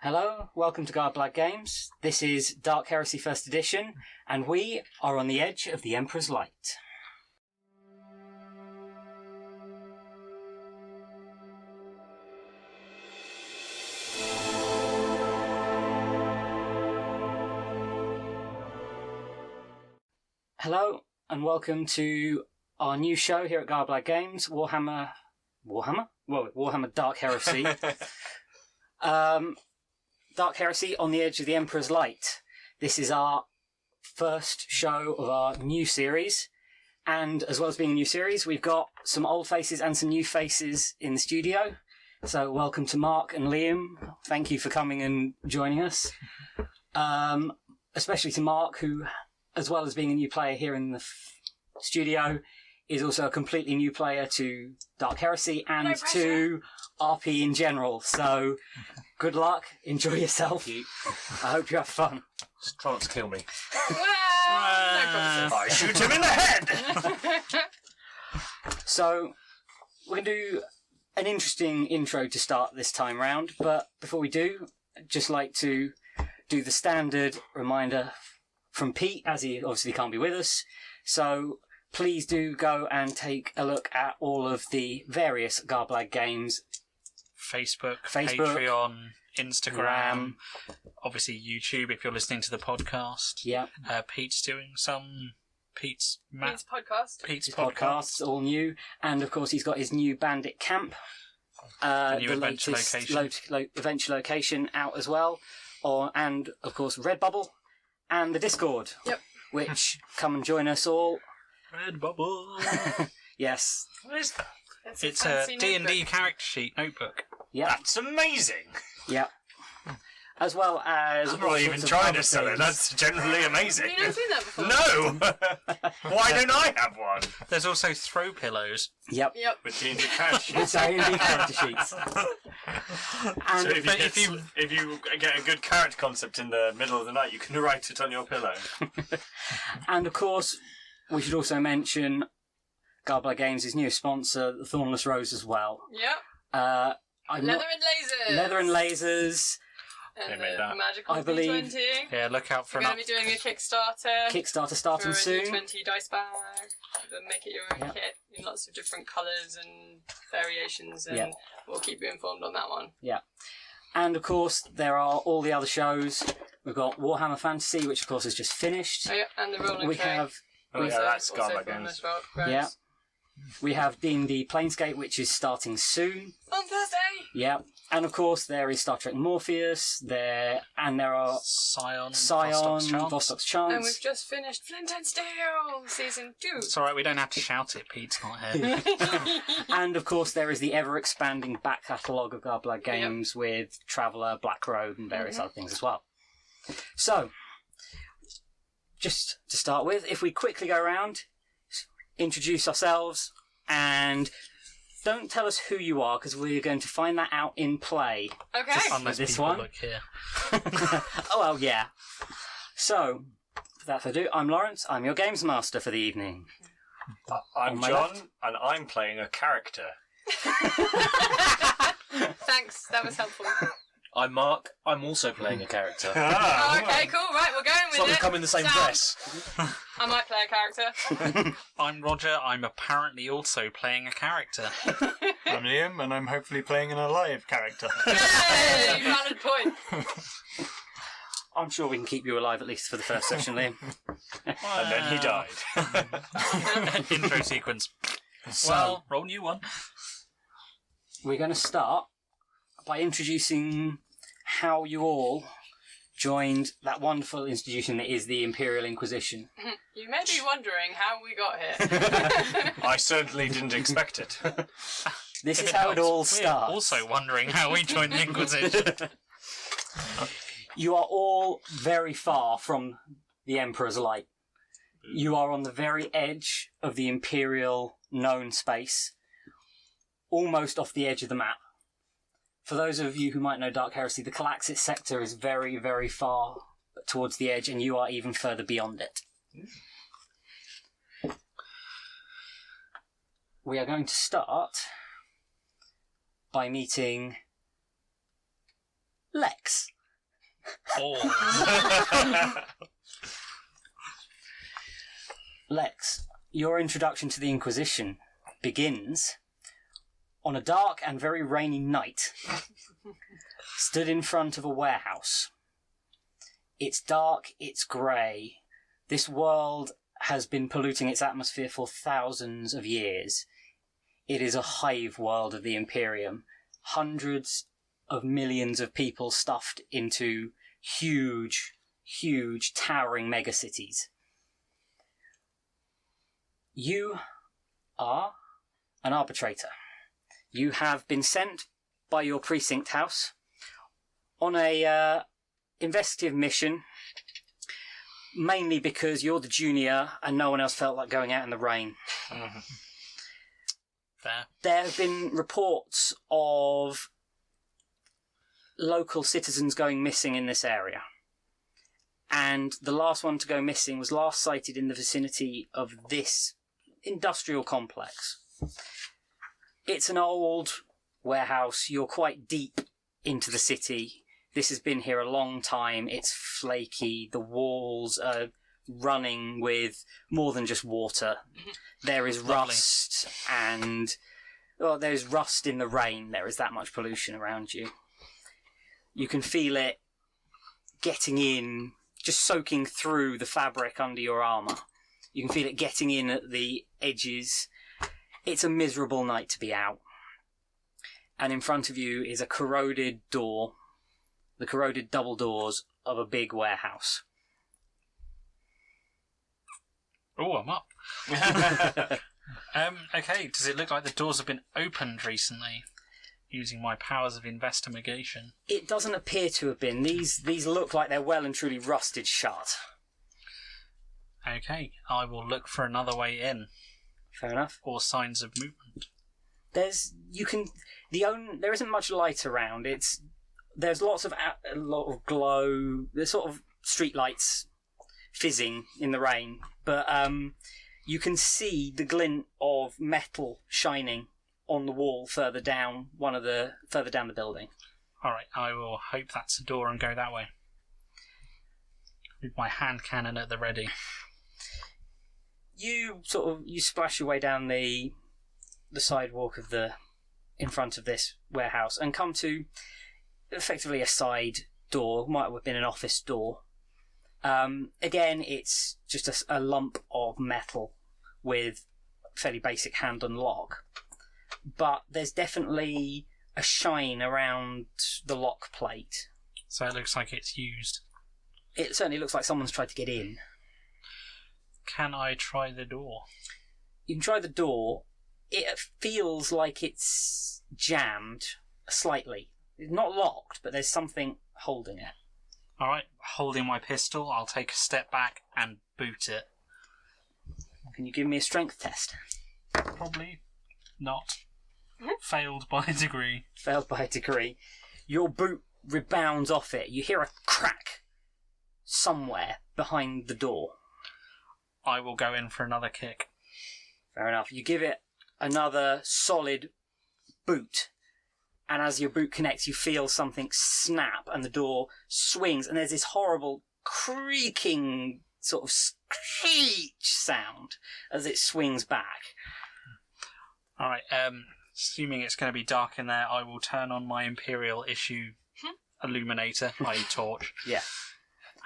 Hello, welcome to Garblag Games. This is Dark Heresy First Edition, and we are on the edge of the Emperor's Light. Hello, and welcome to our new show here at Garblag Games, Warhammer Dark Heresy. Dark Heresy on the Edge of the Emperor's Light. This is our first show of our new series, and as well as being a new series, we've got some old faces and some new faces in the studio. So welcome to Mark and Liam. Thank you for coming and joining us. Especially to Mark, who, as well as being a new player here in the studio, is also a completely new player to Dark Heresy and to RP in general. So good luck, enjoy yourself. Thank you. I hope you have fun. Just try not to kill me. No promises. I shoot him in the head! So we're going to do an interesting intro to start this time round, but before we do, I'd just like to do the standard reminder from Pete, as he obviously can't be with us. So please do go and take a look at all of the various Garblag Games. Facebook, Patreon, Instagram, obviously YouTube if you're listening to the podcast. Yeah. Pete's doing some... Pete's podcasts, all new. And of course he's got his new Bandit Camp. The new the adventure latest location. adventure location out as well. And of course Redbubble and the Discord. Yep. Which, come and join us all. Redbubble. Yes. What is that? It's a D&D character sheet notebook. Yeah. That's amazing! Yeah. As well as... I'm not even trying to sell it, that's generally amazing. Have you never seen that before? No! Why don't I have one? There's also throw pillows. Yep. With D&D character sheets. With D&D character sheets. And So if you get a good character concept in the middle of the night, you can write it on your pillow. And of course, we should also mention Garblag Games' new sponsor, the Thornless Rose, as well. Yep. Leather and lasers. They And made the that. magical I believe- D20. Yeah, look out for We're going to be doing a Kickstarter. Kickstarter starting for a soon. D20 dice bag. Make it your own Yep. kit in lots of different colours and variations, and Yep. we'll keep you informed on that one. Yeah. And of course, there are all the other shows. We've got Warhammer Fantasy, which of course is just finished. Oh, yeah, and the roll and We track. have Oh yeah, that's Also Garblag from Games. this roll- Yeah. We have D&D Planescape, which is starting soon. On Thursday! Yeah. And of course, there is Star Trek Morpheus, there are Scion, Vostok's Chance. And we've just finished Flint and Steel Season 2. It's alright, we don't have to shout it, Pete's not here. And of course, there is the ever-expanding back catalogue of Garblag Games with Traveller, Black Road, and various other things as well. So, just to start with, if we quickly go around, introduce ourselves, and don't tell us who you are, because we're going to find that out in play. Okay. Unless This people one? look here. Oh, well, yeah. So, without further ado, I'm Lawrence. I'm your games master for the evening. I'm On my John, left. and I'm playing a character. Thanks, that was helpful. I'm Mark. I'm also playing a character. Oh, okay, cool, right, we're going with So we it. come in the same Sound. dress. I might play a character. I'm Roger, I'm apparently also playing a character. I'm Liam, and I'm hopefully playing an alive character. Yay! Valid point. I'm sure we can keep you alive at least for the first session, Liam. And then he died. Intro sequence. So, Well, roll new one. we're going to start by introducing how you all joined that wonderful institution that is the Imperial Inquisition. You may be wondering how we got here. I certainly didn't expect it. This If is it how it helps, all we're starts. also wondering how we joined the Inquisition. You are all very far from the Emperor's Light. You are on the very edge of the Imperial known space, almost off the edge of the map. For those of you who might know Dark Heresy, the Calaxis sector is very, very far towards the edge, and you are even further beyond it. We are going to start by meeting Lex. balls. Lex, your introduction to the Inquisition begins on a dark and very rainy night. Stood in front of a warehouse. It's dark, it's grey. This world has been polluting its atmosphere for thousands of years. It is a hive world of the Imperium. Hundreds of millions of people stuffed into huge, huge, towering megacities. You are an arbitrator. You have been sent by your precinct house on a investigative mission, mainly because you're the junior and no one else felt like going out in the rain. Fair. There have been reports of local citizens going missing in this area. And the last one to go missing was last sighted in the vicinity of this industrial complex. It's an old warehouse. You're quite deep into the city. This has been here a long time. It's flaky. The walls are running with more than just water. There is rust and... Well, there's rust in the rain. There is that much pollution around you. You can feel it getting in, just soaking through the fabric under your armour. You can feel it getting in at the edges. It's a miserable night to be out. And in front of you is a corroded door, the corroded double doors of a big warehouse. Oh, I'm up. Okay, does it look like the doors have been opened recently using my powers of investigation? It doesn't appear to have been. These look like they're well and truly rusted shut. Okay, I will look for another way in. Fair enough. Or signs of movement. There isn't much light around. There's a lot of glow. There's sort of street lights fizzing in the rain, but you can see the glint of metal shining on the wall further down the building. All right, I will hope that's a door and go that way. With my hand cannon at the ready. You splash your way down the sidewalk in front of this warehouse and come to effectively a side door. Might have been an office door. Again, it's just a lump of metal with a fairly basic hand and lock. But there's definitely a shine around the lock plate. So it looks like it's used. It certainly looks like someone's tried to get in. Can I try the door? You can try the door. It feels like it's jammed slightly. It's not locked, but there's something holding it. Alright, holding my pistol, I'll take a step back and boot it. Can you give me a strength test? Probably not. Failed by a degree. Failed by a degree. Your boot rebounds off it. You hear a crack somewhere behind the door. I will go in for another kick. Fair enough. You give it another solid boot. And as your boot connects, you feel something snap and the door swings. And there's this horrible creaking sort of screech sound as it swings back. Alright, assuming it's going to be dark in there, I will turn on my Imperial issue illuminator, i.e. torch. Yeah.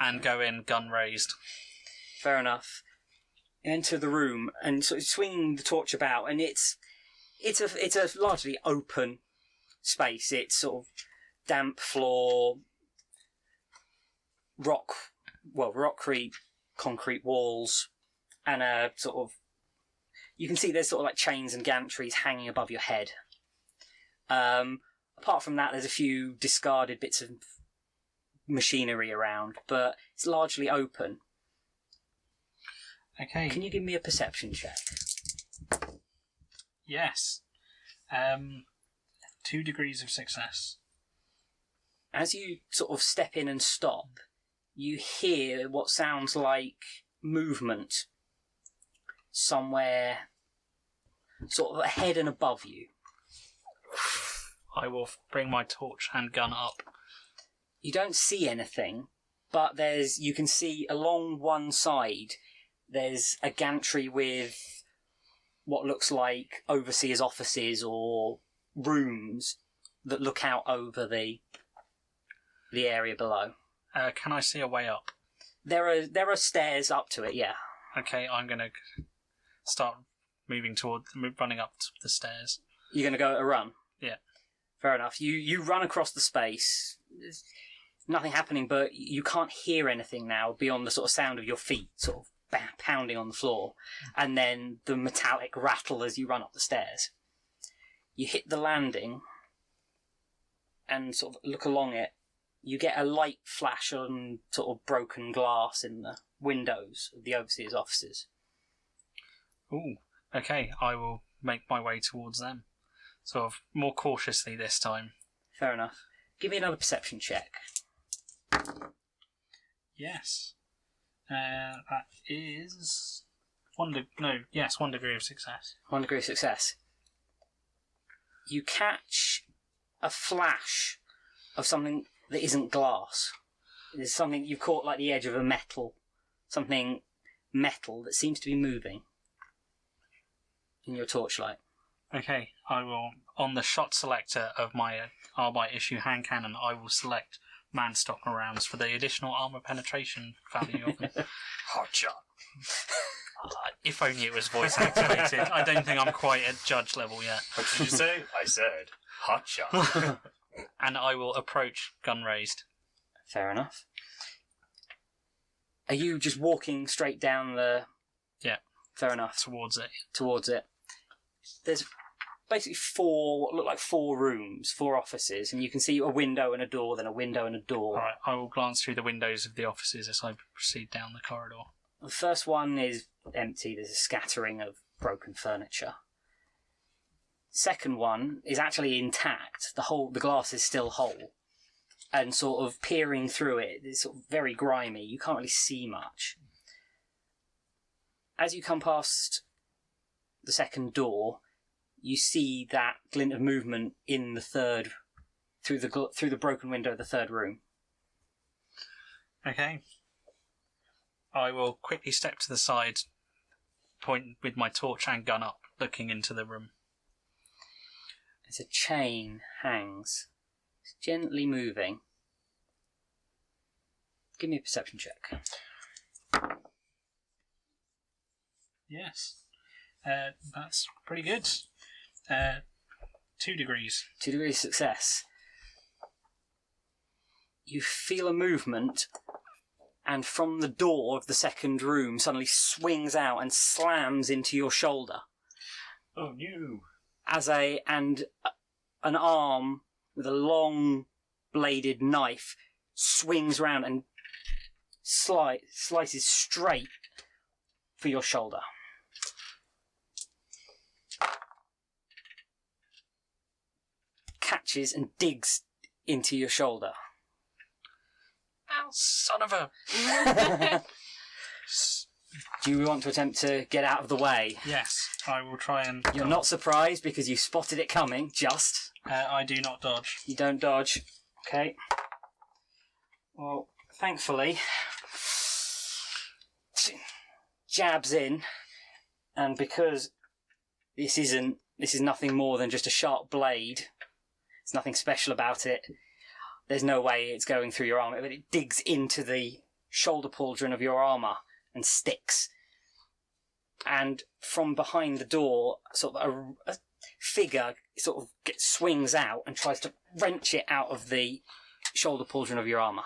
And go in gun raised. Fair enough. You enter the room and sort of swing the torch about, and it's a largely open space. It's sort of damp floor, rock-creep, concrete walls, and a sort of... You can see there's sort of like chains and gantries hanging above your head. Apart from that, there's a few discarded bits of machinery around, but it's largely open. Okay. Can you give me a perception check? Yes. 2 degrees of success. As you sort of step in and stop, you hear what sounds like movement somewhere sort of ahead and above you. I will bring my torch and gun up. You don't see anything, but you can see along one side, there's a gantry with what looks like overseers' offices or rooms that look out over the area below. Can I see a way up? There are stairs up to it, yeah. Okay, I'm going to start running up the stairs. You're going to go at a run? Yeah. Fair enough. You run across the space. There's nothing happening, but you can't hear anything now beyond the sort of sound of your feet sort of pounding on the floor, and then the metallic rattle as you run up the stairs. You hit the landing and sort of look along it. You get a light flash on sort of broken glass in the windows of the overseer's offices. Ooh, okay, I will make my way towards them. Sort of more cautiously this time. Fair enough. Give me another perception check. Yes. That is 1 degree of success. 1 degree of success. You catch a flash of something that isn't glass. There's something you've caught like the edge of something metal that seems to be moving in your torchlight. Okay, I will, on the shot selector of my Arbite issue hand cannon, I will select man-stopper rounds for the additional armour penetration value of them. Hot shot. If only it was voice activated. I don't think I'm quite at judge level yet. What did you say? I said hot shot. And I will approach gun raised. Fair enough. Are you just walking straight down the... Yeah. Fair enough. Towards it. There's basically what look like 4 rooms, 4 offices, and you can see a window and a door, then a window and a door. Alright, I will glance through the windows of the offices as I proceed down the corridor. The first one is empty. There's a scattering of broken furniture. Second one is actually intact. The glass is still whole. And sort of peering through it, it's sort of very grimy. You can't really see much. As you come past the second door, you see that glint of movement in the third, through the broken window of the third room. Okay. I will quickly step to the side, point with my torch and gun up, looking into the room. As a chain hangs. It's gently moving. Give me a perception check. Yes. That's pretty good. 2 degrees. 2 degrees success. You feel a movement, and from the door of the second room suddenly swings out and slams into your shoulder. Oh no. An arm with a long bladed knife swings round and slices straight for your shoulder. Catches and digs into your shoulder. Ow, son of a... Do you want to attempt to get out of the way? Yes, I will try and... You're not surprised because you spotted it coming, just. I do not dodge. You don't dodge. Okay. Well, thankfully, jabs in, and because this is nothing more than just a sharp blade, there's nothing special about it. There's no way it's going through your armour, but it digs into the shoulder pauldron of your armour and sticks. And from behind the door, sort of a figure sort of swings out and tries to wrench it out of the shoulder pauldron of your armour.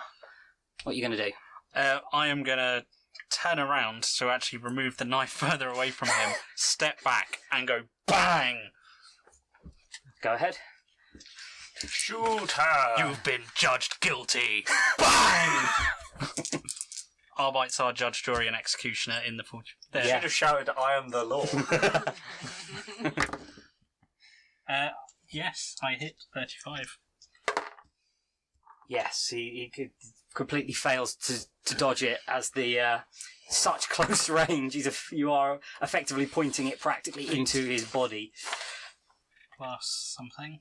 What are you going to do? I am going to turn around to actually remove the knife further away from him, step back, and go BANG! Go ahead. Shoot her! You've been judged guilty! BANG! Arbites are judge, jury, and executioner in the fortune. You should have shouted, I am the law. Yes, I hit 35. Yes, he completely fails to dodge it as the such close range. You are effectively pointing it practically into his body. Plus something.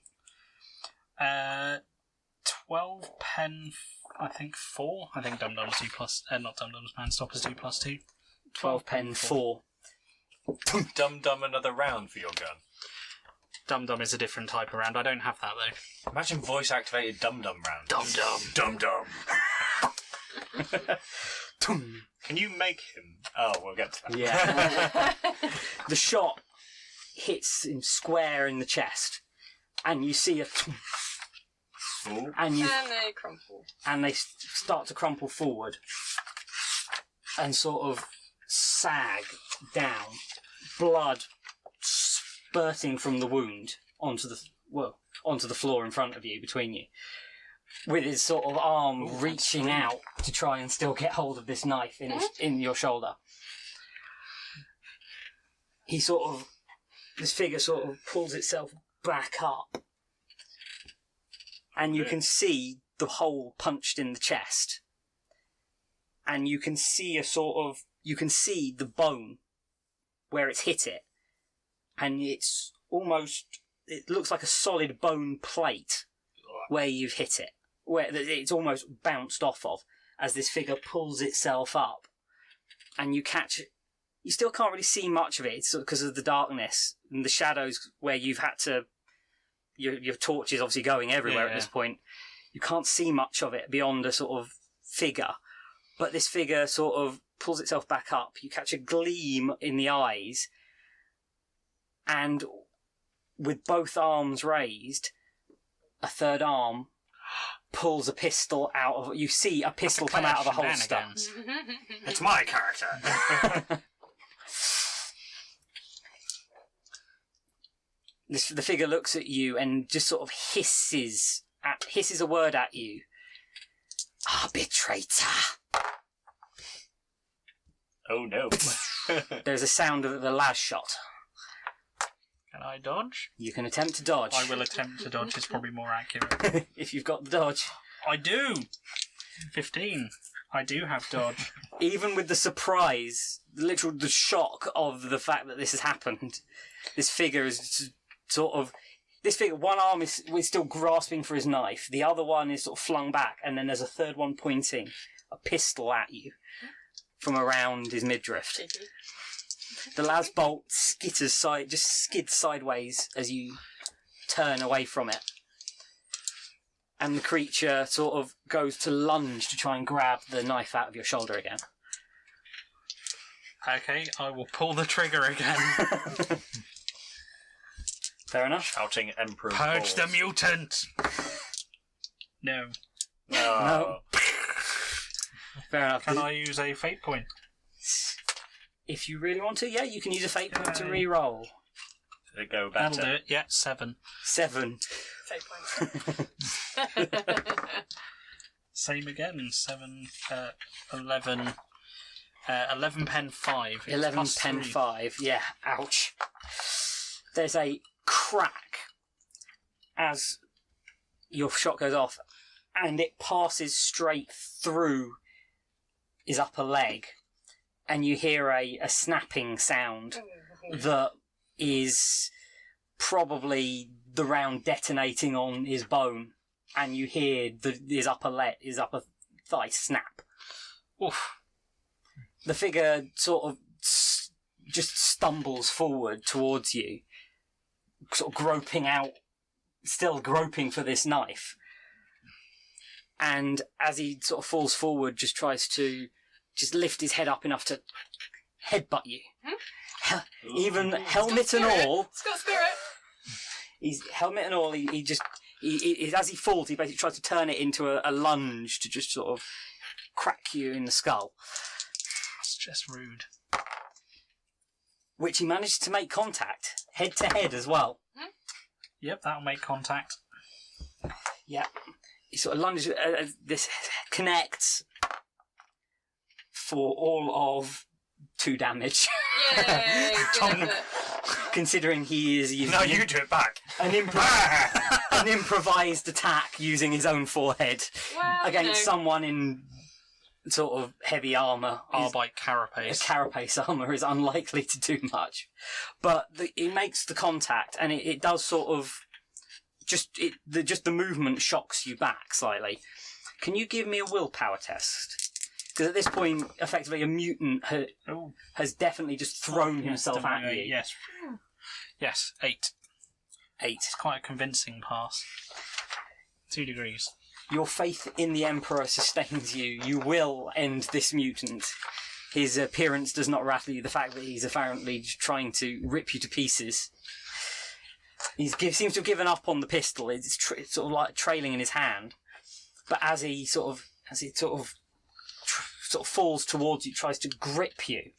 12 pen I think 4. I think Dum-Dums do plus... not Dum-Dums, Man-Stoppers do +2. 12 pen 4. Dum another round for your gun. Dum-Dum is a different type of round. I don't have that, though. Imagine voice-activated Dum round. Dum-Dum. Dum. Can you make him? Oh, we'll get to that. Yeah. The shot hits him square in the chest, and you see a... Ooh. And they crumple. And they start to crumple forward and sort of sag down, blood spurting from the wound onto the floor in front of you, between you, with his sort of arm reaching out to try and still get hold of this knife in your shoulder. This figure sort of pulls itself back up, and you can see the hole punched in the chest, and you can see the bone where it's hit it, and it looks like a solid bone plate where you've hit it, where it's almost bounced off of, as this figure pulls itself up, and you catch it. You still can't really see much of it because of the darkness and the shadows where you've had to... Your torch is obviously going everywhere at this point. You can't see much of it beyond a sort of figure. But this figure sort of pulls itself back up. You catch a gleam in the eyes. And with both arms raised, a third arm pulls a pistol out of... You see a pistol come out of a holster. It's my character. The figure looks at you and just sort of hisses a word at you. Arbitrator. Oh no. There's a sound of the last shot. Can I dodge? You can attempt to dodge. I will attempt to dodge. It's probably more accurate. If you've got the dodge. I do! 15. I do have dodge. Even with the surprise, the shock of the fact that this has happened, this figure is sort of... one arm is still grasping for his knife, the other one is sort of flung back, and then there's a third one pointing a pistol at you from around his midriff. The last bolt skids sideways as you turn away from it. And the creature sort of goes to lunge to try and grab the knife out of your shoulder again. Okay, I will pull the trigger again. Fair enough. Shouting Emperor. Purge the mutant! No. No. Fair enough. Can I use a fate point? If you really want to, yeah, you can use a fate point to re-roll. Did it go better? That'll do it. Yeah, 7. 7. Fate point. Same again. 7, 11. 11 pen 5. 11 pen 5. Yeah, ouch. There's a crack as your shot goes off, and it passes straight through his upper leg, and you hear a snapping sound that is probably the round detonating on his bone, and you hear his upper thigh snap. Oof. The figure sort of just stumbles forward towards you, sort of still groping for this knife. And as he sort of falls forward, just tries to just lift his head up enough to headbutt you. Even helmet and all. It's got spirit. He's helmet and all. He as he falls, he basically tries to turn it into a lunge to just sort of crack you in the skull. It's just rude. Which he managed to make contact, head to head as well. Yep, that'll make contact. Yeah. He sort of lunges, this connects for all of 2 damage. Yay! Good effort. Considering he is using No, you do it back. an improvised attack using his own forehead Well, against someone in sort of heavy armour. Arbite carapace. Carapace armour is unlikely to do much. But it makes the contact, and it does sort of... Just the movement shocks you back slightly. Can you give me a willpower test? Because at this point, effectively, a mutant has definitely just thrown himself at you. Yes. Yes, 8. 8. It's quite a convincing pass. 2 degrees. Your faith in the Emperor sustains you. You will end this mutant. His appearance does not rattle you. The fact that he's apparently trying to rip you to pieces. He seems to have given up on the pistol. It's sort of like trailing in his hand. But as he sort of falls towards you, tries to grip you,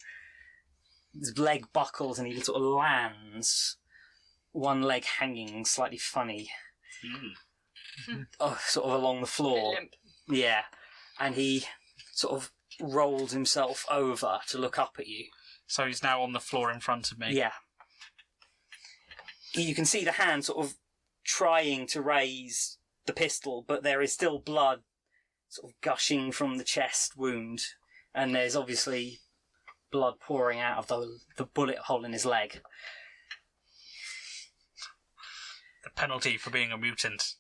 his leg buckles and he sort of lands, one leg hanging slightly funny, sort of along the floor. Limp. Yeah, and he sort of rolls himself over to look up at you. So he's now on the floor in front of me. Yeah. You can see the hand sort of trying to raise the pistol, but there is still blood sort of gushing from the chest wound, and there's obviously blood pouring out of the bullet hole in his leg. The penalty for being a mutant.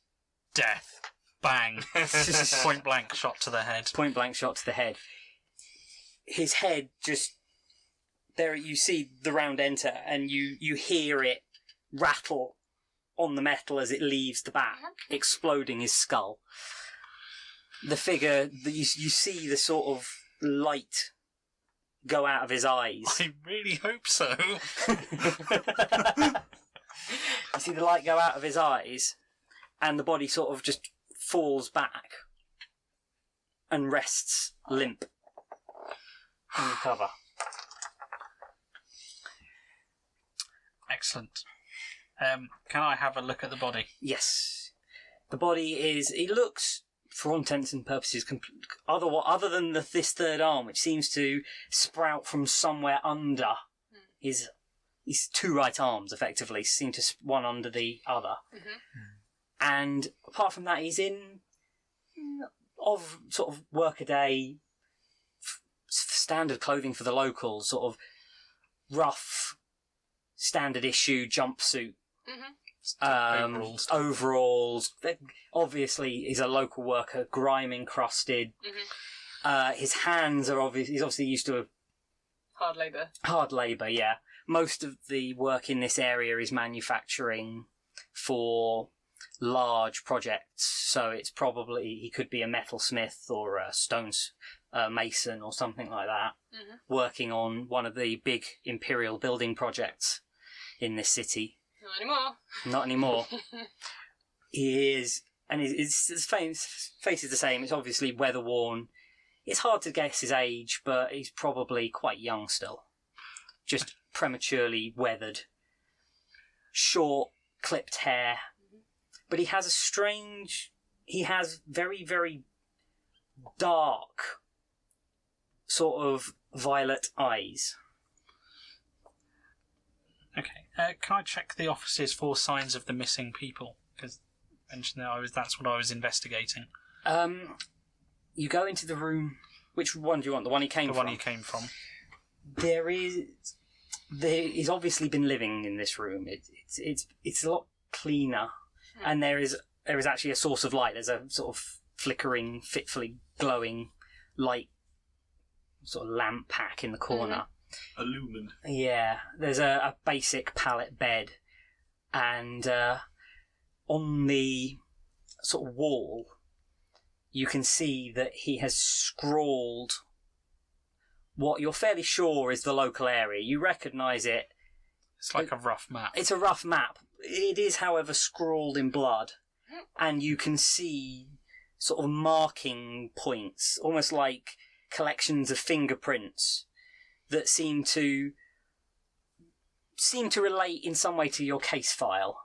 Death. Bang. Point blank shot to the head. Point blank shot to the head. His head just... There you see the round enter, and you hear it rattle on the metal as it leaves the back, exploding his skull. The figure, you see the sort of light go out of his eyes. I really hope so. You see the light go out of his eyes, and the body sort of just falls back and rests limp on the cover. Excellent. Can I have a look at the body? Yes. The body is... It looks, for all intents and purposes, other than this third arm, which seems to sprout from somewhere under his 2 right arms, effectively, seem to one under the other. And apart from that, he's in of sort of workaday, standard clothing for the locals, sort of rough, standard issue jumpsuit. Overalls. Obviously, he's a local worker, grime encrusted. His hands are he's obviously used to hard labour, yeah. Most of the work in this area is manufacturing for large projects, so it's probably he could be a metalsmith or a mason or something like that, working on one of the big imperial building projects in this city. Not anymore. He is, and his face is the same. It's obviously weather worn. It's hard to guess his age, but he's probably quite young still. Just prematurely weathered. Short, clipped hair. But he has he has very, very dark, sort of violet eyes. Okay. Can I check the offices for signs of the missing people? Because mentioned that's what I was investigating. You go into the room. Which one do you want? The one he came from? The one he came from. He's obviously been living in this room. It's a lot cleaner, and there is actually a source of light. There's a sort of flickering, fitfully glowing light, sort of lamp pack in the corner. A lumen. Yeah, there's a basic pallet bed, and on the sort of wall, you can see that he has scrawled what you're fairly sure is the local area. You recognise it. It's like a rough map. It's a rough map. It is, however, scrawled in blood, and you can see sort of marking points, almost like collections of fingerprints that seem to relate in some way to your case file.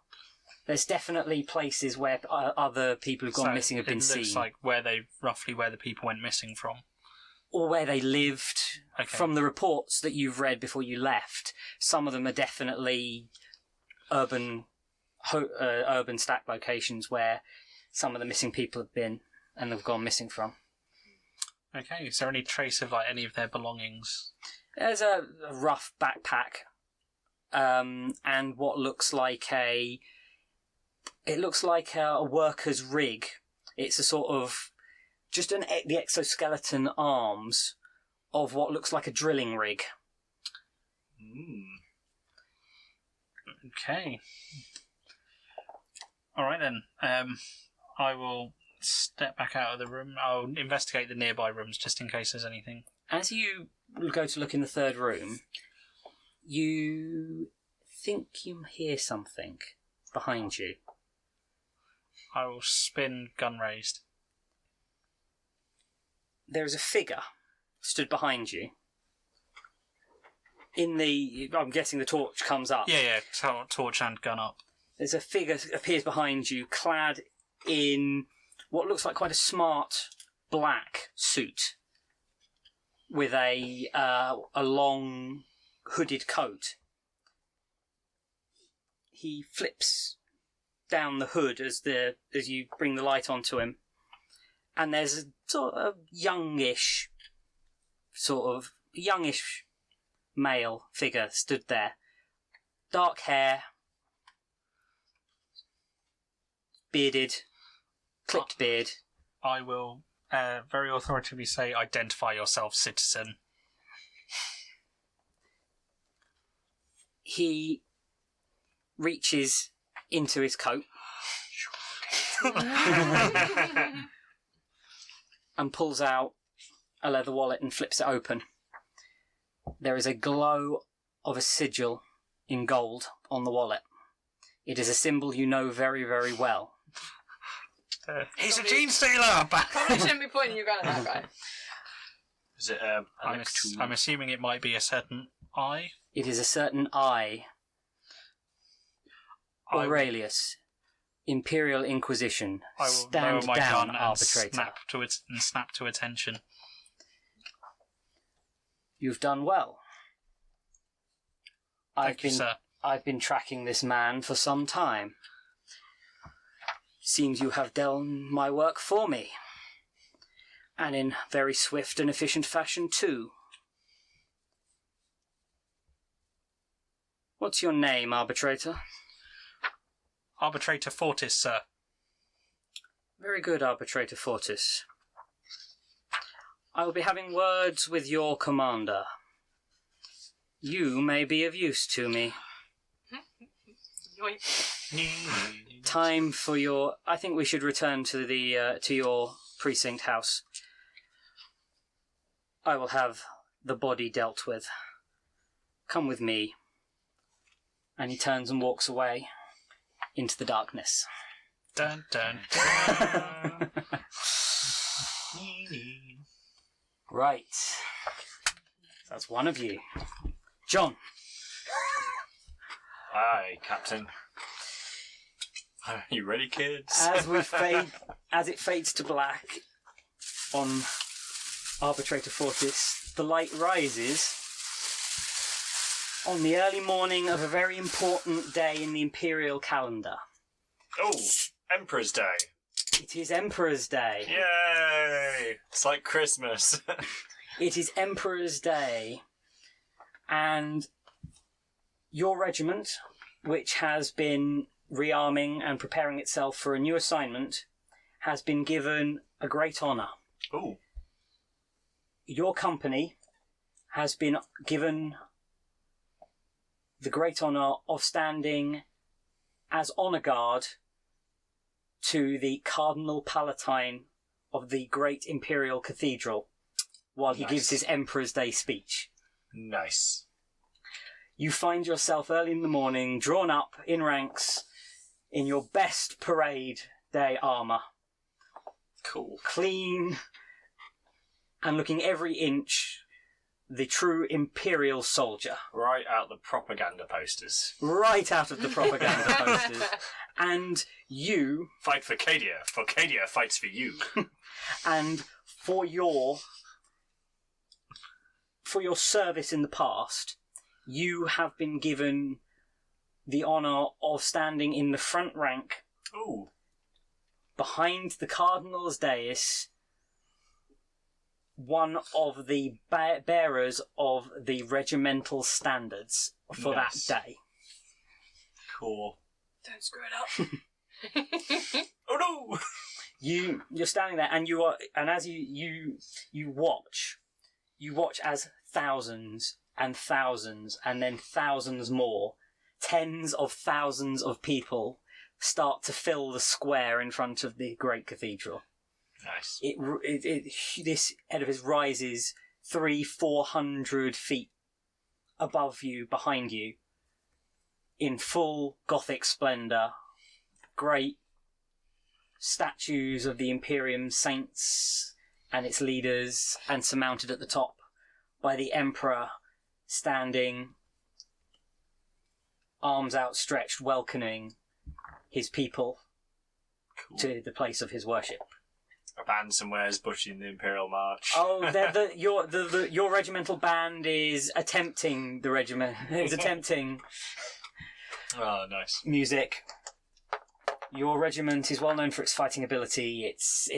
There's definitely places where other people who've gone missing have been seen. It looks like roughly where the people went missing from. Or where they lived. Okay. From the reports that you've read before you left, some of them are definitely urban stack locations where some of the missing people have been and have gone missing from. Okay, is there any trace of any of their belongings? There's a rough backpack, and what looks like a worker's rig. It's a sort of just the exoskeleton arms of what looks like a drilling rig. Okay. All right then. I will step back out of the room. I'll investigate the nearby rooms just in case there's anything. As you go to look in the third room, you think you hear something behind you. I will spin, gun raised. There is a figure stood behind you. I'm guessing the torch comes up. Yeah. Torch and gun up. There's a figure appears behind you, clad in what looks like quite a smart black suit, with a long hooded coat. He flips down the hood as you bring the light onto him, and there's a sort of youngish male figure stood there. Dark hair, bearded, clipped beard. I will very authoritatively say, identify yourself, citizen. He reaches into his coat and pulls out a leather wallet and flips it open. There is a glow of a sigil in gold on the wallet. It is a symbol you know very, very well. He's a gene stealer! Probably shouldn't be pointing your gun at that guy. Is it I'm assuming it might be a certain eye. It is a certain eye. Aurelius, Imperial Inquisition. I will Stand lower my down, gun arbitrator. and snap to attention. You've done well. Thank you, sir. I've been tracking this man for some time. Seems you have done my work for me. And in very swift and efficient fashion, too. What's your name, arbitrator? Arbitrator Fortis, sir. Very good, Arbitrator Fortis. I will be having words with your commander. You may be of use to me. Time for your... I think we should return to your precinct house. I will have the body dealt with. Come with me. And he turns and walks away into the darkness. Dun, dun, dun. Right. That's one of you. John. Aye, Captain. Are you ready, kids? As it fades to black on Arbitrator Fortis, the light rises on the early morning of a very important day in the Imperial calendar. Oh, Emperor's Day. It is Emperor's Day. Yay! It's like Christmas. It is Emperor's Day. And your regiment, which has been rearming and preparing itself for a new assignment, has been given a great honour. Ooh. Your company has been given the great honour of standing as honour guard to the Cardinal Palatine of the great Imperial Cathedral while he gives his Emperor's Day speech. Nice. You find yourself early in the morning, drawn up in ranks in your best parade day armour. Cool. Clean and looking every inch the true Imperial soldier. Right out the propaganda posters. Right out of the propaganda posters. And you... Fight for Cadia fights for you. And for your service in the past, you have been given the honour of standing in the front rank. Ooh. Behind the Cardinal's dais, one of the bearers of the regimental standards for that day. Cool. Don't screw it up. Oh no! You're standing there, and as you watch as thousands and thousands and then thousands more, tens of thousands of people start to fill the square in front of the great cathedral. Nice. This edifice rises 300-400 feet above you, behind you, in full Gothic splendour. Great statues of the Imperium saints and its leaders, and surmounted at the top by the Emperor, standing, arms outstretched, welcoming his people to the place of his worship. A band somewhere is pushing the Imperial March. Oh, your regimental band is attempting the regiment. Is attempting Oh, nice. music. Your regiment is well known for its fighting ability. Its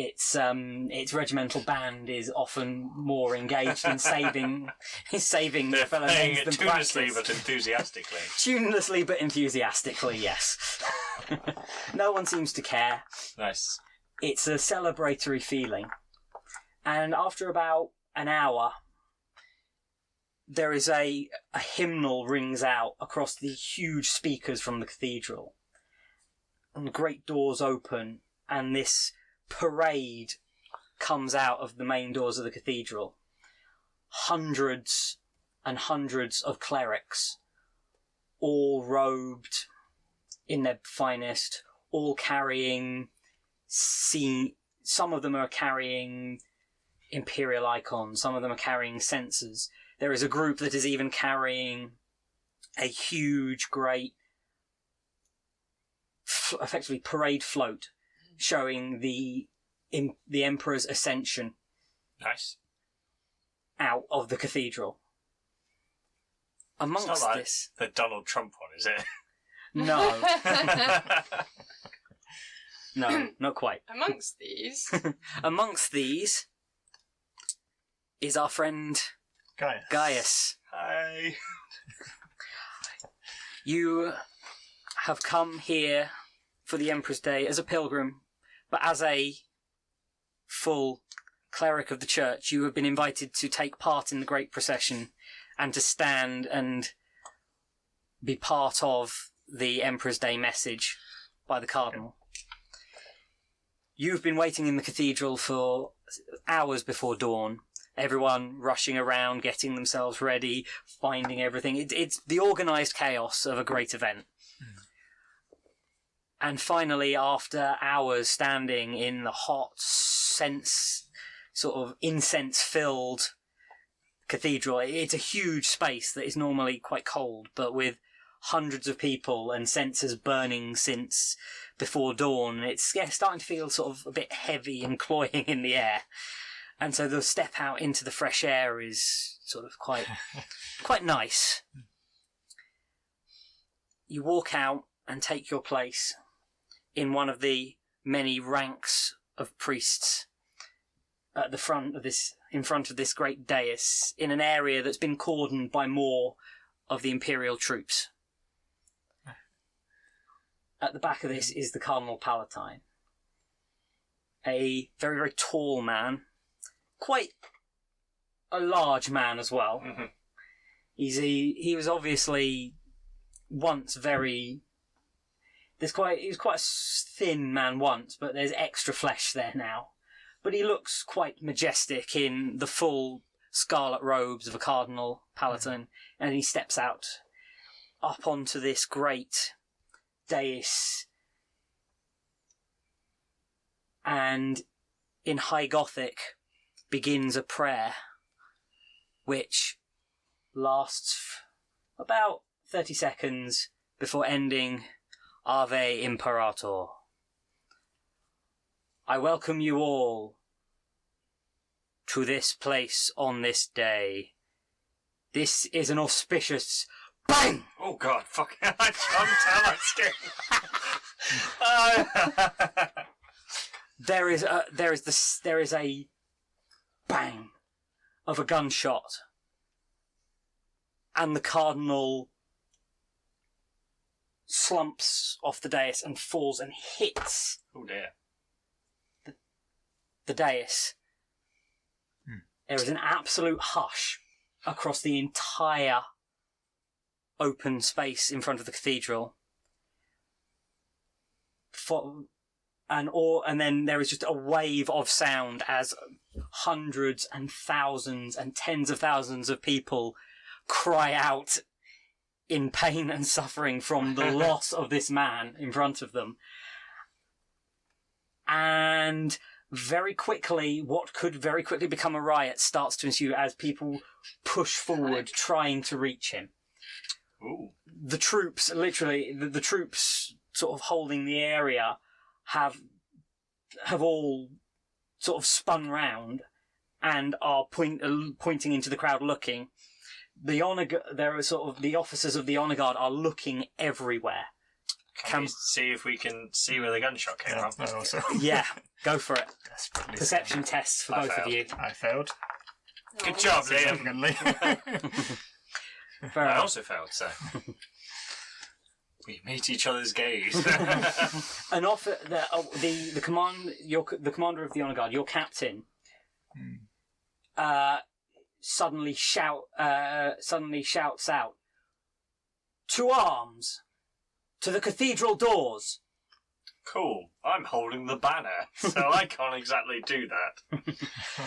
regimental band is often more engaged in saving They're fellow playing men it than tunelessly practice. but enthusiastically. Tunelessly but enthusiastically, yes. No one seems to care. Nice. It's a celebratory feeling. And after about an hour, there is a hymnal rings out across the huge speakers from the cathedral. And great doors open, and this parade comes out of the main doors of the cathedral. Hundreds and hundreds of clerics, all robed in their finest, all carrying some of them are carrying imperial icons, some of them are carrying censers. There is a group that is even carrying a huge, great, effectively parade float showing the Emperor's ascension. Nice. Out of the cathedral. Amongst It's not like this, the Donald Trump one, is it? no, no, not quite. Amongst these, Amongst these is our friend Gaius. Hi. You have come here for the Emperor's Day as a pilgrim, but as a full cleric of the church, you have been invited to take part in the great procession and to stand and be part of the Emperor's Day message by the Cardinal. You've been waiting in the cathedral for hours before dawn. Everyone rushing around, getting themselves ready, finding everything. It's the organised chaos of a great event. And finally, after hours standing in the hot, sort of incense-filled cathedral, it's a huge space that is normally quite cold, but with hundreds of people and censers burning since before dawn, it's starting to feel sort of a bit heavy and cloying in the air. And so the step out into the fresh air is sort of quite nice. You walk out and take your place in one of the many ranks of priests at the front of this, in front of this great dais, in an area that's been cordoned by more of the imperial troops. At the back of this is the Cardinal Palatine, a very, very tall man, quite a large man as well. Mm-hmm. He was obviously once very. He was quite a thin man once, but there's extra flesh there now. But he looks quite majestic in the full scarlet robes of a Cardinal Palatine, and he steps out up onto this great dais, and in High Gothic begins a prayer which lasts about 30 seconds before ending Ave Imperator. I welcome you all to this place on this day. This is an auspicious bang! Oh god, fuck. I can't tell that scared. There is a bang of a gunshot, and the Cardinal slumps off the dais and falls and hits Oh dear. the dais, there is an absolute hush across the entire open space in front of the cathedral. And then there is just a wave of sound as hundreds and thousands and tens of thousands of people cry out in pain and suffering from the loss of this man in front of them. And very quickly, what could very quickly become a riot starts to ensue as people push forward trying to reach him. Ooh. The troops, literally, the troops sort of holding the area have all sort of spun round and are pointing into the crowd looking. The officers of the honor guard are looking everywhere. Can we see if we can see where the gunshot came from? Also. Yeah, go for it. Desperately Perception tests for both of you. I failed. Good job, Liam. Significantly. Fair I enough. also failed, so we meet each other's gaze. An offer the commander of the honor guard, your captain, suddenly shouts out, "To arms! To the cathedral doors!" Cool. I'm holding the banner, so I can't exactly do that.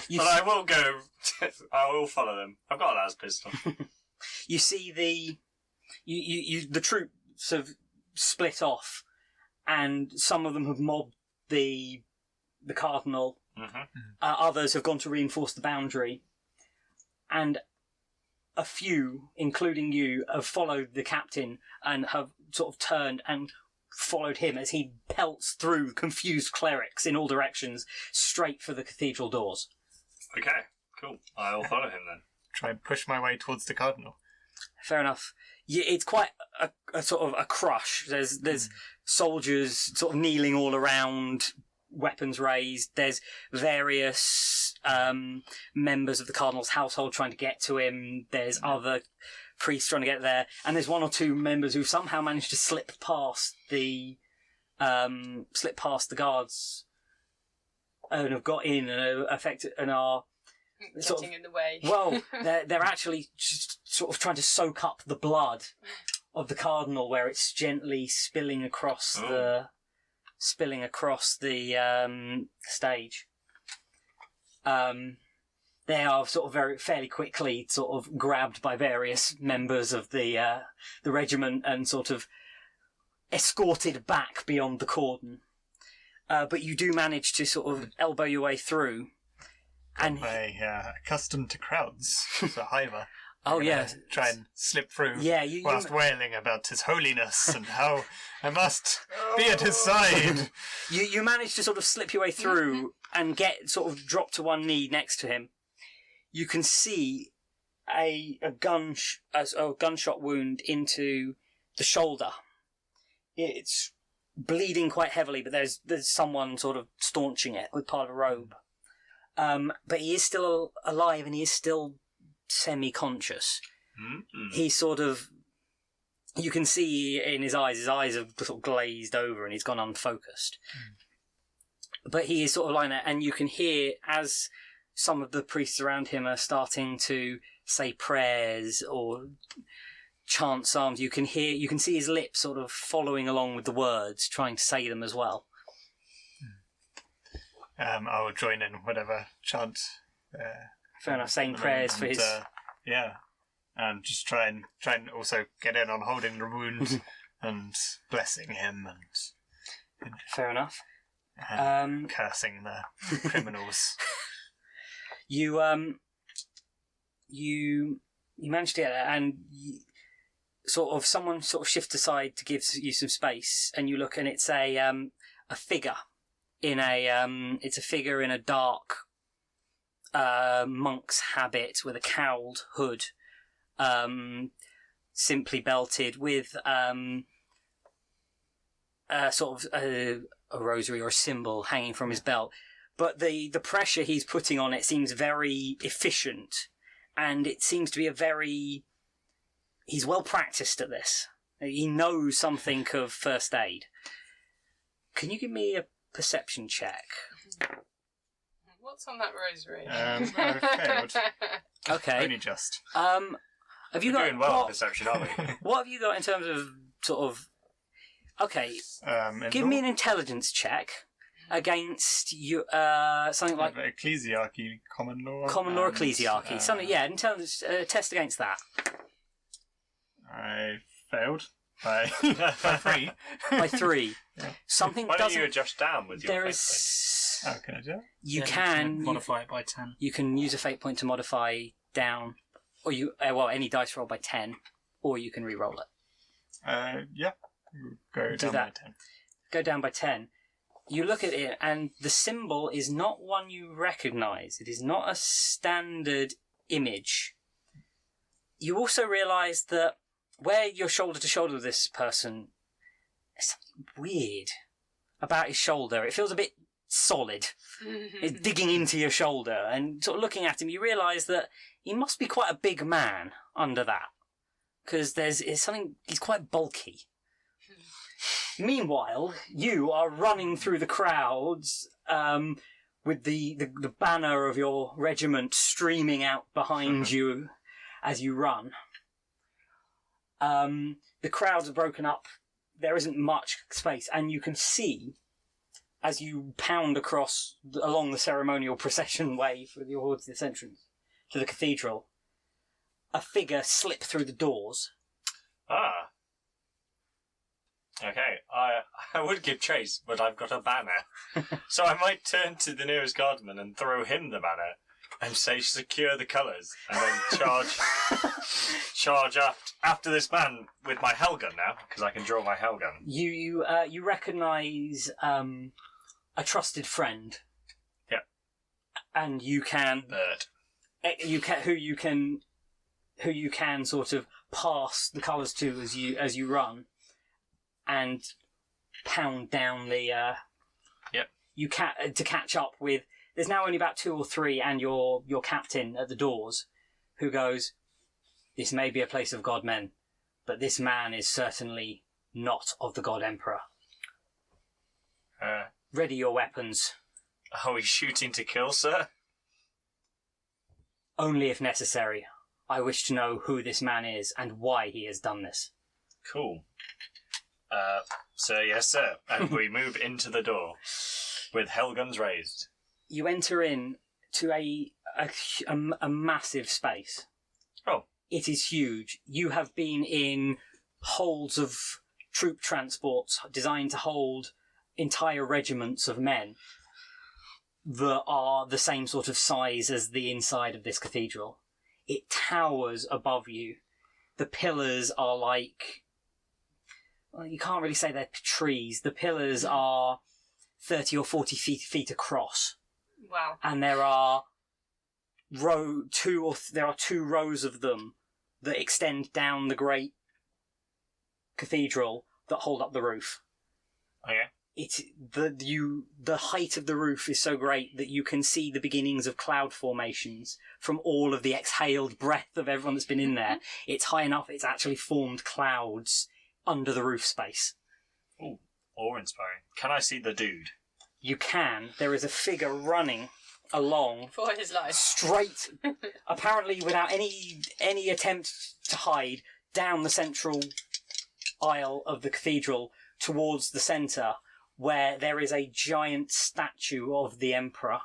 You But I will go. I will follow them. I've got a las pistol. You see the troops have split off, and some of them have mobbed the cardinal. Mm-hmm. Others have gone to reinforce the boundary, and a few, including you, have followed the captain and have sort of turned and followed him as he pelts through confused clerics in all directions straight for the cathedral doors. Okay, cool. I will follow him then. Try and push my way towards the cardinal. Fair enough. Yeah, it's quite a sort of a crush. There's soldiers sort of kneeling all around, weapons raised. There's various members of the cardinal's household trying to get to him. There's other priests trying to get there, and there's one or two members who've somehow managed to slip past the guards and have got in and are affected and are Getting in the way. well, they're actually just sort of trying to soak up the blood of the cardinal, where it's gently spilling across the stage. They are sort of fairly quickly sort of grabbed by various members of the regiment and sort of escorted back beyond the cordon. But you do manage to sort of elbow your way through. And accustomed to crowds, so Hiver. Oh yeah, Try and slip through. Yeah, whilst wailing about his holiness and how I must be at his side. You manage to sort of slip your way through and get sort of drop to one knee next to him. You can see a gunshot wound into the shoulder. It's bleeding quite heavily, but there's someone sort of staunching it with part of a robe. But he is still alive and he is still semi-conscious. Mm-hmm. He sort of, you can see in his eyes have sort of glazed over and he's gone unfocused. But he is sort of lying there, and you can hear as some of the priests around him are starting to say prayers or chant psalms. You can see his lips sort of following along with the words, trying to say them as well. I will join in whatever chant. Fair enough, saying prayers for his. And just try and also get in on holding the wound and blessing him and Fair enough. cursing the criminals. You manage to get there, and someone shifts aside to give you some space, and you look, and it's a figure in a dark monk's habit with a cowled hood, simply belted with a rosary or a symbol hanging from his belt. But the pressure he's putting on it seems very efficient, and it seems to be he's well practiced at this. He knows something of first aid. Can you give me a perception check? What's on that rosary? I failed. Okay. Only just. Have you We're got doing well on perception, aren't we? what have you got in terms of sort of? Okay, give me an intelligence check against you. Something like ecclesiarchy, common law. common law and, ecclesiarchy. Something, yeah. Intelligence test against that. I failed by 3. By 3. Yeah. Something Why don't doesn't. you adjust down with your There fate is. How can I do that? You Yeah, can modify it by 10. You can use a fate point to modify down, or you any dice roll by 10, or you can re-roll it. Yeah. Go Do down that. by 10. Go down by 10. You look at it, and the symbol is not one you recognise. It is not a standard image. You also realise that where you're shoulder to shoulder with this person, there's something weird about his shoulder. It feels a bit solid. It's digging into your shoulder, and sort of looking at him, you realise that he must be quite a big man under that, because there's something. He's quite bulky. Meanwhile, you are running through the crowds with the banner of your regiment streaming out behind you as you run. The crowds are broken up. There isn't much space, and you can see, as you pound along the ceremonial procession way towards this entrance to the cathedral, a figure slip through the doors. Ah. Okay, I would give chase, but I've got a banner. So I might turn to the nearest guardsman and throw him the banner and say secure the colours, and then charge after this man with my hellgun now, because I can draw my hellgun. You recognise a trusted friend. Yep. And you can Bird. who you can sort of pass the colours to as you run, and pound down the. Yep. To catch up with. There's now only about 2 or 3, and your captain at the doors, who goes, "This may be a place of god men, but this man is certainly not of the god emperor. Ready your weapons. Are we shooting to kill, sir? Only if necessary. I wish to know who this man is and why he has done this." Cool. Sir, yes, sir. And we move into the door with hellguns raised. You enter in to a massive space. Oh. It is huge. You have been in holds of troop transports designed to hold entire regiments of men that are the same sort of size as the inside of this cathedral. It towers above you. The pillars are like... Well, you can't really say they're trees. The pillars are 30 or 40 feet across. Wow. And there are two rows of them that extend down the great cathedral that hold up the roof. Okay. The height of the roof is so great that you can see the beginnings of cloud formations from all of the exhaled breath of everyone that's been in there. It's high enough it's actually formed clouds under the roof space. Ooh, awe-inspiring. Can I see the dude? You can. There is a figure running along For his life. straight, apparently without any attempt to hide, down the central aisle of the cathedral towards the centre, where there is a giant statue of the Emperor.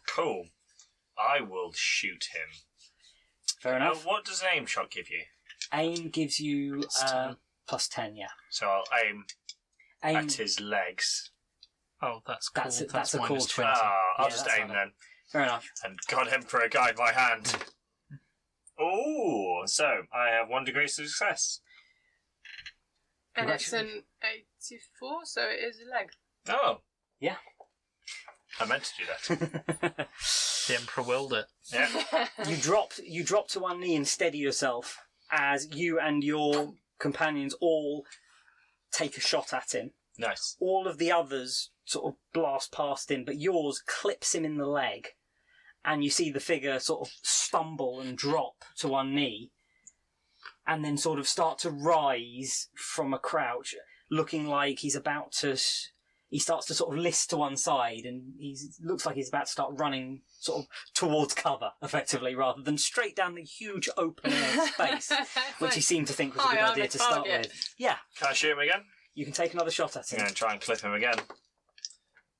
Cool. I will shoot him. Fair enough. What does an aim shot give you? Aim gives you plus 10, yeah. So I'll aim Aim, at his legs. Oh, that's cool. That's a cool minus 20. I'll Yeah, just that's aim not then. Fair enough. And God Emperor guide my hand. Ooh, so I have 1 degree of success. And it's an 84, so it is a leg. Oh. Yeah. I meant to do that. The Emperor willed it. Yeah. You drop to one knee and steady yourself as you and your companions all take a shot at him. Nice. All of the others sort of blast past him, but yours clips him in the leg, and you see the figure sort of stumble and drop to one knee, and then sort of start to rise from a crouch, looking like he's about to... he starts to sort of list to one side, and he looks like he's about to start running sort of towards cover, effectively, rather than straight down the huge open air space, which he seemed to think was a good idea to start with. Yeah. Can I shoot him again? You can take another shot at I'm him. going to try and clip him again.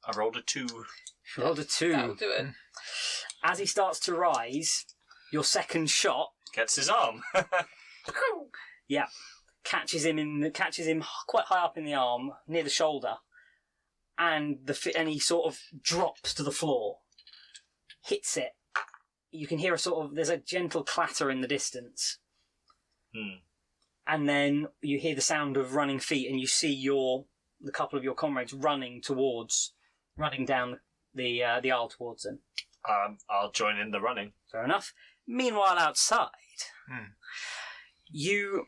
I rolled a 2. You rolled a 2. That'll do it. As he starts to rise, your second shot Gets his arm. catches him quite high up in the arm, near the shoulder, and he sort of drops to the floor, hits it. You can hear there's a gentle clatter in the distance, and then you hear the sound of running feet, and you see the couple of your comrades running down the aisle towards them. I'll join in the running. Fair enough. Meanwhile, outside, you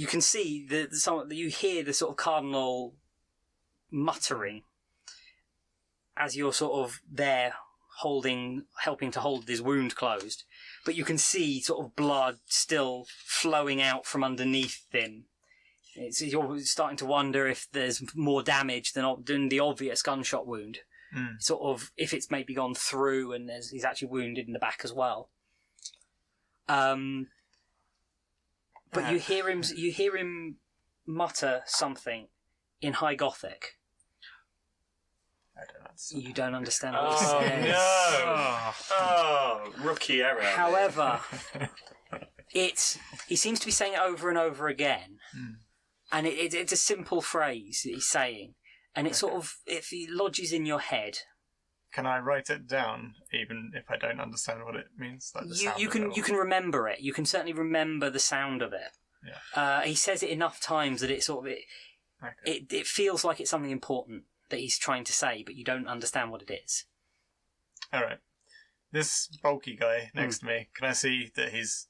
can see you hear the sort of cardinal muttering as you're sort of there helping to hold his wound closed, but you can see sort of blood still flowing out from underneath him. You're starting to wonder if there's more damage than the obvious gunshot wound. Sort of if it's maybe gone through and he's actually wounded in the back as well. But you hear him mutter something in High Gothic. I don't understand. You don't understand what he Oh, says. no! Oh, rookie error. However, he seems to be saying it over and over again, and it's a simple phrase that he's saying, and it it lodges in your head. Can I write it down, even if I don't understand what it means? Like the sound You of can it, or- you can remember it. You can certainly remember the sound of it. Yeah. He says it enough times that it feels like it's something important that he's trying to say, but you don't understand what it is. All right. This bulky guy next to me, can I see that he's...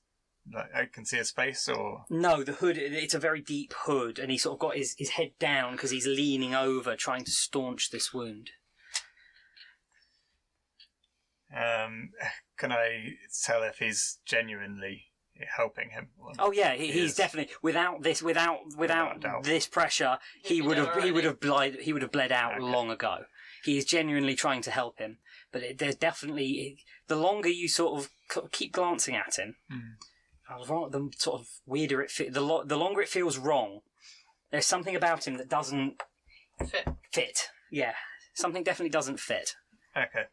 Like, I can see his face, or... No, the hood, it's a very deep hood, and he's sort of got his head down because he's leaning over trying to staunch this wound. Can I tell if he's genuinely helping him? Oh yeah, He he's is. definitely without doubt. this pressure, he would have bled out Okay. long ago. He is genuinely trying to help him, but there's definitely the longer you sort of keep glancing at him, the sort of weirder the longer it feels wrong. There's something about him that doesn't fit. Yeah, something definitely doesn't fit. Okay.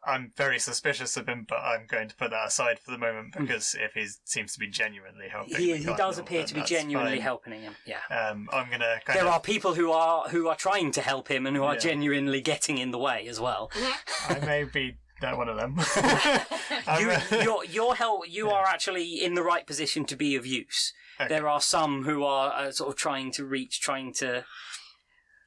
I'm very suspicious of him, but I'm going to put that aside for the moment, because if he seems to be genuinely helping He the does cardinal, appear then to be that's genuinely fine. helping him. Yeah. I'm going to kind There of... are people who are trying to help him and who are Yeah. genuinely getting in the way as well. I may be that one of them. You are actually in the right position to be of use. Okay. There are some who are sort of trying to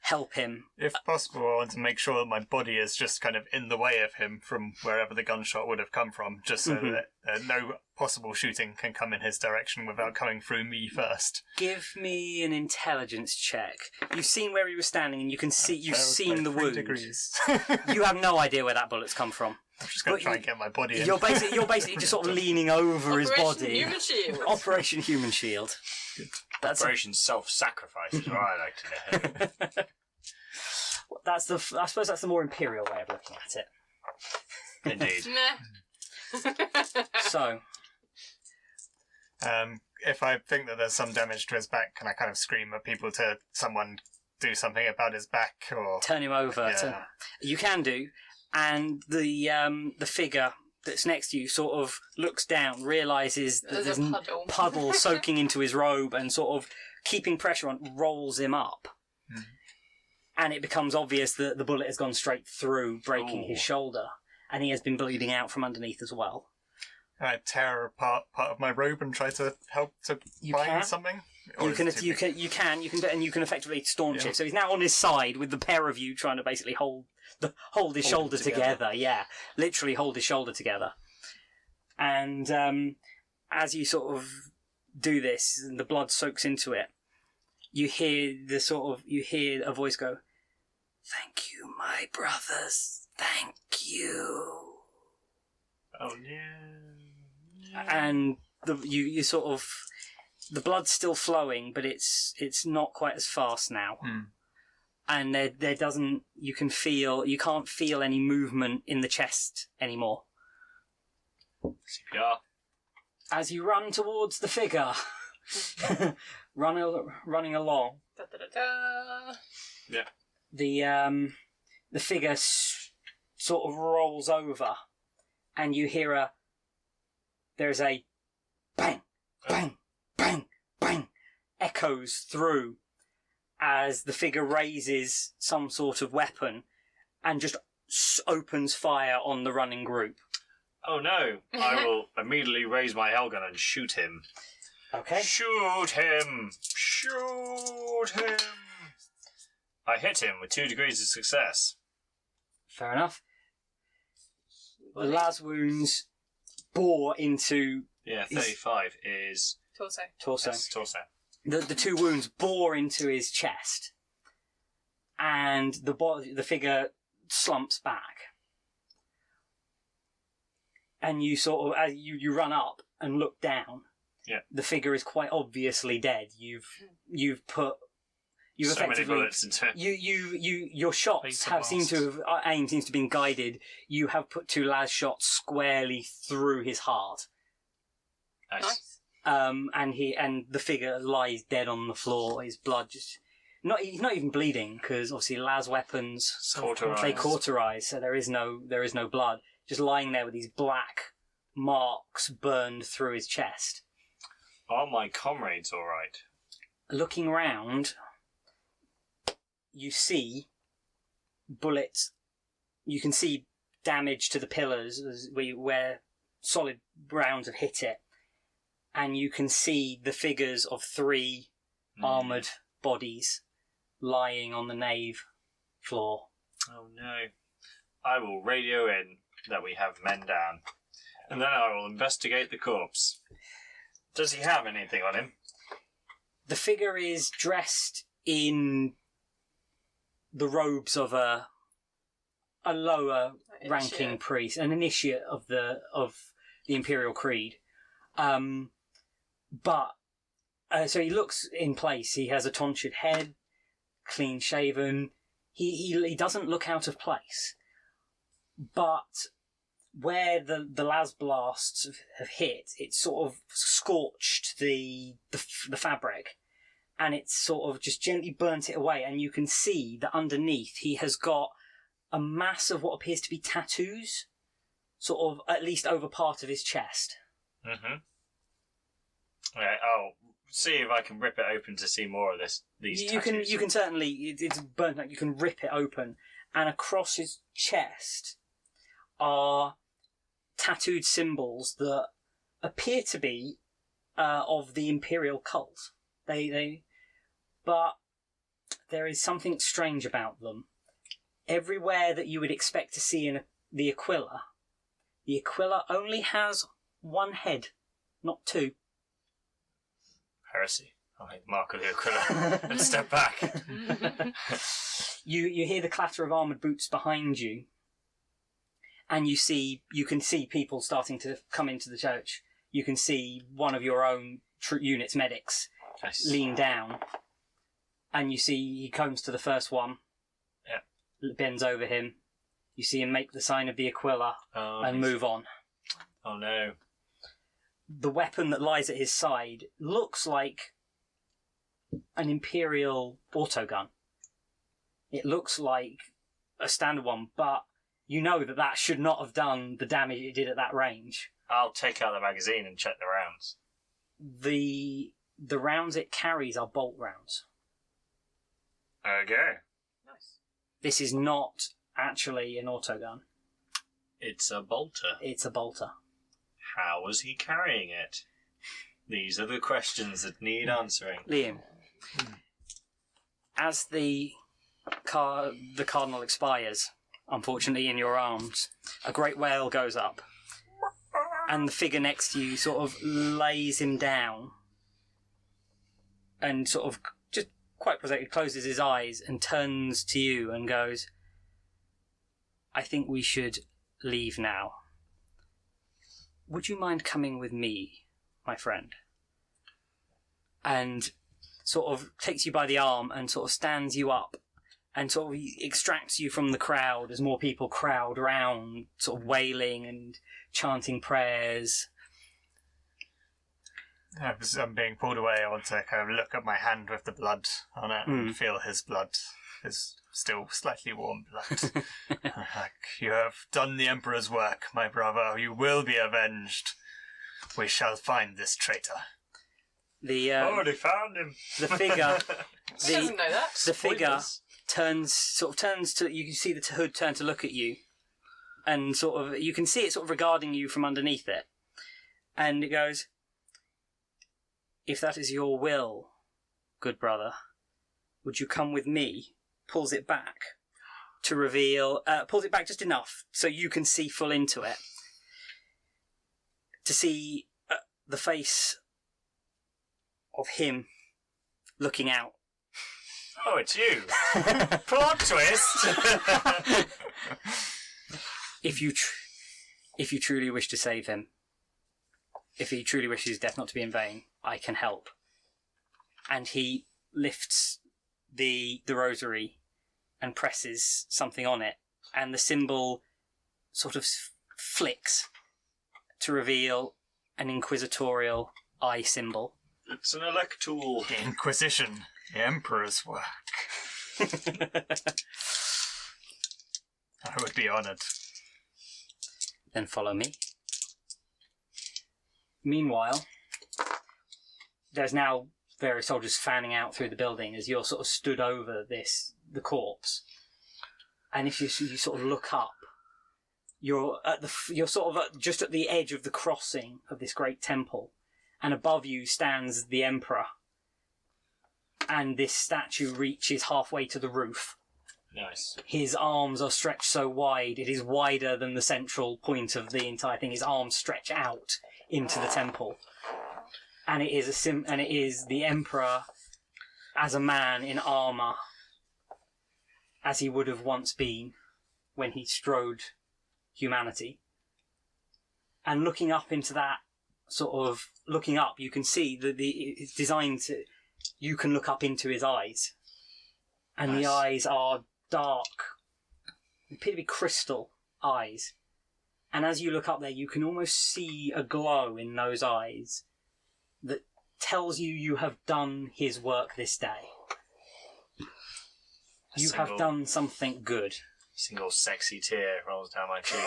help him. If possible, I want to make sure that my body is just kind of in the way of him from wherever the gunshot would have come from, just so that no possible shooting can come in his direction without coming through me first. Give me an intelligence check. You've seen where he was standing, and you've Failed seen by the 3 wound. degrees. You have no idea where that bullet's come from. I'm just going But to try and get my body in. You're basically just sort of leaning over his Operation body. Human Shield. Operation Human Shield. That's Operation Self-Sacrifice is what I like to hear. I suppose that's the more imperial way of looking at it. Indeed. Nah. So, If I think that there's some damage to his back, can I kind of scream at people to someone do something about his back, or... turn him over. Yeah. You can do, and the figure that's next to you sort of looks down, realises that There's a puddle. puddle soaking into his robe, and sort of keeping pressure on, rolls him up. And it becomes obvious that the bullet has gone straight through, breaking his shoulder, and he has been bleeding out from underneath as well. Can I tear apart part of my robe and try to help to You bind can. something? Or You is can, it too you big? can, and you can effectively staunch Yeah. it. So he's now on his side with the pair of you trying to basically hold his shoulder together. Yeah, literally hold his shoulder together. And as you sort of do this, and the blood soaks into it, you hear a voice go, "Thank you, my brothers. Thank you." Oh, no. And you sort of, the blood's still flowing, but it's not quite as fast now. and there doesn't. You can't feel any movement in the chest anymore. CPR. As you run towards the figure, running along, Da, da, da, da. the figure sort of rolls over, and you hear there's a bang, bang, bang, bang, echoes through as the figure raises some sort of weapon and just opens fire on the running group. Oh no! I will immediately raise my Hellgun and shoot him. Okay. Shoot him! Shoot him! I hit him with 2 degrees of success. Fair enough. The las wounds bore into Yeah, 35 is Torso. yes, torso. the 2 wounds bore into his chest, and the figure slumps back. And you sort of, as you run up and look down, Yeah. the figure is quite obviously dead. You've So many effectively bullets into it. your shots Beta have seemed to have aim seems to have been guided. You have put 2 las shots squarely through his heart. Nice. Nice. And the figure lies dead on the floor. His blood he's not even bleeding, because obviously las weapons Cauterize. they cauterize, so there is no blood. Just lying there with these black marks burned through his chest. Are my comrades alright? Looking round, you see bullets. You can see damage to the pillars where solid rounds have hit it, and you can see the figures of 3 armoured bodies lying on the nave floor. Oh no. I will radio in that we have men down, and then I will investigate the corpse. Does he have anything on him? The figure is dressed in the robes of a lower ranking Initiate. priest, an initiate of the Imperial Creed. So he looks in place. He has a tonsured head, clean shaven. He doesn't look out of place. But where the las blasts have hit, it's sort of scorched the fabric, and it's sort of just gently burnt it away. And you can see that underneath he has got a mass of what appears to be tattoos, sort of at least over part of his chest. Mm-hmm. Okay, I'll see if I can rip it open to see more of these tattoos. You can certainly, it's burnt out. You can rip it open, and across his chest are tattooed symbols that appear to be of the Imperial cult. But there is something strange about them. Everywhere that you would expect to see in the Aquila only has 1 head, not 2. Heresy. I'll hit the mark of the Aquila and step back. You hear the clatter of armoured boots behind you, and you can see people starting to come into the church. You can see one of your own unit's medics Nice. lean down, and you see he comes to the first one, bends over him. You see him make the sign of the Aquila and move on. Oh no. The weapon that lies at his side looks like an Imperial autogun. It looks like a standard one, but you know that should not have done the damage it did at that range. I'll take out the magazine and check the rounds. The rounds it carries are bolt rounds. Okay. Nice. This is not actually an autogun. It's a bolter. It's a bolter. How was he carrying it? These are the questions that need answering. Liam, as the cardinal expires, unfortunately in your arms, a great wail goes up, and the figure next to you sort of lays him down and sort of just quite prosaically closes his eyes and turns to you and goes, "I think we should leave now. Would you mind coming with me, my friend?" And sort of takes you by the arm and sort of stands you up and sort of extracts you from the crowd as more people crowd round, sort of wailing and chanting prayers. As I'm being pulled away, I want to kind of look at my hand with the blood on it and feel his blood. His still slightly warm blood. You have done the Emperor's work, my brother. You will be avenged. We shall find this traitor. Already found him. The figure. He doesn't know that. The figure turns to. You can see the hood turn to look at you, and sort of you can see it sort of regarding you from underneath it, and it goes, "If that is your will, good brother, would you come with me?" Pulls it back to reveal. Pulls it back just enough so you can see full into it. To see the face of him looking out. Oh, it's you. Plot twist. If you truly wish to save him, if he truly wishes his death not to be in vain, I can help. And he lifts the rosary and presses something on it, and the symbol sort of flicks to reveal an inquisitorial eye symbol. It's an electool. The Inquisition, the Emperor's work. I would be honoured. Then follow me. Meanwhile, there's now various soldiers fanning out through the building as you're sort of stood over the corpse. And if you sort of look up, you're sort of just at the edge of the crossing of this great temple, and above you stands the Emperor. And this statue reaches halfway to the roof. Nice. His arms are stretched so wide, it is wider than the central point of the entire thing. His arms stretch out into the temple. And it is the Emperor as a man in armour, as he would have once been when he strode humanity. And looking up into that, you can see that it's designed to, you can look up into his eyes. And nice. The eyes are dark, appear to be crystal eyes. And as you look up there, you can almost see a glow in those eyes that tells you have done his work this day. You have done something good. Single sexy tear rolls down my cheek.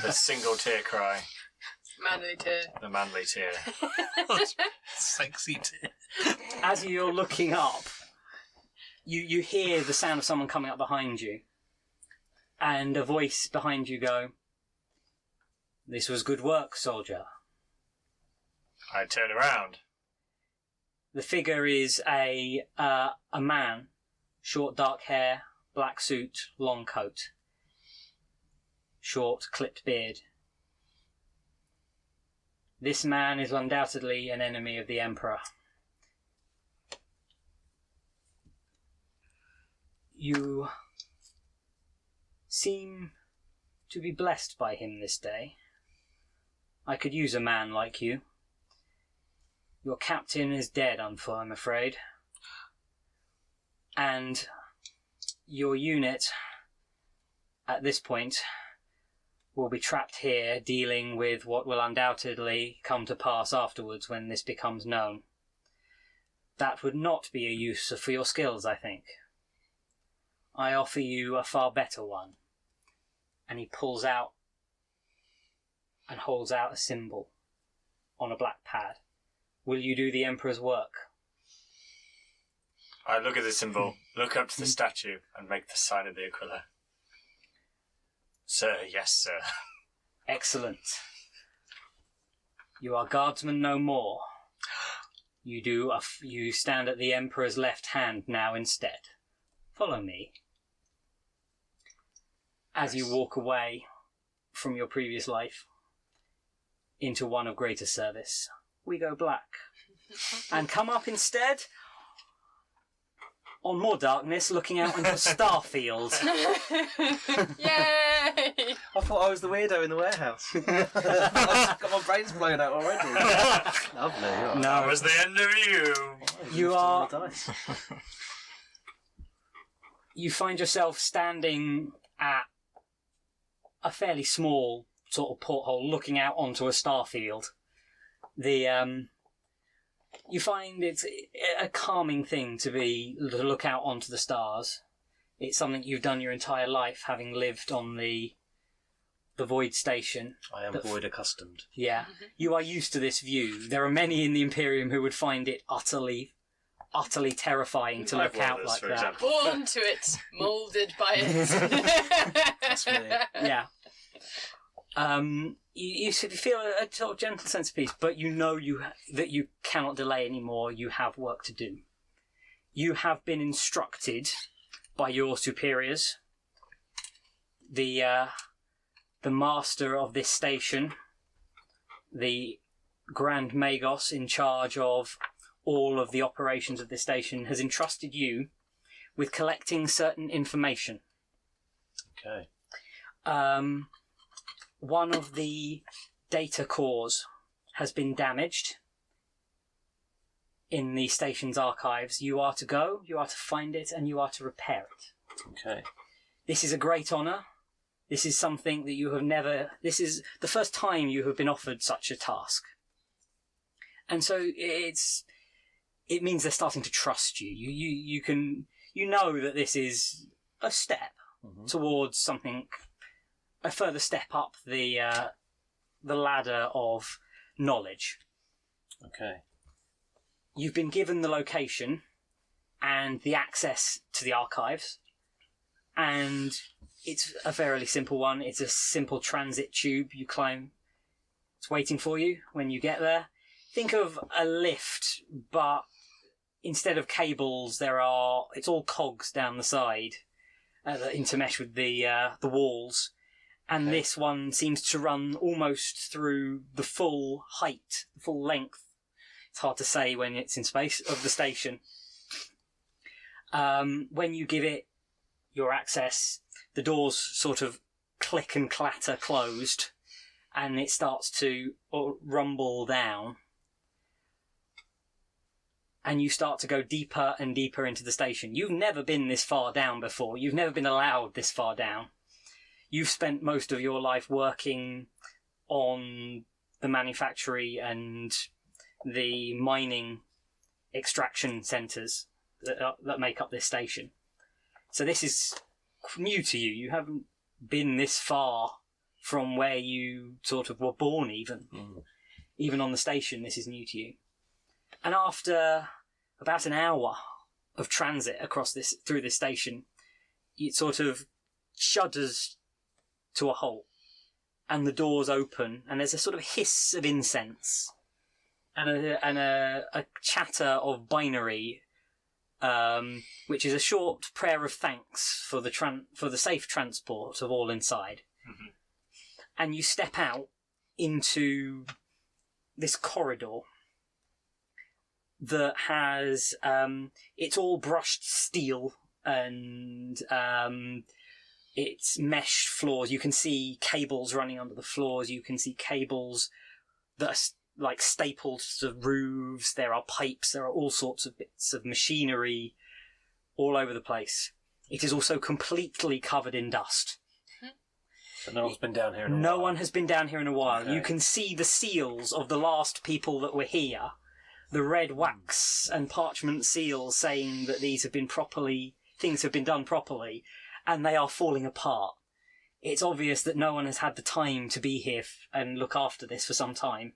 The single tear cry. Manly tear. The manly tear. Sexy tear. As you're looking up, you hear the sound of someone coming up behind you, and a voice behind you go, "This was good work, soldier." I turn around. The figure is a man, short dark hair, black suit, long coat, short clipped beard. This man is undoubtedly an enemy of the Emperor. You seem to be blessed by him this day. I could use a man like you. Your captain is dead, I'm afraid. And your unit, at this point, will be trapped here dealing with what will undoubtedly come to pass afterwards when this becomes known. That would not be a use for your skills, I think. I offer you a far better one. And he pulls out and holds out a symbol on a black pad. Will you do the Emperor's work? I look at the symbol, look up to the statue, and make the sign of the Aquila. Sir, yes, sir. Excellent. You are guardsmen no more. You stand at the Emperor's left hand now instead. Follow me. As you walk away from your previous life into one of greater service, we go black. And come up instead on more darkness, looking out into a star field. Yay! I thought I was the weirdo in the warehouse. I've got my brains blown out already. Lovely. No. That was the end of you. You are you find yourself standing at a fairly small sort of porthole looking out onto a starfield. You find it's a calming thing to look out onto the stars. It's something you've done your entire life, having lived on the Void Station. I am void accustomed. Yeah, you are used to this view. There are many in the Imperium who would find it utterly terrifying to look out like that. Born to it, moulded by it. That's me. Yeah. You feel a sort of gentle sense of peace, but you know that you cannot delay anymore. You have work to do. You have been instructed by your superiors, the master of this station, the Grand Magos in charge of all of the operations of this station, has entrusted you with collecting certain information. Okay. One of the data cores has been damaged in the station's archives. You are to go, you are to find it, and you are to repair it. Okay. This is a great honour. This is something that you have never... This is the first time you have been offered such a task. And so it means they're starting to trust you. You know that this is a step towards something... a further step up the ladder of knowledge. Okay. You've been given the location and the access to the archives, and it's a fairly simple one. It's a simple transit tube you climb. It's waiting for you when you get there. Think of a lift, but instead of cables, it's all cogs down the side that intermesh with the walls. And this one seems to run almost through the full height, the full length. It's hard to say when it's in space, of the station. When you give it your access, the doors sort of click and clatter closed, and it starts to rumble down. And you start to go deeper and deeper into the station. You've never been this far down before. You've never been allowed this far down. You've spent most of your life working on the manufactory and the mining extraction centres that make up this station. So this is new to you. You haven't been this far from where you sort of were born even. Even on the station, this is new to you. And after about an hour of transit through this station, it sort of shudders to a halt, and the doors open, and there's a sort of hiss of incense and a chatter of binary, which is a short prayer of thanks for the safe transport of all inside. And you step out into this corridor that has it's all brushed steel and it's mesh floors. You can see cables running under the floors. You can see cables that are like stapled to roofs. There are pipes. There are all sorts of bits of machinery all over the place. It is also completely covered in dust. So no one's been down here in a while? No one has been down here in a while. Okay. You can see the seals of the last people that were here. The red wax and parchment seals saying that things have been done properly. And they are falling apart. It's obvious that no one has had the time to be here and look after this for some time.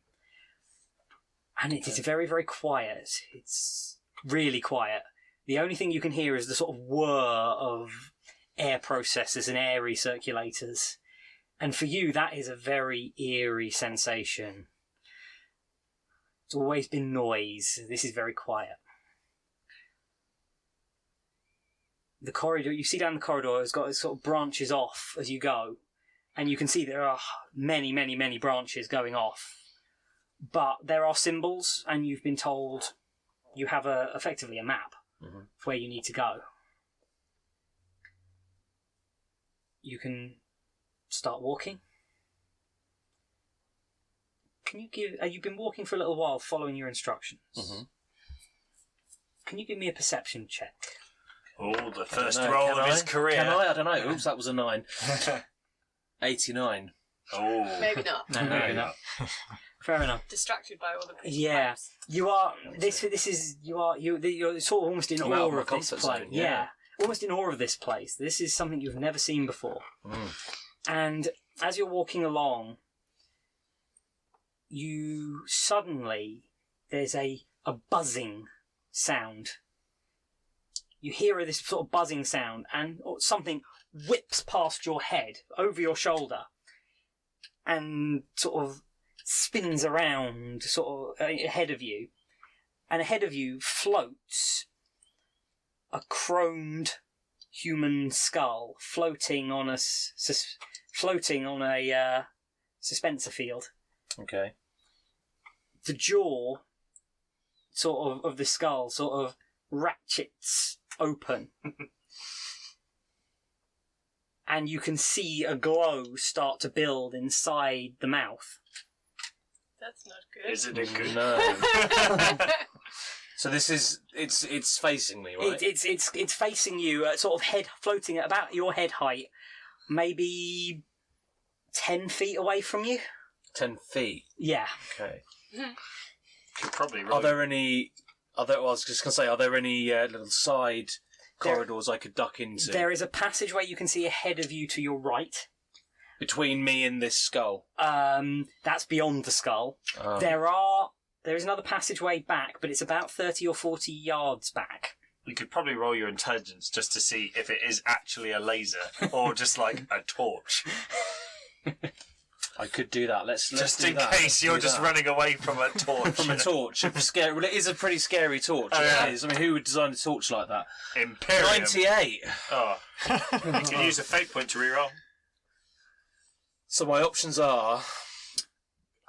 And it is very, very quiet. It's really quiet. The only thing you can hear is the sort of whir of air processors and air recirculators. And for you, that is a very eerie sensation. It's always been noise. This is very quiet. The corridor, you see down the corridor, it sort of branches off as you go, and you can see there are many, many, many branches going off. But there are symbols, and you've been told you have effectively a map of where you need to go. You can start walking. You've been walking for a little while, following your instructions. Can you give me a perception check? Oh, the first I don't know, roll can of I? his career. Can I? I don't know. Oops, that was a 9. 89. Oh. Maybe not. No, maybe not. Fair enough. Distracted by all the pretty Yeah. pipes. You are. This is. You're sort of almost in I'm out of awe my of this comfort place. zone, yeah. Almost in awe of this place. This is something you've never seen before. Mm. And as you're walking along, you suddenly there's a buzzing sound. You hear this sort of buzzing sound, and something whips past your head, over your shoulder, and sort of spins around sort of ahead of you. And ahead of you floats a chromed human skull floating on a suspensor field. Okay. The jaw sort of the skull sort of ratchets open. And you can see a glow start to build inside the mouth. That's not good. Is it a good? No. So this is it's facing me, right? It's facing you, sort of head floating at about your head height, maybe 10 feet away from you. 10 feet. Yeah. Okay. Could probably roll. Are there any? I was just gonna say, are there any little side corridors I could duck into There is a passageway you can see ahead of you to your right. between me and this skull? That's beyond the skull. Oh. There is another passageway back, but it's about 30 or 40 yards back. You could probably roll your intelligence just to see if it is actually a laser or just like a torch. I could do that. Let's Just do in that. case Let's you're do just that. running away from a torch. From a torch. Scary. Well, it is a pretty scary torch. Oh, yeah. It is. I mean, who would design a torch like that? Imperium. 98. Oh. You can use a fate point to reroll. So my options are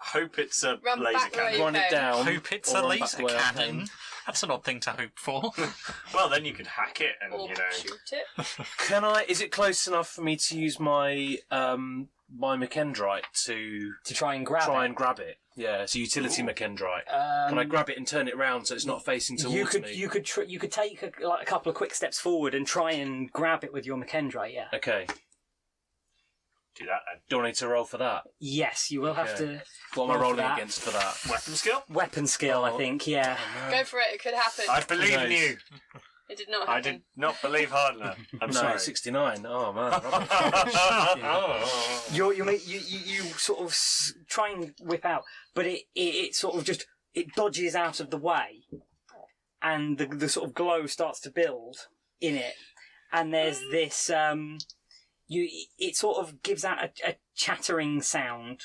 Hope it's a Run laser back the way cannon. you run it came. down. Hope it's or a run back laser the way I cannon. came. That's an odd thing to hope for. Well, then you can hack it and, Or you know... shoot it. Can I? Is it close enough for me to use my my McKendrite to To try and grab try it. and grab it? Yeah, it's a utility McKendrite. Can I grab it and turn it round so it's not facing towards me? You could take a couple of quick steps forward and try and grab it with your McKendrite, yeah. Okay. Do that then. Do I need to roll for that? Yes, you will have Okay. to... What am I Roll for rolling that. against for that? Weapon skill? Weapon skill, I Oh. think, yeah. Go for it. It could happen. I believe in knows? you. It did not happen. I did not believe hard enough. I'm no, sorry. 69. Oh, man. Oh. You sort of try and whip out, but it sort of just... It dodges out of the way, and the sort of glow starts to build in it. And there's this... it sort of gives out a chattering sound,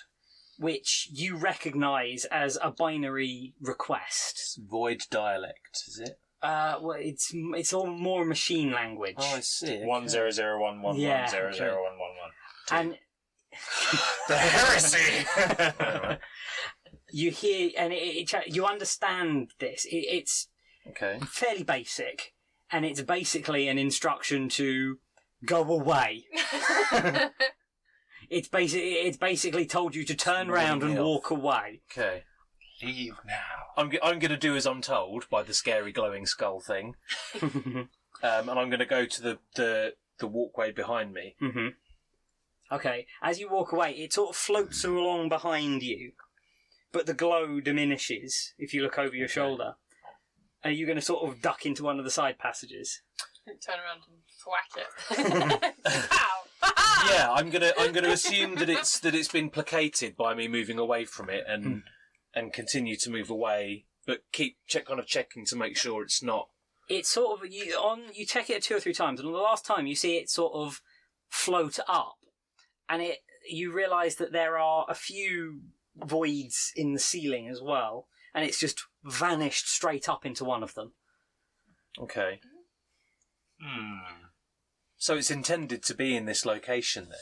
which you recognise as a binary request. Void dialect, is it? Well, it's all more machine language, Oh, I see. 100111 Yeah, 00111. and The heresy! Alright. you hear and you understand this. It's Okay. fairly basic, and it's basically an instruction to go away. It's basically told you to turn round and Warning me walk away. Okay. Leave now. I'm going to do as I'm told by the scary glowing skull thing, and I'm going to go to the walkway behind me. Mm-hmm. Okay, as you walk away, it sort of floats along behind you, but the glow diminishes if you look over your shoulder. Are you going to sort of duck into one of the side passages? Turn around and thwack it. Pow! Yeah, I'm gonna assume that it's been placated by me moving away from it and continue to move away, but keep checking to make sure it's not. It's sort of you check it 2 or 3 times, and on the last time you see it sort of float up, and you realise that there are a few voids in the ceiling as well, and it's just vanished straight up into one of them. Okay. Hmm. So it's intended to be in this location then.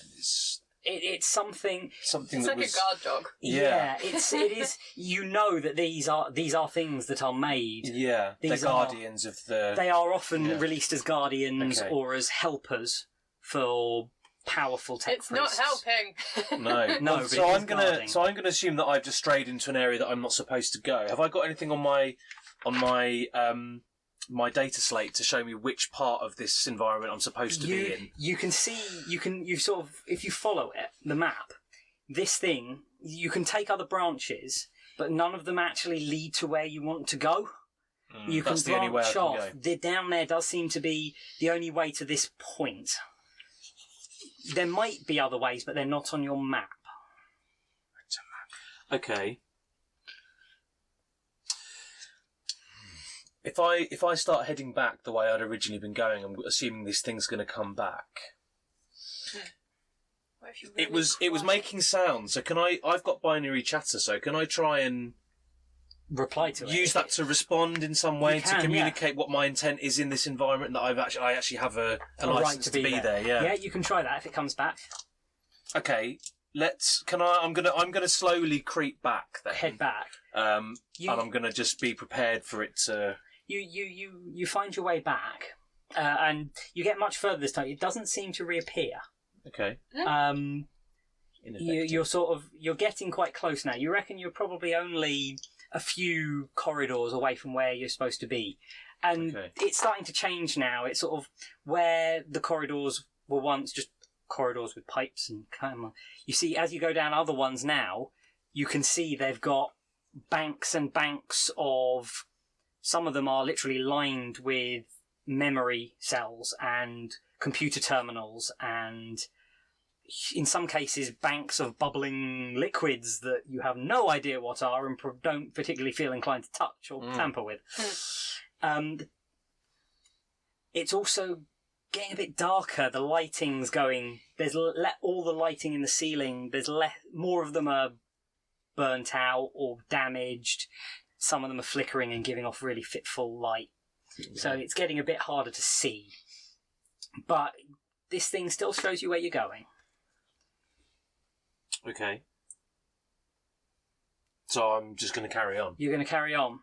It's something. Something It's that like was a guard dog. Yeah, it is. You know that these are things that are made. Yeah, the These are- guardians of the. They are often Yeah. released as guardians Okay. or as helpers for powerful tech It's not priests. helping. No, No, but So it is I'm gonna guarding. assume that I've just strayed into an area that I'm not supposed to go. Have I got anything on my my data slate to show me which part of this environment I'm supposed to be in? You can see, you sort of, if you follow it, the map, this thing, you can take other branches, but none of them actually lead to where you want to go. You can That's the only way I branch can off. go. Down there does seem to be the only way to this point. There might be other ways, but they're not on your map. Okay. If I start heading back the way I'd originally been going, I'm assuming this thing's going to come back. What if you It really was cry? making sounds. So can I? I've got binary chatter. So can I try and Reply to it. use that to respond in some way You to can, communicate what my intent is in this environment? That I actually have a license to be there. Yeah. Yeah, you can try that if it comes back. Okay. I'm gonna slowly creep back then. Head back. And You- I'm gonna just be prepared for it to. You find your way back, and you get much further this time. It doesn't seem to reappear. Okay. You're getting quite close now. You reckon you're probably only a few corridors away from where you're supposed to be, and Okay. it's starting to change now. It's sort of where the corridors were once just corridors with pipes and kind of. You see, as you go down other ones now, you can see they've got banks and banks of. Some of them are literally lined with memory cells and computer terminals, and in some cases banks of bubbling liquids that you have no idea what are and don't particularly feel inclined to touch or tamper with. It's also getting a bit darker. The lighting's going. There's all the lighting in the ceiling. There's more of them are burnt out or damaged. Some of them are flickering and giving off really fitful light. So it's getting a bit harder to see. But this thing still shows you where you're going. Okay. So I'm just going to carry on. You're going to carry on.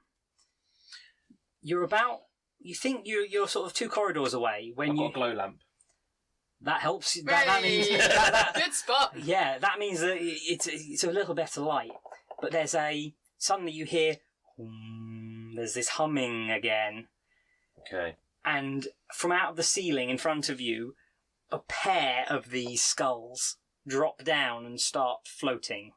You think you're sort of 2 corridors away when I've got a glow lamp. that helps. That means Hey! that Good spot. yeah, that means that it's a little better light. But suddenly you hear there's this humming again, Okay. and from out of the ceiling in front of you, a pair of these skulls drop down and start floating.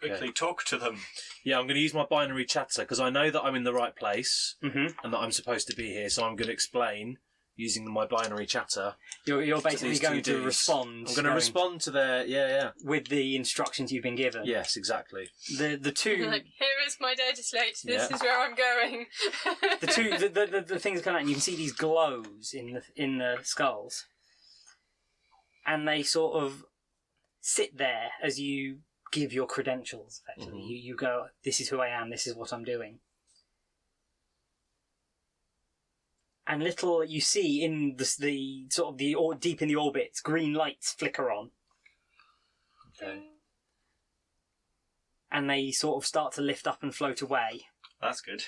Quickly talk to them. Yeah, I'm going to use my binary chatter because I know that I'm in the right place Mm-hmm. and that I'm supposed to be here. So I'm going to explain using my binary chatter. You're basically these going two to dudes. respond. I'm going to respond to their with with the instructions you've been given. yes, exactly. The two You're like, here is my data slate. This Yeah. is where I'm going. the things coming out, and you can see these glows in the skulls, and they sort of sit there as you give your credentials. Effectively, Mhm. you go, "This is who I am. This is what I'm doing." And little you see in the sort of deep in the orbits, green lights flicker on, Okay. and they sort of start to lift up and float away, That's good.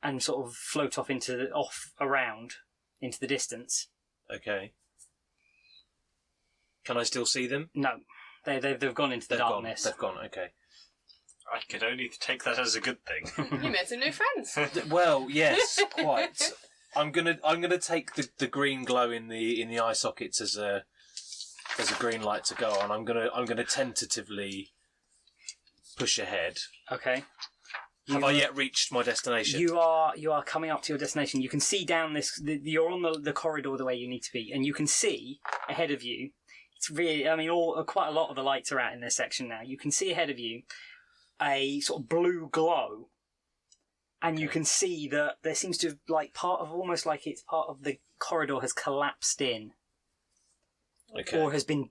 and sort of float off around into the distance. Okay. Can I still see them? No, they've gone into the darkness. They've gone. Okay. I could only take that as a good thing. You made some new friends. Well, yes, quite. I'm gonna take the green glow in the eye sockets as a green light to go on. I'm gonna tentatively push ahead. Okay. Have I yet reached my destination? You are coming up to your destination. You can see down this. You're on the corridor the way you need to be, and you can see ahead of you. It's really, I mean, quite a lot of the lights are out in this section now. You can see ahead of you a sort of blue glow, and you can see that there seems to almost like it's part of the corridor has collapsed in, Okay. or has been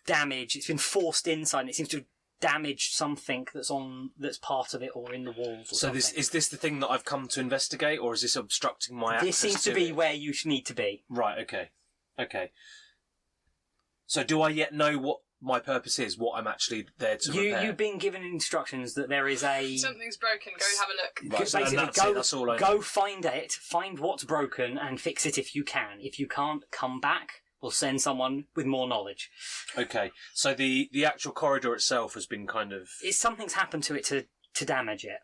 damaged. It's been forced inside, and it seems to have damaged something that's part of it or in the walls. Or So something. is this the thing that I've come to investigate, or is this obstructing my access? This seems to be it? where you need to be. Right. Okay. So do I yet know what my purpose is? What I'm actually there to repair? You've been given instructions that there is a. Something's broken. Go have a look. Right, so basically, that's it, that's all I go know. find it, find what's broken, and fix it if you can. If you can't, come back. We'll send someone with more knowledge. Okay. So the actual corridor itself has been kind of Something's happened to it to damage it.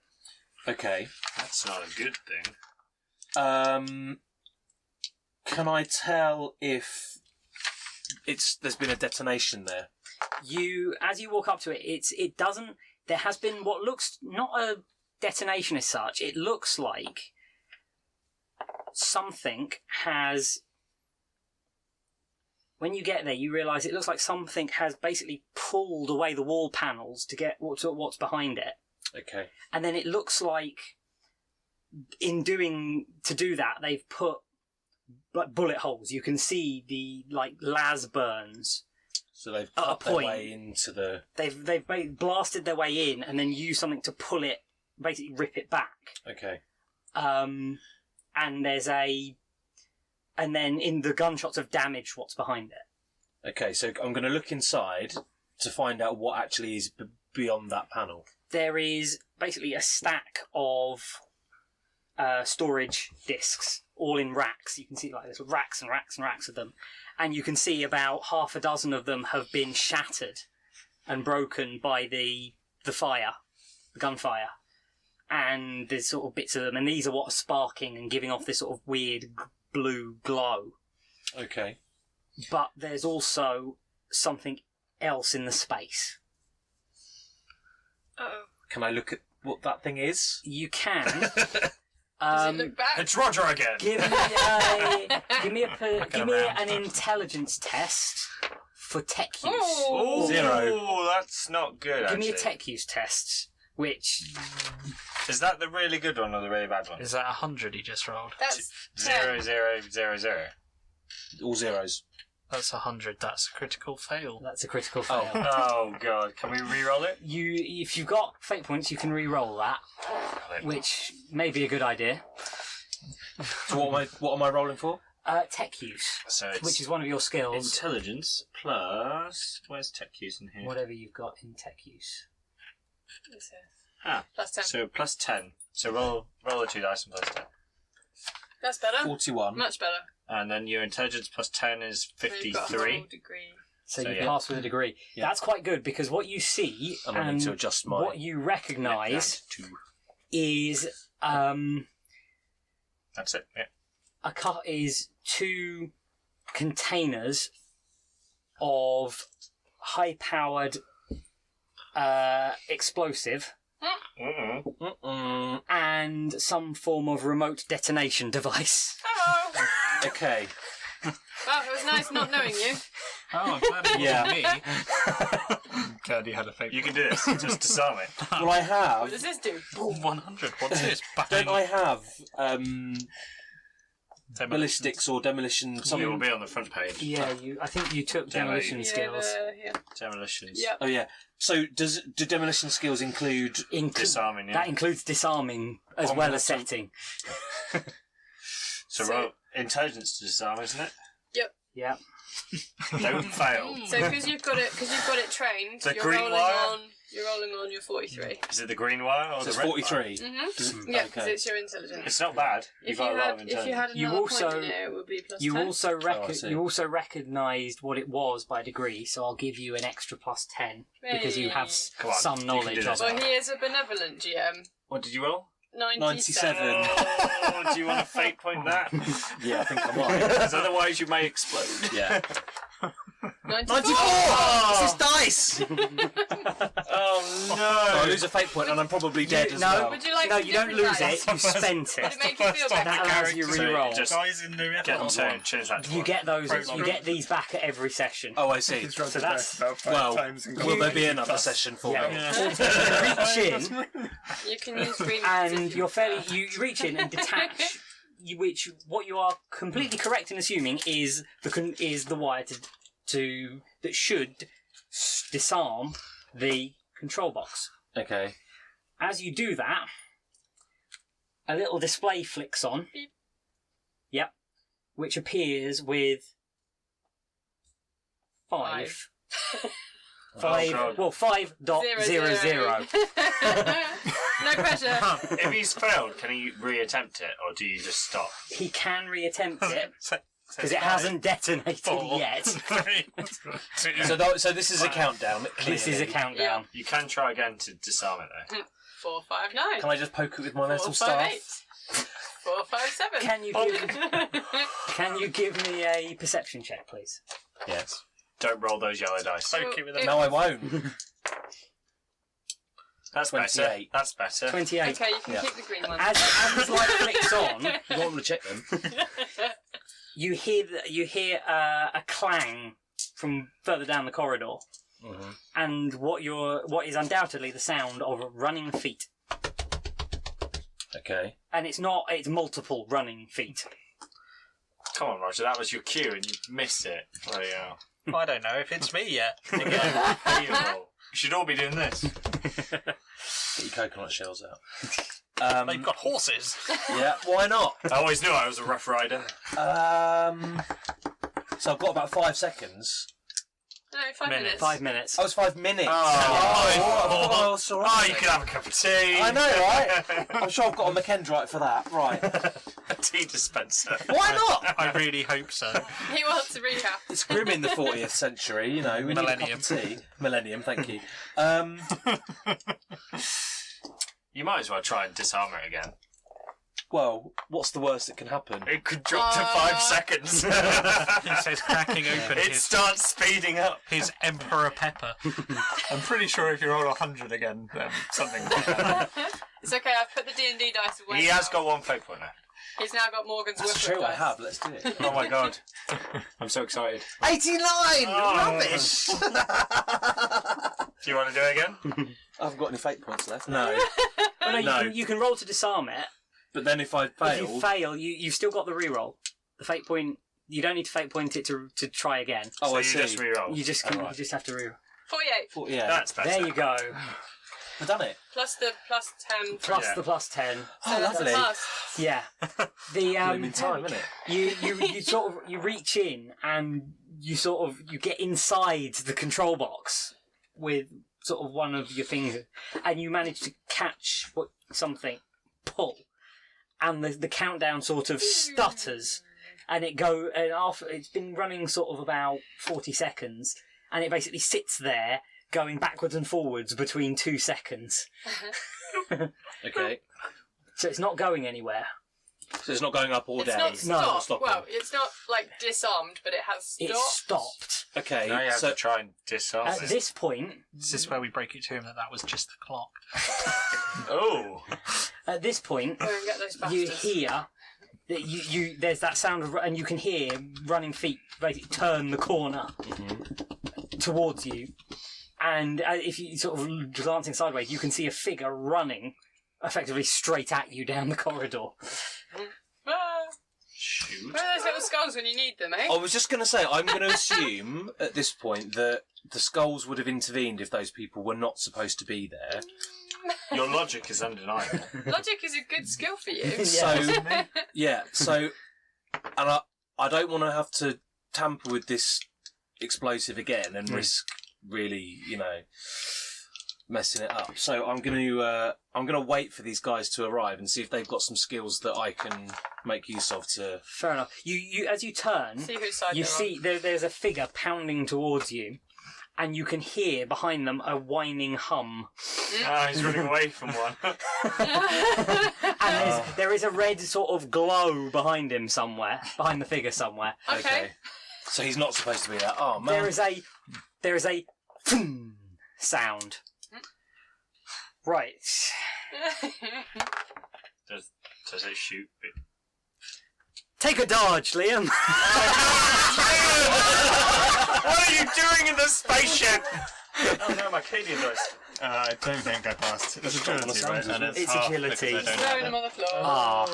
Okay. That's not a good thing. Can I tell if there's been a detonation there? As you walk up to it, it doesn't. There has been what looks not a detonation as such. It looks like something has. When you get there, you realise it looks like something has basically pulled away the wall panels to get what's behind it. Okay. And then it looks like, to do that, they've put like bullet holes. You can see the las burns. So they've At a cut their point. way into the. They've blasted their way in and then used something to pull it, basically rip it back. Okay. And then in the gunshots have damaged what's behind it. Okay, so I'm going to look inside to find out what actually is beyond that panel. There is basically a stack of storage discs, all in racks. You can see there's racks and racks and racks of them. And you can see about half a dozen of them have been shattered and broken by the fire, the gunfire. And there's sort of bits of them, and these are what are sparking and giving off this sort of weird blue glow. Okay. But there's also something else in the space. Uh-oh. Can I look at what that thing is? You can. Does it look back? It's Roger again. Give me an intelligence test for tech use. Oh. 0. Oh, that's not good. Give me a actually. tech use test, which Is that the really good one or the really bad one? Is that 100 he just rolled? That's 0, 10. 0, 0, 0. All zeros. That's 100. That's a critical fail. that's a critical fail. Oh god, can we re-roll it? If you've got fate points, you can re-roll that, which may be a good idea. So what am I rolling for? Tech use, So it's which is one of your skills. intelligence plus... Where's tech use in here? Whatever you've got in tech use. Ah, Plus 10. so plus 10. So roll the 2 dice and plus 10. That's better. 41. Much better. And then your intelligence plus 10 is So you've got a 53. whole degree. So So, you yeah. pass with a degree. Yeah. That's quite good because what you see And I need to adjust my. what you recognise Two. is That's it, yeah. is 2 containers of high-powered explosive Mm-mm. and some form of remote detonation device. Hello! Okay. Well, it was nice not knowing you. Oh, I'm glad it Yeah. wasn't me. I'm glad you had a fake. You can do this, just disarm it. Well, I What have. does this do? 100. What's this? Don't I have Demolitions. ballistics or demolition? It will Something. be on the front page. Yeah, I think you took demolition Yeah, skills. yeah. Demolitions. Yep. Oh yeah. So do demolition skills include? Disarming, yeah. That includes disarming as Oh, well as awesome. setting. So So- roll intelligence to disarm, isn't it? Yeah. Don't fail. So because you've got it trained, The you're green rolling wire? on your 43. Is it the green wire or So the it's red 43. wire? Mm-hmm. Yeah, because Okay. it's your intelligence. It's not bad. You've got a lot of If intelligence. you had You another also- point in it, it would be plus You 10. also I see. you also recognised what it was by degree, so I'll give you an extra plus 10 because you have Come on, some you can knowledge do of this. it. Well, he is a benevolent GM. What did you roll? 97. Oh, do you want to fate point that? Yeah, I think I might. Because otherwise you may explode. Yeah. 94! 94! This is dice! Oh So I lose a fate point and I'm probably dead as no, well. Would you like no, some you don't different lose dice? it. You spent Would it. it make you feel better? That allows you So re-roll. just Guys in the get them to change that to You one. get those. Prologue. You get these back at every session. Oh, I see. He's rolled So his that's- dice about 5 Well, times and got will there be 50 another plus. session for Yeah. me? Reach in, You can use green and you're fairly. You reach in and detach. Which what you are completely correct in assuming is the wire that should disarm the control box. Okay. As you do that, a little display flicks on. Beep. Yep. Which appears with 5. Oh, 5. God. Well, 5.00. No pressure. If he's failed, can he reattempt it, or do you just stop? He can reattempt it So because it hasn't detonated 4, yet. 3, 2. So this is a countdown. This is a clearly. countdown. You can try again to disarm it, though. 4, 5, 9. Can I just poke it with my 4, metal 5, staff? 8. 4, 5, 7. Can you give me a perception check, please? Yes. Don't roll those yellow dice. Poke it with a No, I won't. That's 28. better. That's better. 28. Okay, you can Yeah. keep the green one. As his light flicks on, You want me to check them? you hear a clang from further down the corridor, and what is undoubtedly the sound of running feet. Okay. And it's multiple running feet. Come on, Roger. That was your cue, and you missed it. Bloody hell. I don't know if it's me yet. Again, evil. You should all be doing this. Get your coconut shells out. They've got horses. Yeah, why not? I always knew I was a rough rider. So I've got about 5 seconds. No, 5 Minutes. minutes. 5 minutes. Oh, it's 5 minutes. Oh, it's all right. you could have a cup of tea. I know, right? I'm sure I've got a McKendrite for that. Right. A tea dispenser. Why not? I really hope so. He wants a recap. It's grim in the 40th century, you know. We Millennium. need a cup of tea. Millennium, thank you. You might as well try and disarm it again. Well, what's the worst that can happen? It could drop to 5 seconds. He says cracking open It his starts speeding up. Emperor Pepper. I'm pretty sure if you roll 100 again, then something will happen. It's okay, I've put the D&D dice away. He has now. got 1 fake point now. He's now got Morgan's That's Whippet true, I dice. have. Let's do it. Oh my god. I'm so excited. 89! Rubbish! Do you want to do it again? I haven't got any fate points left. No. Oh, no, No. you can roll to disarm it. But then if I If fail... you fail, you've still got the reroll. The fate point, you don't need to fate point it to try again. Oh, So I you see. just reroll. You just Oh, right. you just have to reroll. 48. 48. That's better. There you go. I've done it. Plus the plus 10. Plus Yeah. the plus 10. Oh, that's a lovely. plus. Yeah. The Blooming time, isn't it? you sort of you reach in and you get inside the control box with sort of one of your fingers, and you manage to catch something pull, and the countdown sort of stutters, and it's been running sort of about 40 seconds, and it basically sits there going backwards and forwards between 2 seconds. Okay. So it's not going anywhere. So it's not going up all It's day. not No, stopped. stopping. Well, it's not like disarmed, but it has stopped. It's stopped. Okay, Now you have so to try and disarm At it. this point, This is where we break it to him that was just the clock. Oh. Go and get those you bastards. hear that there's that sound of, and you can hear running feet basically turn the corner towards you, and if you sort of glancing sideways, you can see a figure running effectively straight at you down the corridor. Shoot. Where are those little skulls when you need them, eh? I was just going to say, I'm going to assume at this point that the skulls would have intervened if those people were not supposed to be there. Your logic is undeniable. Logic is a good skill for you. So, yeah, so, and I don't want to have to tamper with this explosive again and risk really, messing it up. So I'm going to wait for these guys to arrive and see if they've got some skills that I can make use of to. Fair enough. You as you turn, See whose side you they're see there's a figure pounding towards you, and you can hear behind them a whining hum. He's running away from one. And there is a red sort of glow behind him somewhere, behind the figure somewhere. on. Okay. So he's not supposed to be there. Oh man. There is a sound. Right. Does it shoot? Take a dodge, Liam. What are you doing in the spaceship? Oh no, my Cadian dice. I don't think I passed. It's agility, right? And It's half agility. because I don't Throwing have them on the floor. Ah.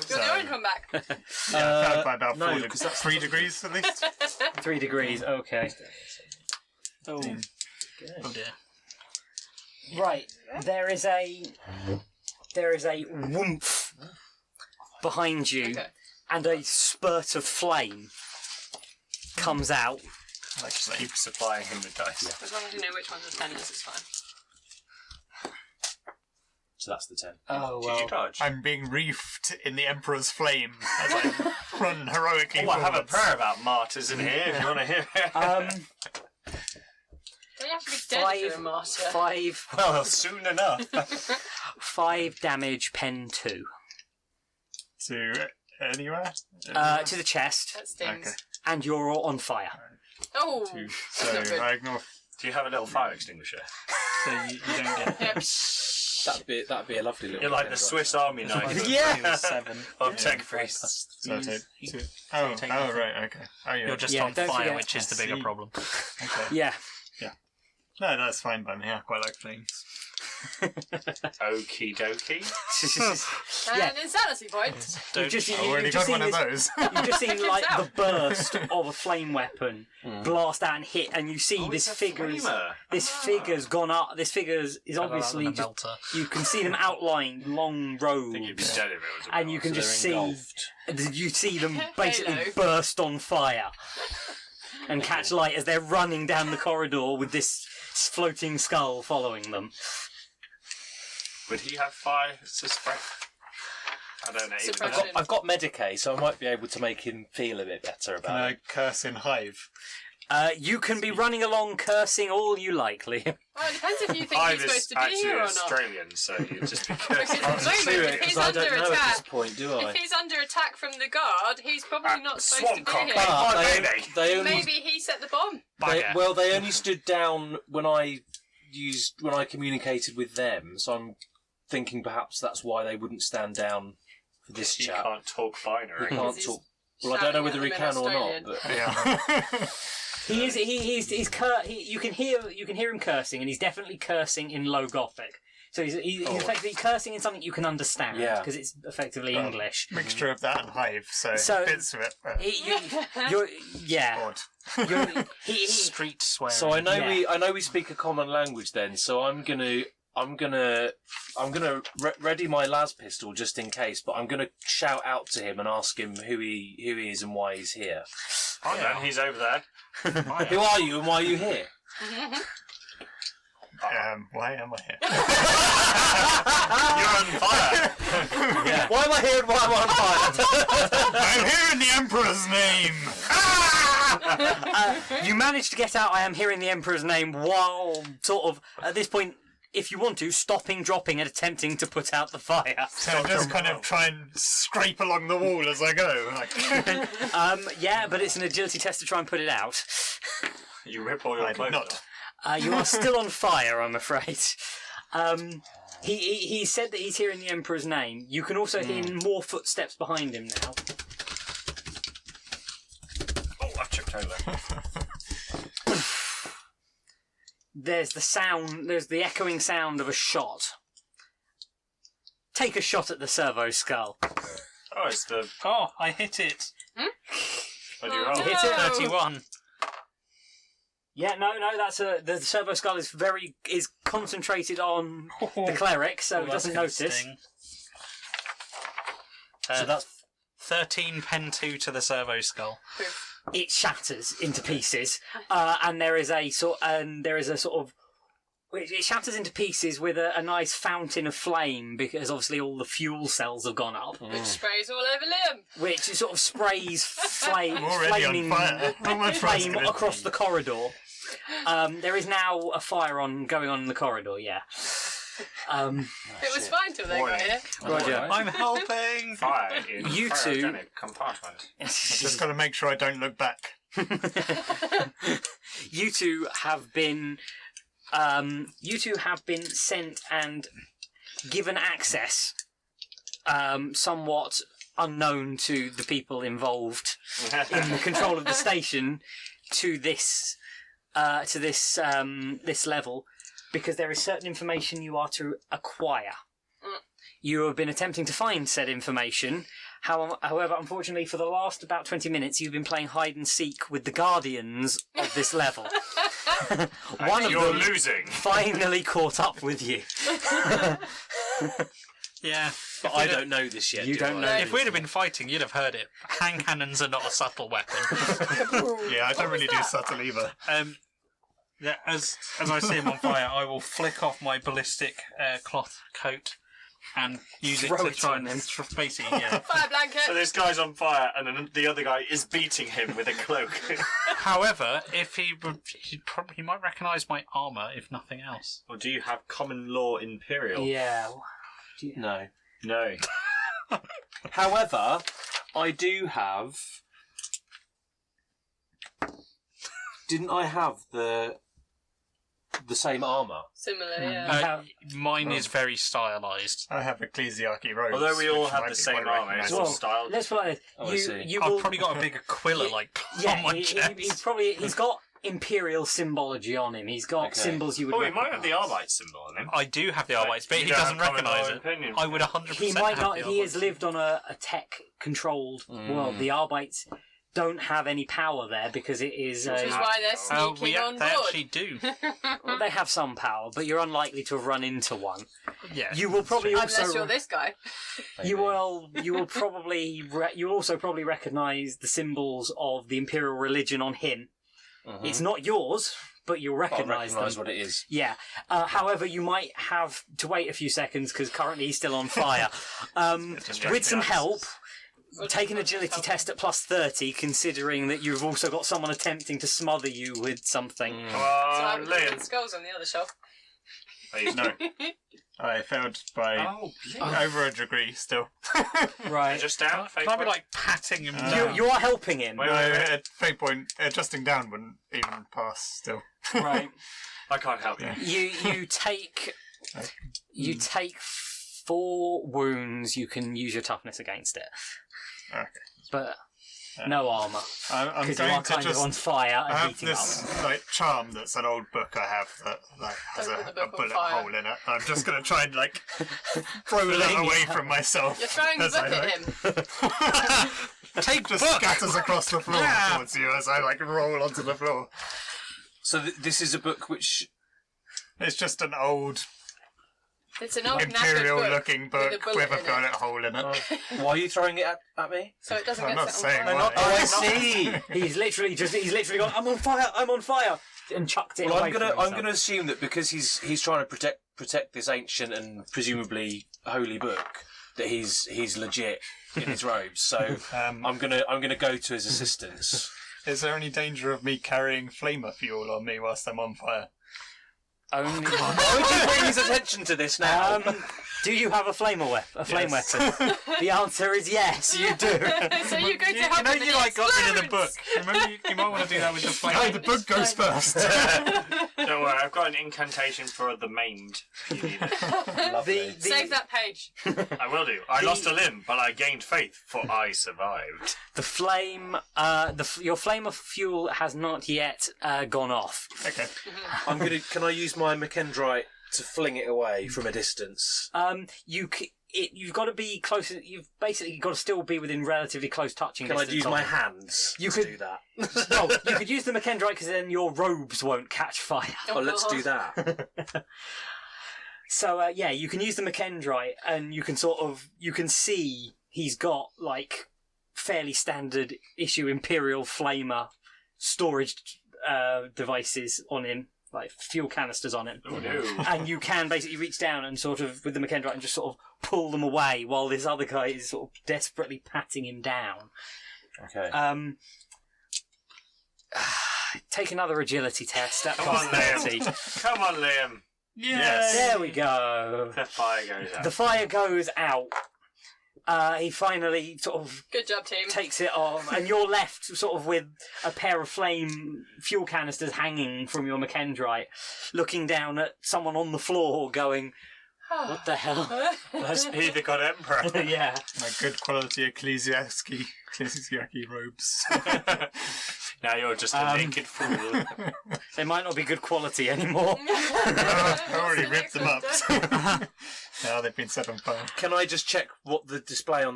You're the orange one back. it. Yeah, I failed by about no, 4 because that's 3 degrees at least. 3 degrees, okay. Oh dear. Right. There is a whoomph behind you, Okay. and a spurt of flame comes out. I just keep supplying him with dice. As long as you know which one's the 10 is, it's fine. So that's the 10. Oh Did you dodge? I'm being reefed in the Emperor's flame as I run heroically Oh, I have a forwards. prayer about martyrs in here if you want to hear it. Don't you have to be dead if you're a martyr? 5. Well, soon enough. 5 damage, pen 2. To anywhere? To the chest, That stings. Okay. and you're all on fire. Oh! So not good. I ignore. Do you have a little fire extinguisher? So you don't get Yep. That'd be a lovely little. You're like the Swiss Army knife. Yeah. 7. Of tech priests. So I take You- two. you Oh, take oh, nothing. right, okay. Oh, yeah. You're just Yeah, on don't fire, forget- which is the I bigger see. problem. Okay. Yeah. No, that's fine by me. I quite like flames. Okie dokie. And Yeah. insanity point. You've just, I've already got one of those. You've just seen like Out. the burst of a flame weapon blast out and hit, and you see this figure's gone up. This figure is obviously a just. melter. You can see them outlined, long I think robes, you'd be dead if it was a and you can So just they're see. engulfed. You see them basically Halo. burst on fire and catch light as they're running down the corridor with this floating skull following them. Would he have fire suspect? I don't know. Suppression. I've got Medicae, so I might be able to make him feel a bit better Can about I it. curse in hive? You can be running along cursing all you like, Liam. Well, it depends if you think Hive he's is supposed to be actually here or not. Australian, so you'd just be Because cursing. at the moment, if he's Because I under don't know at this attack, point, do I? if he's under attack from the guard, he's probably not supposed to be Swampcock, here. mate. But My they, baby. they only Maybe he set the bomb. Bugger. they only stood down when I communicated with them, so I'm thinking perhaps that's why they wouldn't stand down for this He chap. can't talk He binary. can't He's talk. Well, I don't know whether he shouting can at or them in not. But Yeah. He is. You can hear him cursing, and he's definitely cursing in low Gothic. So he's effectively cursing in something you can understand, Yeah. because it's effectively English. Mixture of that and hive, so, So- bits of it. But Yeah. odd. He Street swearing. so I know Yeah. we speak a common language then. So I'm gonna ready my las pistol just in case. But I'm gonna shout out to him and ask him who he is and why he's here. Oh, no, he's over there. Who are you and why are you here? Why am I here? You're on fire. Yeah. Why am I here and why am I on fire? I'm here in the Emperor's name! You managed to get out. I am hearing the Emperor's name while sort of at this point, if you want to, stopping, dropping, and attempting to put out the fire. So I just kind of try and scrape along the wall as I go. Like, Yeah, but it's an agility test to try and put it out. You rip all your I clothes did not. off. You are still on fire, I'm afraid. He said that he's hearing the Emperor's name. You can also hear more footsteps behind him now. Oh, I've tripped over. There's the echoing sound of a shot. Take a shot at the servo skull. Oh, it's the... Oh, I hit it. What do you roll? Hit it. 31. Yeah, no, that's the servo skull is concentrated on the cleric, so it doesn't notice. So that's 13 pen 2 to the servo skull. It shatters into pieces, and there is a sort of. It shatters into pieces with a nice fountain of flame because obviously all the fuel cells have gone up, Which sprays all over Liam. which sort of sprays flame, I'm already flaming on fire. How much worse flame can it across be? the corridor. There is now a fire going on in the corridor. Yeah. It was fine till they got here. Roger. I'm helping! Fire in You two- cryogenic compartment. Just got to make sure I don't look back. You two have been sent and given access, somewhat unknown to the people involved in the control of the station, to this level, because there is certain information you are to acquire. You have been attempting to find said information. However, unfortunately, for the last about 20 minutes, you've been playing hide and seek with the guardians of this level. One of You're them losing. finally caught up with you. Yeah. But I don't know this yet. You do don't I? know. If we'd have been fighting, you'd have heard it. Hand cannons are not a subtle weapon. Yeah, I don't really do subtle either. Yeah, as I see him on fire, I will flick off my ballistic cloth coat and use it Throw to it try on and him. basically, yeah. Fire blanket. So this guy's on fire, and then the other guy is beating him with a cloak. However, if he might recognise my armour, if nothing else. Or do you have common law Imperial? Yeah. No. No. However, I do have. Didn't I have the same armour? Similar, yeah. Mine is very stylised. I have ecclesiarchy robes. Although we all which have might the be same quite armour, it's recognisable. all styled. Let's put it Oh, I like see. this. You I've will probably got a big Aquila on my chest. he's got Imperial symbology on him. He's got symbols you would. Oh, he might have the recognise. Arbite symbol on him. I do have the Arbites, but You he don't doesn't have common recognise law it. opinion. I would 100%. He might have not. the He has Arbites. lived on a tech-controlled world. The Arbites don't have any power there because it is. Which is why they're sneaking on they board. actually do. Well, they have some power, but you're unlikely to have run into one. Yeah. You will probably Unless also. you're this guy. You will probably. You'll also probably recognise the symbols of the Imperial religion on him. It's not yours, but you'll But I recognise them. recognise what it is. Yeah. However, you might have to wait a few seconds because currently he's still on fire. With some help, take an agility test at +30, considering that you've also got someone attempting to smother you with something. So I'm Liam. putting skulls on the other shelf. No. I failed by over a degree still. Right. Just down. Can I be like patting him down? You are helping him. Wait, No, wait, wait. at fate point, adjusting down wouldn't even pass still. Right. I can't help you. You take 4 wounds. You can use your toughness against it, Okay. but no armour I'm because you are going to kind of on just. fire I and have heating this up. like charm that's an old book I have that like has Don't put the a book on bullet fire. hole in it. I'm just going to try and like throw that away from myself. You're throwing the as book I, at like, him. Take just book! scatters across the floor towards you as I like roll onto the floor. So this is a book which. It's just an old It's an old knackered book imperial-looking book with a with a bullet in bullet it. hole in it. Why are you throwing it at me? So it doesn't I'm get not set on saying fire. why. Oh, I see. He's literally gone. I'm on fire, and chucked it Well, away I'm from gonna himself. assume that because he's trying to protect this ancient and presumably holy book, that he's legit in his robes. So I'm gonna go to his assistance. Is there any danger of me carrying flamer fuel on me whilst I'm on fire? Only. Why would you bring his attention to this now? Do you have a flame weapon? The answer is yes, you do. So you go to help him and you it like got rid of the book. explodes. Remember, you might want to do that with the flame. No, the book goes first. Don't worry, I've got an incantation for the maimed. You need it. Lovely. Save that page. I will do. I lost a limb, but I gained faith, for I survived. The flame, your flame of fuel has not yet gone off. Okay. Can I use my McKendrite to fling it away from a distance? You've got to be close. You've basically got to still be within relatively close touching Can I distance. use of my it. hands You to could- do that? No, you could use the McKendrite because then your robes won't catch fire. Well, let's do that. So yeah, you can use the McKendrite, and you can see he's got like fairly standard issue Imperial flamer storage devices on him, like fuel canisters on him. Oh no. And you can basically reach down and sort of with the McKendrite and just sort of pull them away while this other guy is sort of desperately patting him down. Okay. Take another agility test at Come on, +30. Liam. Come on, Liam. Yes. There we go. The fire goes out. The fire goes out. He finally sort of Good job, team. takes it off, and you're left sort of with a pair of flame fuel canisters hanging from your McKendrite, looking down at someone on the floor going, what the hell? Must be the God Emperor. Yeah. My good quality ecclesiarchy robes. Now you're just a naked fool. They might not be good quality anymore. I already That's ripped the them next up. Now they've been set on fire. Can I just check what the display on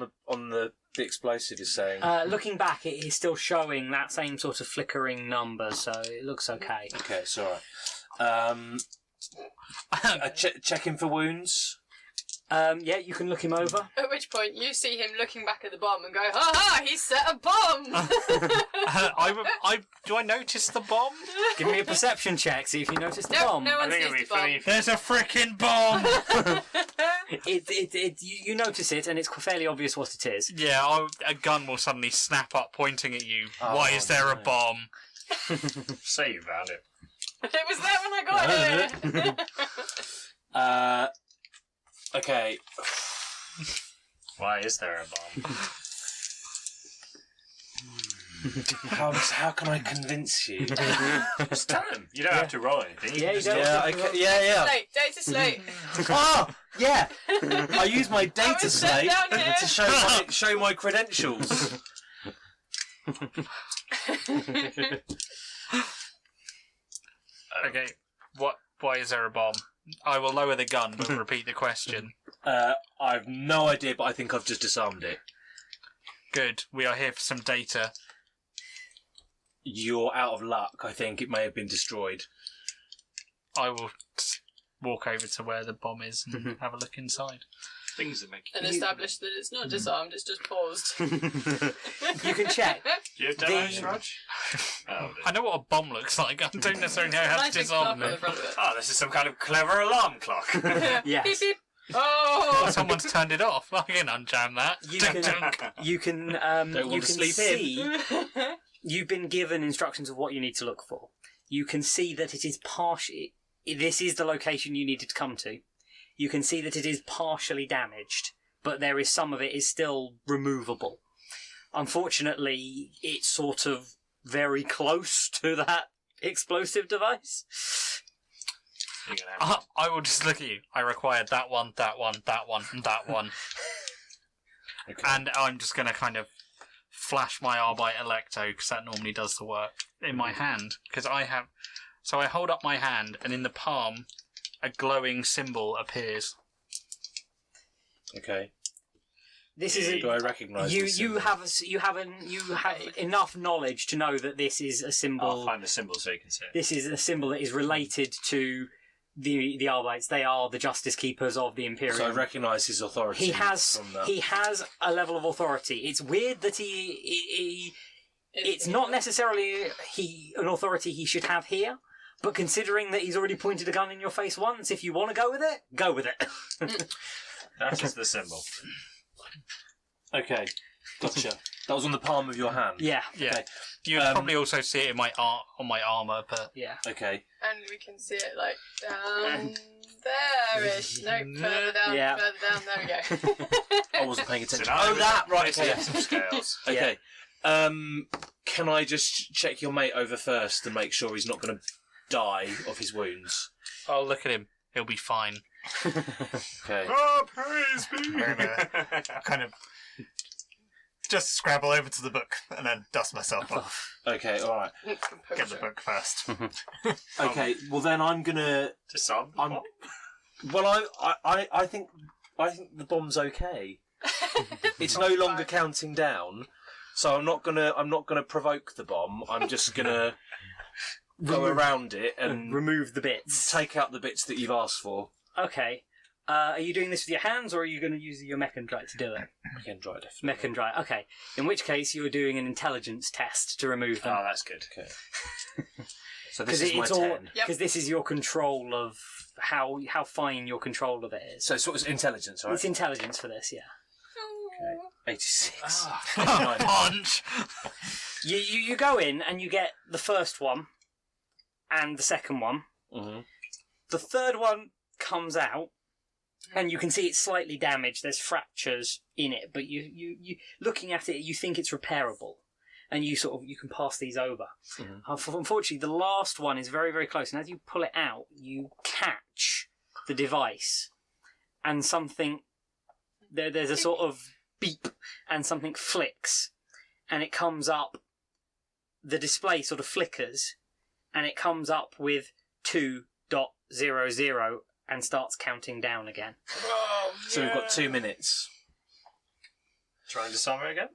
the explosive is saying? Looking back, it is still showing that same sort of flickering number, so it looks okay. Okay, it's all right. Checking for wounds. Yeah, you can look him over. At which point you see him looking back at the bomb and go, ha ha, he set a bomb! Do I notice the bomb? Give me a perception check, see if you notice the No, bomb. no I one think sees it'll be the bomb. funny if There's a frickin' bomb! You notice it, and it's fairly obvious what it is. Yeah, a gun will suddenly snap up pointing at you. Why is there a bomb? Say you found it. It was there when I got here. Okay. Why is there a bomb? How can I convince you? Just tell him. You don't have to roll anything. Yeah, you don't. Yeah. Slate, data slate. Oh, yeah. I use my data was set slate down here. to show my credentials. Okay. Why is there a bomb? I will lower the gun, but repeat the question. I have no idea, but I think I've just disarmed it. Good. We are here for some data. You're out of luck. I think it may have been destroyed. I will walk over to where the bomb is and have a look inside. Things that make And establish that it's not disarmed, it's just paused. You can check. Do you have damage, Raj? Oh, I know what a bomb looks like. I don't necessarily know how to Nice big disarm clock on the it. front of it. oh, this is some kind of clever alarm clock. Yes. Beep, beep. Oh! Someone's turned it off. I can unjam that. You can Don't you want to can sleep see. You've been given instructions of what you need to look for. You can see that it is partially. This is the location you needed to come to. You can see that it is partially damaged, but there is some of it is still removable. Unfortunately, it's sort of very close to that explosive device. You're gonna have I will just look at you. I required that one, and that one. Okay. And I'm just going to kind of flash my Arbite Electo, because that normally does the work, in my hand. Because I have... So I hold up my hand, and in the palm, a glowing symbol appears. Okay. This is Do I recognise this you symbol? have enough knowledge to know that this is a symbol. I'll find the symbol so you can see it. This is a symbol that is related to the Arbites. They are the justice keepers of the Imperium. So I recognise his authority. He has from that. he has a level of authority. It's weird that it's not necessarily an authority he should have here, but considering that he's already pointed a gun in your face once, if you want to go with it, go with it. That is the symbol. Okay, gotcha. That was on the palm of your hand. Yeah. Yeah. Okay. You'd probably also see it in my on my armour, but... Yeah. Okay. And we can see it like down there-ish. No, further down, Yeah. there we go. I wasn't paying So attention. now Oh, we- that! Right, it's okay. some scales. Okay. Can I just check your mate over first and make sure he's not going to die of his wounds? Oh, look at him. He'll be fine. Okay. Oh, praise be! I'm gonna kind of just scrabble over to the book and then dust myself off. Okay, alright. Get the book first. Okay, well then I'm going to... Disarm. I'm- Well, I think the bomb's okay. It's no longer counting down, so I'm not gonna provoke the bomb. I'm just gonna go around it and remove the bits. take out the bits that you've asked for. Okay. Are you doing this with your hands, or are you going to use your mechandrite to do it? Mechandrite, definitely. Mechandrite. Okay. In which case, you're doing an intelligence test to remove them. Oh, that's good. Okay. So this is my it's all 10. because this is your control of how fine your control of it is. So it's sort of intelligence, right? It's intelligence for this, yeah. Okay. 86. Punch! You go in and you get the first one and the second one. Mm-hmm. The third one comes out, and you can see it's slightly damaged. There's fractures in it, but you looking at it, you think it's repairable, and you can pass these over. Mm-hmm. Unfortunately, the last one is very, very close, and as you pull it out, you catch the device, and something there's a sort of beep, and something flicks, and it comes up. The display sort of flickers, and it comes up with 2.00 and starts counting down again. Oh, So we've got 2 minutes. Try and disarm it again?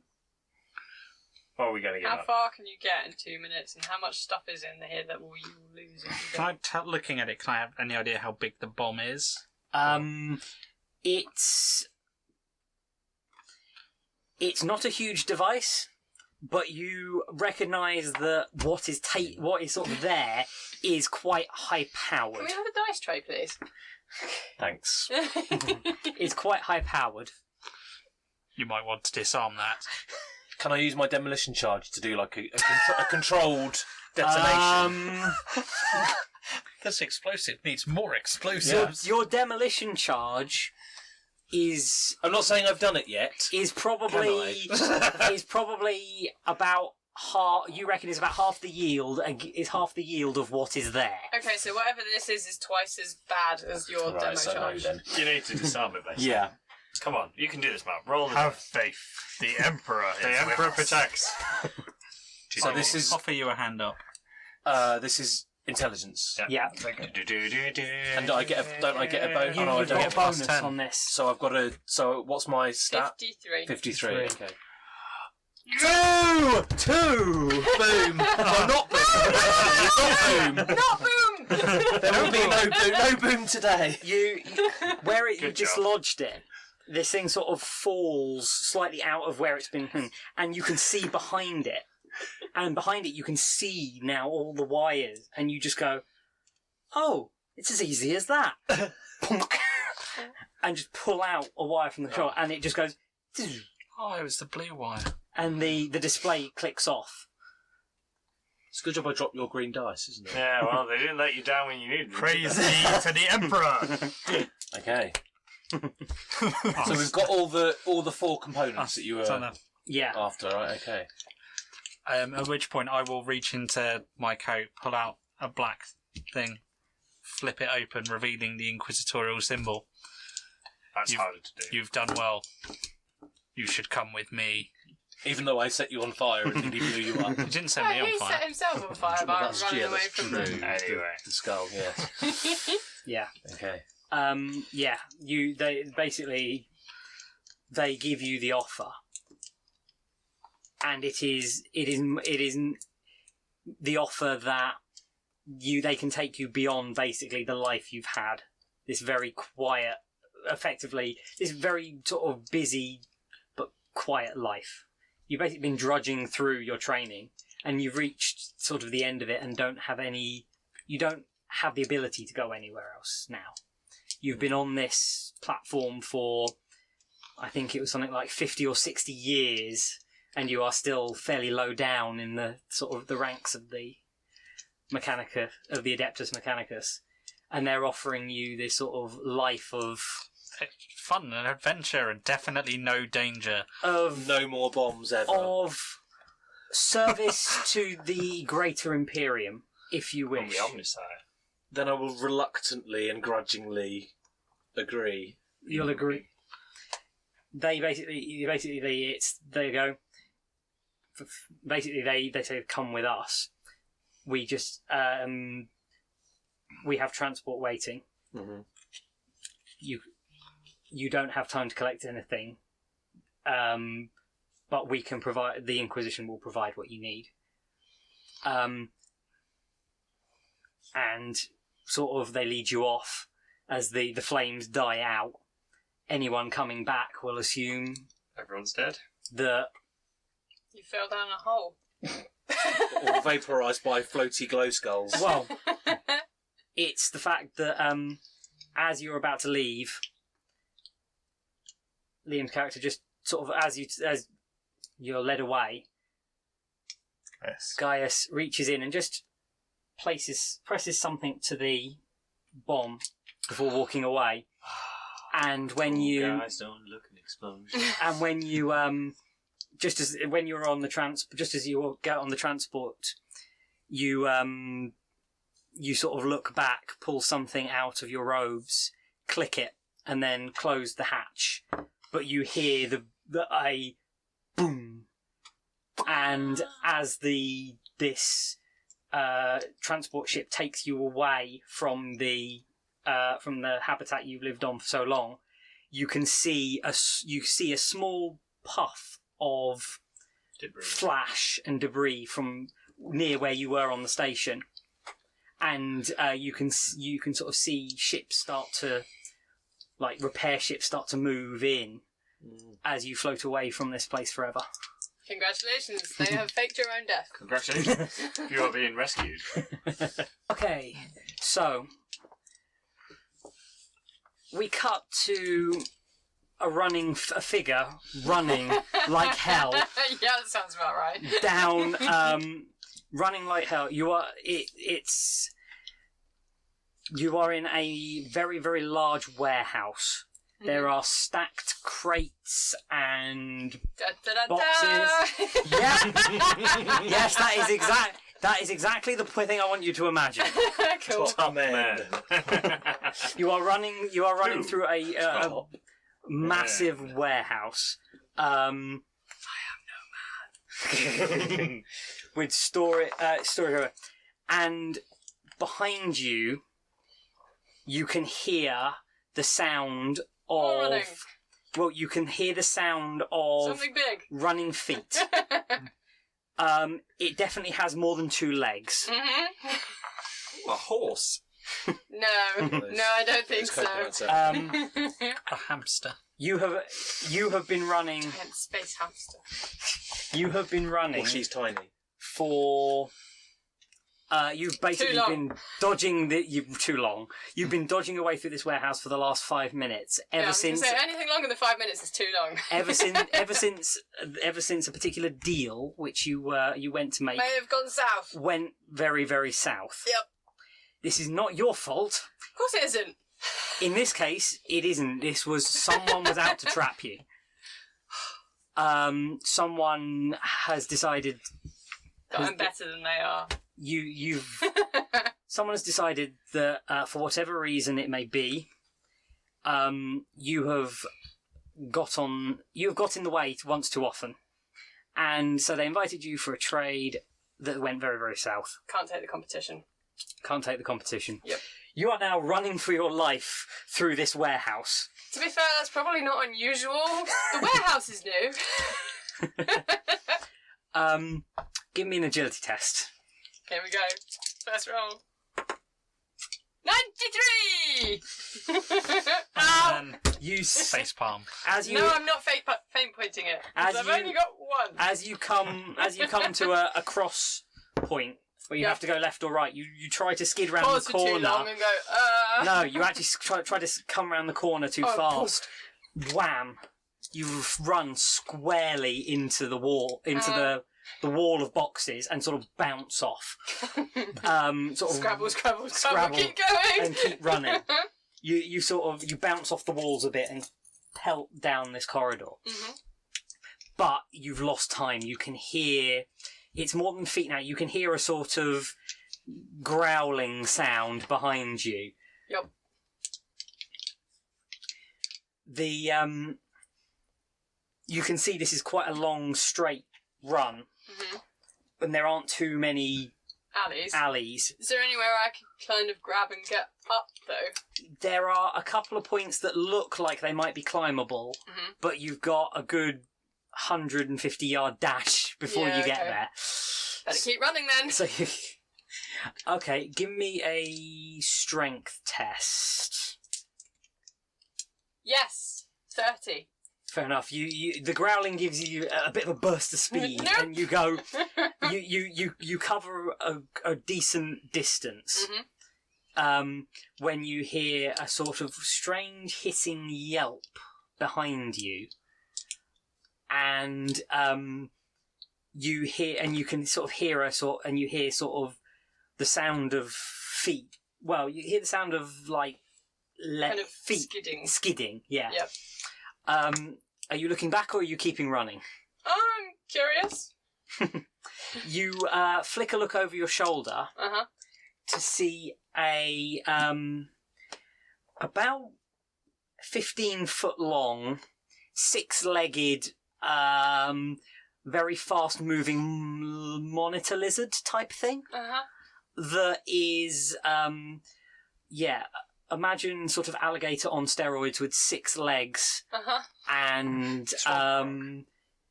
Or are we going to get How up? far can you get in 2 minutes, and how much stuff is in here that you will lose if you Can don't? I looking at it, can I have any idea how big the bomb is? It's not a huge device, but you recognise that what is sort of there is quite high Can powered. we have a dice tray, please? Thanks. It's quite high powered. You might want to disarm that. Can I use my demolition charge to do like a controlled detonation. This explosive needs more explosives. Your demolition charge is I'm not saying I've done it yet. probably about half. You reckon is about half the yield. Is half the yield of what is there. Okay, so whatever this is twice as bad as your demo Right, so no charge. then. You need to disarm it, basically. Yeah. Come on, you can do this, Matt. Roll this. Have faith. The Emperor is The Emperor with us. protects. So this is Offer you a hand up. this is intelligence. Yeah. And don't I get a bonus? You, Oh, no, I you've don't. got a plus bonus 10. on this. So I've got a. So what's my stat? 53. 53. Okay. No! 2! Boom! No, not boom. Not boom. Not boom! There will be no boom today. You where you Good just job. lodged it, this thing sort of falls slightly out of where it's been hung, and you can see behind it. And behind it you can see now all the wires, and you just go, oh, it's as easy as that. And just pull out a wire from the shot, and it just goes, Oh, it was the blue wire. and the display clicks off. It's a good job I dropped your green dice, isn't it? Yeah, well, they didn't let you down when you needed them. Praise be to the Emperor. Okay. So we've got all the 4 components that you It's on were the- Yeah. after, right? Okay. At which point I will reach into my coat, pull out a black thing, flip it open, revealing the inquisitorial symbol. That's harder to do. You've done well. You should come with me. Even though I set you on fire and nearly blew you up. You didn't set Oh, me on he fire. set himself on fire by running away that's from true. them. Anyway. The skull, yes. Yeah. Okay. Yeah. They give you the offer. And it is the offer that they can take you beyond basically the life you've had. This very quiet, effectively, this very sort of busy but quiet life. You've basically been drudging through your training, and you've reached sort of the end of it, and you don't have the ability to go anywhere else now. You've been on this platform for, I think it was something like 50 or 60 years, and you are still fairly low down in the sort of the ranks of the Mechanica, of the Adeptus Mechanicus, and they're offering you this sort of life of Fun and adventure and definitely no danger. No more bombs ever. of service to the Greater Imperium, if you On wish. the Omnisire. Then I will reluctantly and grudgingly agree. You'll agree. They go. Basically, they say, "Come with us." We just we have transport waiting. Mm-hmm. You don't have time to collect anything, but we can provide. The Inquisition will provide what you need. And sort of they lead you off as the flames die out. Anyone coming back will assume Everyone's dead. that You fell down a hole. Or vaporised by floaty glow skulls. well, it's the fact that as you're about to leave, Liam's character just sort of as you're led away, Yes. Gaius reaches in and just presses something to the bomb before walking away. And when you Guys, don't look an explosion. and when you when you're on the just as you get on the transport, you sort of look back, pull something out of your robes, click it, and then close the hatch. But you hear a boom, and as this transport ship takes you away from the habitat you've lived on for so long, you can see a small puff of Debris. flash and debris from near where you were on the station, and you can sort of see ships start to, like repair ships, start to move in as you float away from this place forever. Congratulations, they have faked your own death. Congratulations. You are being rescued. Okay, so we cut to a figure running like hell Yeah, that sounds about right. running like hell. You are you are in a very, very large warehouse. Mhm. There are stacked crates and Da, da, da, boxes. da. Yeah. Yes, that is exactly the thing I want you to imagine. Cool. Top man. You are running through a massive warehouse. I am no man. With storage, and behind you, you can hear the sound Running. of. Well, you can hear the sound of Something big. running feet. It definitely has more than 2 legs. Mm-hmm. A horse. No, I don't think so. A hamster. You have been running. Giant space hamster. You have been running Well, she's tiny. for. You've basically Too long. been dodging too long. You've been dodging away through this warehouse for the last 5 minutes. Ever since Anything longer than 5 minutes is too long. ever since a particular deal which you went to make May have gone south. went very, very south. Yep. This is not your fault. Of course it isn't. In this case, it isn't. This was someone was out to trap you. Someone has decided That I'm better than they are. you've someone has decided that for whatever reason it may be, you have got in the way once too often, and so they invited you for a trade that went very, very south. Can't take the competition. Can't take the competition. Yep. You are now running for your life through this warehouse. To be fair, that's probably not unusual. The warehouse is new. Give me an agility test. Here we go. First roll. 93! Ow! And You face palm. as you No, I'm not faint pointing it. 'Cause As I've you- only got one. as you come to a cross point where you Yeah. have to go left or right, you try to skid round Pause the for too long corner. and go, No, you actually try to come round the corner too Oh, fast. Wham! You've run squarely into the wall, into the wall of boxes, and sort of bounce off. Sort of Scrabble, Scrabble keep going! and keep running. You bounce off the walls a bit and pelt down this corridor. Mhm. But you've lost time. You can hear. It's more than feet now. You can hear a sort of growling sound behind you. Yep. You can see this is quite a long, straight run, Mhm. and there aren't too many Alleys. alleys. Is there anywhere I can kind of grab and get up, though? There are a couple of points that look like they might be climbable, Mhm. but you've got a good 150-yard dash before Yeah, you get okay. there. Better keep running then. So, okay, give me a strength test. Yes! 30. Fair enough. The growling gives you a bit of a burst of speed, Nope. and you go. You cover a decent distance. Mhm. When you hear a sort of strange hissing yelp behind you, and you can sort of hear the sound of feet. Well, you hear the sound of like Kind of feet skidding. Yeah. Yep. Are you looking back or are you keeping running? I'm curious. You flick a look over your shoulder Uh-huh. to see a about 15-foot long, 6-legged, very fast-moving monitor lizard type thing Uh-huh. that is, imagine sort of alligator on steroids with 6 legs Uh-huh. and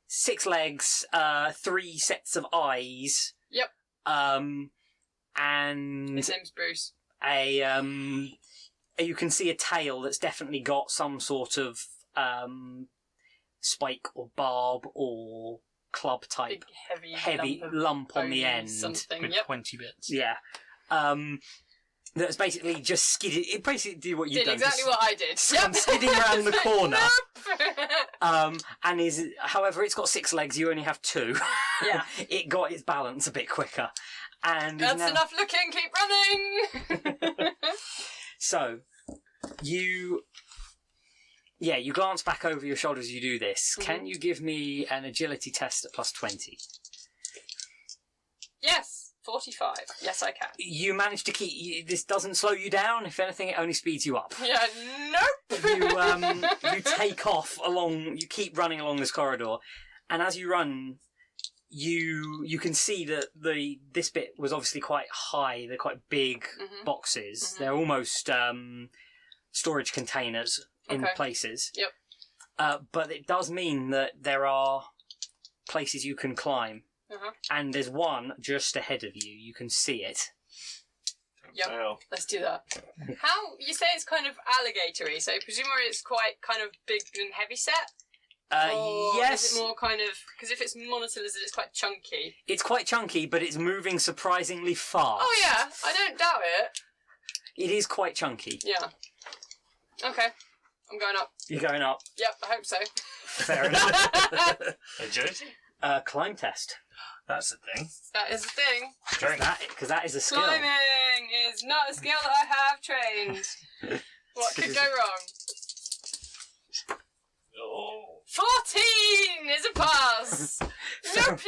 6 legs, 3 sets of eyes. Yep. And His name's Bruce. you can see a tail that's definitely got some sort of spike or barb or club type Big heavy lump on the bony end. Something. With Yep. 20 bits. Yeah. that's basically just skidded. It basically did what you've Did done. exactly just what I did. come skidding around the corner. Nope. And is, however, it's got 6 legs. You only have 2. Yeah. It got its balance a bit quicker, and is That's now... enough looking. Keep running. So, you glance back over your shoulder as you do this. Can you give me an agility test at +20? Yes. 45. Yes, I can. You manage to keep... This doesn't slow you down. If anything, it only speeds you up. Yeah. Nope. You take off along... You keep running along this corridor. And as you run, you can see that this bit was obviously quite high. They're quite big boxes. They're almost storage containers in places. Yep. But it does mean that there are places you can climb. And there's one just ahead of you. You can see it. Yep. Fail. Let's do that. How you say it's kind of alligatory? So presumably it's quite kind of big and heavy set. Or Yes. Is it more kind of because if it's monitor lizard, it's quite chunky. It's quite chunky, but it's moving surprisingly fast. Oh yeah, I don't doubt it. It is quite chunky. Yeah. Okay, I'm going up. You're going up. Yep, I hope so. Fair enough. Agility? Climb test. That's the thing. That is the thing. Because that is a skill. Climbing is not a skill that I have trained. What could go wrong? Oh. 14 is a pass. Nope.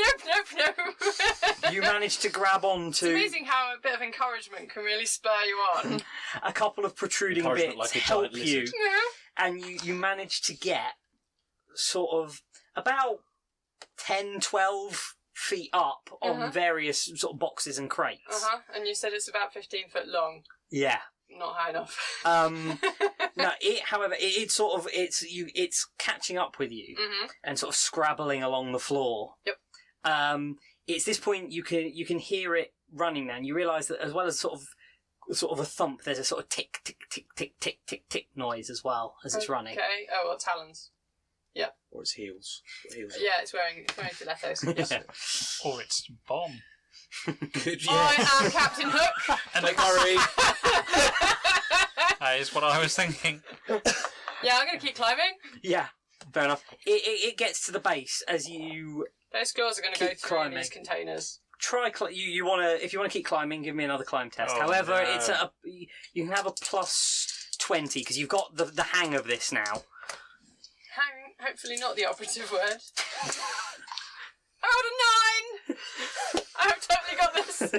You managed to grab onto It's amazing how a bit of encouragement can really spur you on. a couple of protruding Encouragement bits like a help giant you, lizard. and you manage to get sort of about 10, 12 feet up on various sort of boxes and crates. And you said it's about 15 foot long. Yeah. Not high enough. No, however, it's sort of it's catching up with you and sort of scrabbling along the floor. Yep. It's this point you can hear it running now, and you realise that as well as sort of a thump, there's a sort of tick tick tick tick tick tick tick noise as well as it's running. Okay. Oh well, talons. Or its heels. Yeah, it's wearing stilettos. Yes. Or it's bomb. Good, I am Captain Hook. And Don't worry. That is what I was thinking. Yeah, I'm going to keep climbing. Yeah, fair enough. It gets to the base as you Those girls are going to go Keep through climbing. these containers. try. You want to if you want to keep climbing, give me another climb test. Oh, However, no. it's you can have a +20 because you've got the hang of this now. Hopefully not the operative word. I rolled a 9! I have totally got this.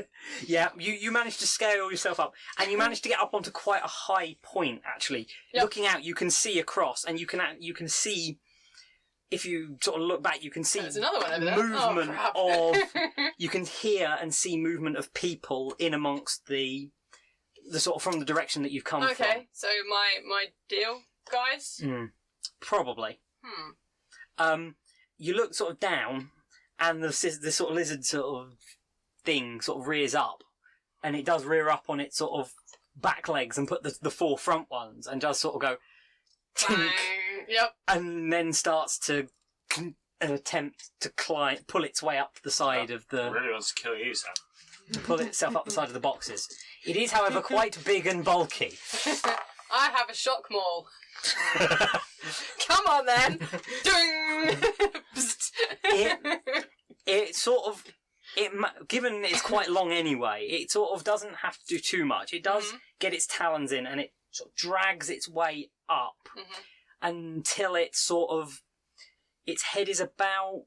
Yeah, you managed to scale yourself up, and you managed to get up onto quite a high point. Actually, looking out, you can see across, and you can see. If you sort of look back, you can see There's another one over there. movement Oh, of. You can hear and see movement of people in amongst the sort of from the direction that you've come from. Okay, so my deal, guys. Probably. You look sort of down, and the sort of lizard sort of thing sort of rears up, and it does rear up on its sort of back legs and put the 4 front ones, and does sort of go tink, Bang. Yep. and then starts to attempt to pull its way up the side of the, Really wants to kill you, Sam. pull itself up the side of the boxes. It is, however, quite big and bulky. I have a shock maul. Come on then. Dung. It sort of given it's quite long anyway, it sort of doesn't have to do too much. It does get its talons in, and it sort of drags its way up until it's sort of its head is about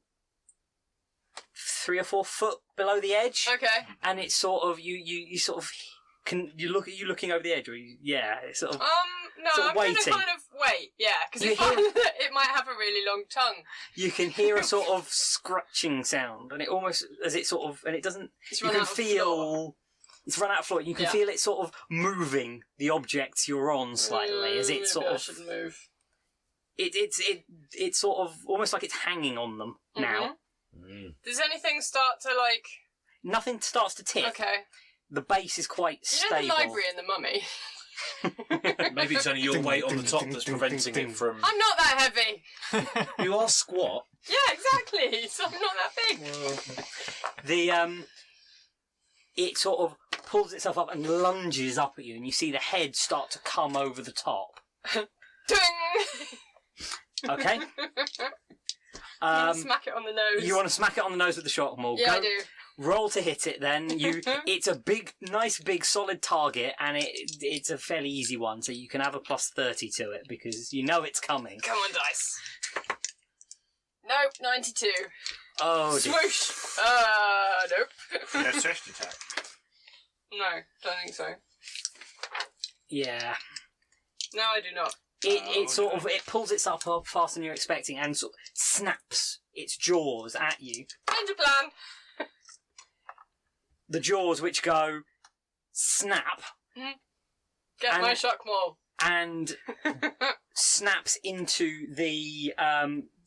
3 or 4 foot below the edge. Okay. And it's sort of you sort of you looking over the edge, or it's sort of No, sort of I'm going to waiting. kind of wait, yeah, because You if it might have a really long tongue. you can hear a sort of scratching sound, and it almost as it sort of, and it doesn't. It's You run can out of feel floor. it's run out of floor. You can Yeah. feel it sort of moving the objects you're on slightly as it Maybe sort I of. should move. It's sort of almost like it's hanging on them now. Does anything start to like? Nothing starts to tick. Okay. The base is quite You stable. know the library and the mummy. Maybe it's only your weight on the top that's preventing it from. I'm not that heavy. You are squat. Yeah, exactly. So I'm not that big. It sort of pulls itself up and lunges up at you, and you see the head start to come over the top. Ding! Okay. You want to smack it on the nose. You want to smack it on the nose with the shock maul. Yeah, I do. Roll to hit it then. It's a nice big solid target, and it's a fairly easy one, so you can have a plus 30 to it because you know it's coming. Come on, dice. Nope, 92. Oh dear. Swoosh! Nope. No swift attack. No, don't think so. Yeah. No, I do not. It pulls itself up faster than you're expecting and sort of snaps its jaws at you. Change of plan. The jaws which go snap Get my shock maul. and snaps into the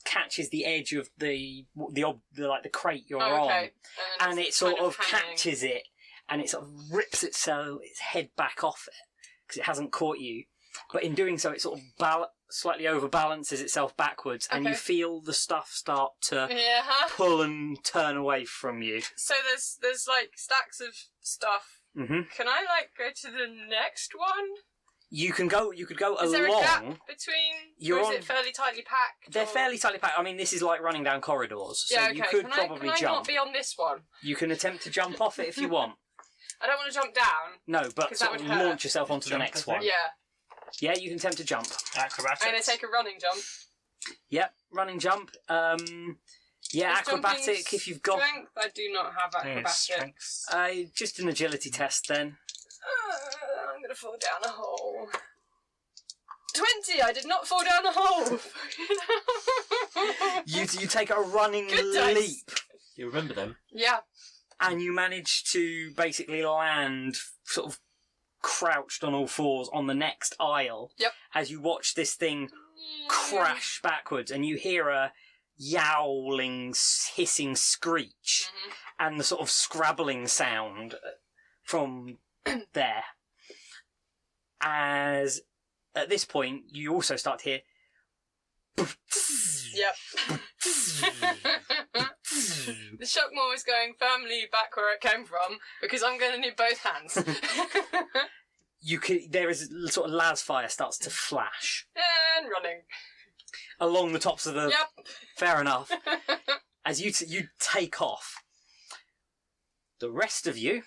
catches the edge of the crate you're on, and it sort of catches it, and it sort of rips its head back off it because it hasn't caught you. But in doing so, it sort of slightly overbalances itself backwards, and you feel the stuff start to pull and turn away from you. So there's like stacks of stuff. Mm-hmm. Can I go to the next one? You could go Is along. there a gap between? Or is it fairly tightly packed? They're fairly tightly packed. I mean, this is like running down corridors, so you could probably can I jump. not be on this one? You can attempt to jump off it if you want. I don't want to jump down. No, but 'Cause that sort of would hurt. launch yourself onto the next one. Yeah. Yeah, you can attempt to jump. Acrobatics. I'm going to take a running jump. Yep, running jump. Yeah, Is acrobatic jumping if you've got. Strength? I do not have acrobatic. Just an agility test then. I'm going to fall down a hole. 20! I did not fall down a hole! You take a running Good dice. leap, You remember them? Yeah. and you manage to basically land sort of crouched on all fours on the next aisle. Yep. As you watch this thing crash backwards, and you hear a yowling, hissing screech, and the sort of scrabbling sound from there. As at this point, you also start to hear. Yep. The shock maul is going firmly back where it came from because I'm going to need both hands. There is sort of las fire starts to flash And running. along the tops of the. Yep. Fair enough. As you take off, the rest of you.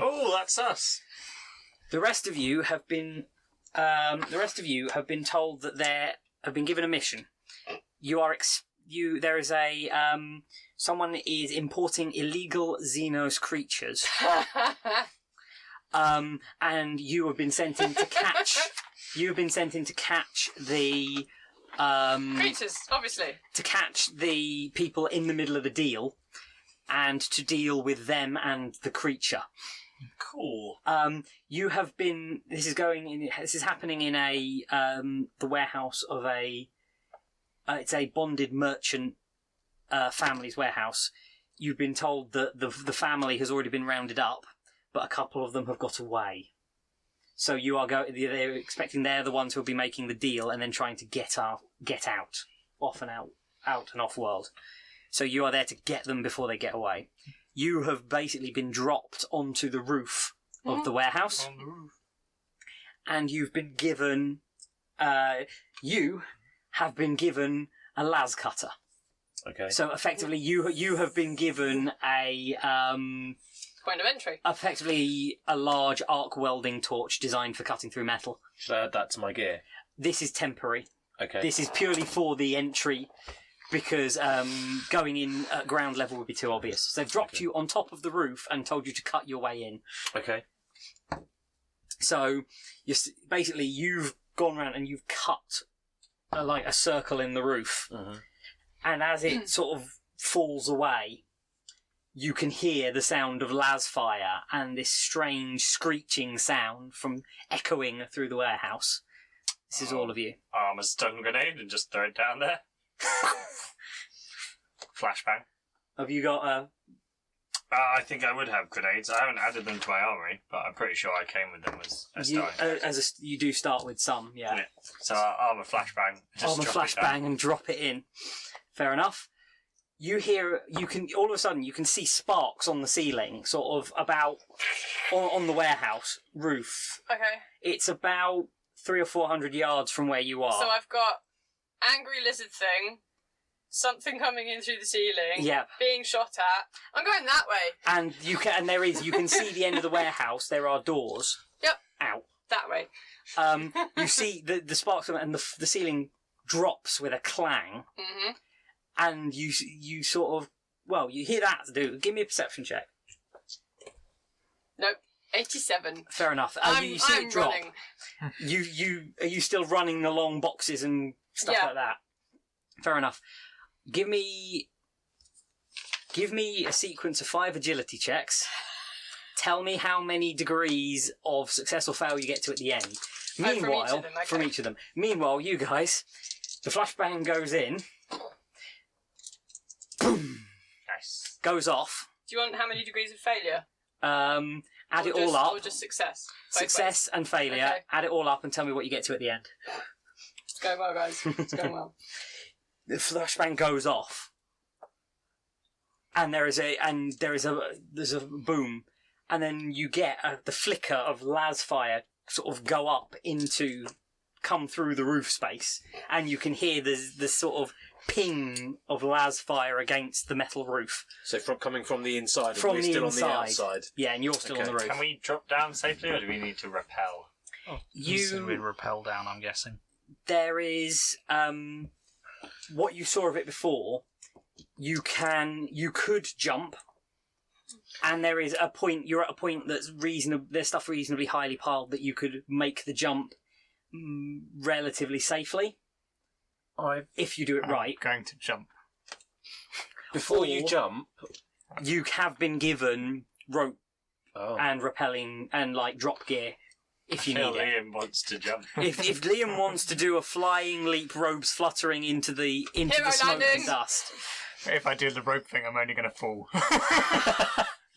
Oh, that's us. The rest of you have been. Told that they have been given a mission. There is a someone is importing illegal Xenos creatures, and you have been sent in to catch. You have been sent in to catch the Creatures, obviously. to catch the people in the middle of the deal, and to deal with them and the creature. Cool. You have been. This is happening in the warehouse of a. It's a bonded merchant family's warehouse. You've been told that the family has already been rounded up, but a couple of them have got away. So you are they're expecting they're the ones who will be making the deal and then trying to get out, off and off world. So you are there to get them before they get away. You have basically been dropped onto the roof of the warehouse, On the roof. and you've been given. You have been given a las cutter. Okay. So effectively, you have been given a Point of entry. effectively a large arc welding torch designed for cutting through metal. Should I add that to my gear? This is temporary. Okay. This is purely for the entry, because going in at ground level would be too obvious. So they've dropped you on top of the roof and told you to cut your way in. Okay. So you've gone around and you've cut like a circle in the roof, and as it sort of falls away, you can hear the sound of las fire and this strange screeching sound from echoing through the warehouse. This is all of you. Arm a stun grenade and just throw it down there. Flashbang. Have you got a? I think I would have grenades. I haven't added them to my armory, but I'm pretty sure I came with them as a starting. You do start with some, yeah. So armor flashbang. Just Armor drop it down. flashbang and drop it in. Fair enough. you hear, all of a sudden, you can see sparks on the ceiling, sort of about, on the warehouse roof. Okay. It's about 300 or 400 yards from where you are. So I've got angry lizard thing, something coming in through the ceiling, Yeah. being shot at. I'm going that way. And you can see the end of the warehouse. There are doors. Yep. Out. That way. You see the sparks and the ceiling drops with a clang, Mm-hmm. and you sort of, well, you hear that. Give me a perception check. Nope. 87. Fair enough. You see it drop. Running. Are you still running along boxes and stuff Yeah. like that? Fair enough. Give me a sequence of 5 agility checks. Tell me how many degrees of success or fail you get to at the end. Meanwhile, from each of them, okay. Meanwhile, you guys, the flashbang goes in. Boom. Nice. Goes off. Do you want how many degrees of failure? Add Or it all up. Or just success? Both Success and failure. Okay. Add it all up and tell me what you get to at the end. ways. It's going well, guys. It's going well. The flashbang goes off, and there's a boom, and then you get the flicker of las fire sort of come through the roof space, and you can hear the sort of ping of las fire against the metal roof. So coming from the inside, and From we're the still inside. on the outside. Yeah, and you're still on the roof. Can we drop down safely, or do we need to rappel? So we'd rappel down, I'm guessing. There is what you saw of it before. You could jump, and there is a point. You're at a point that's there's stuff reasonably highly piled that you could make the jump relatively safely if you do it right. I'm going to jump. Before you jump, you have been given rope oh. and rappelling and like drop gear if you need it. Liam wants to jump. If Liam wants to do a flying leap, robes fluttering into the Hero smoke landing. and dust. If I do the rope thing, I'm only going to fall.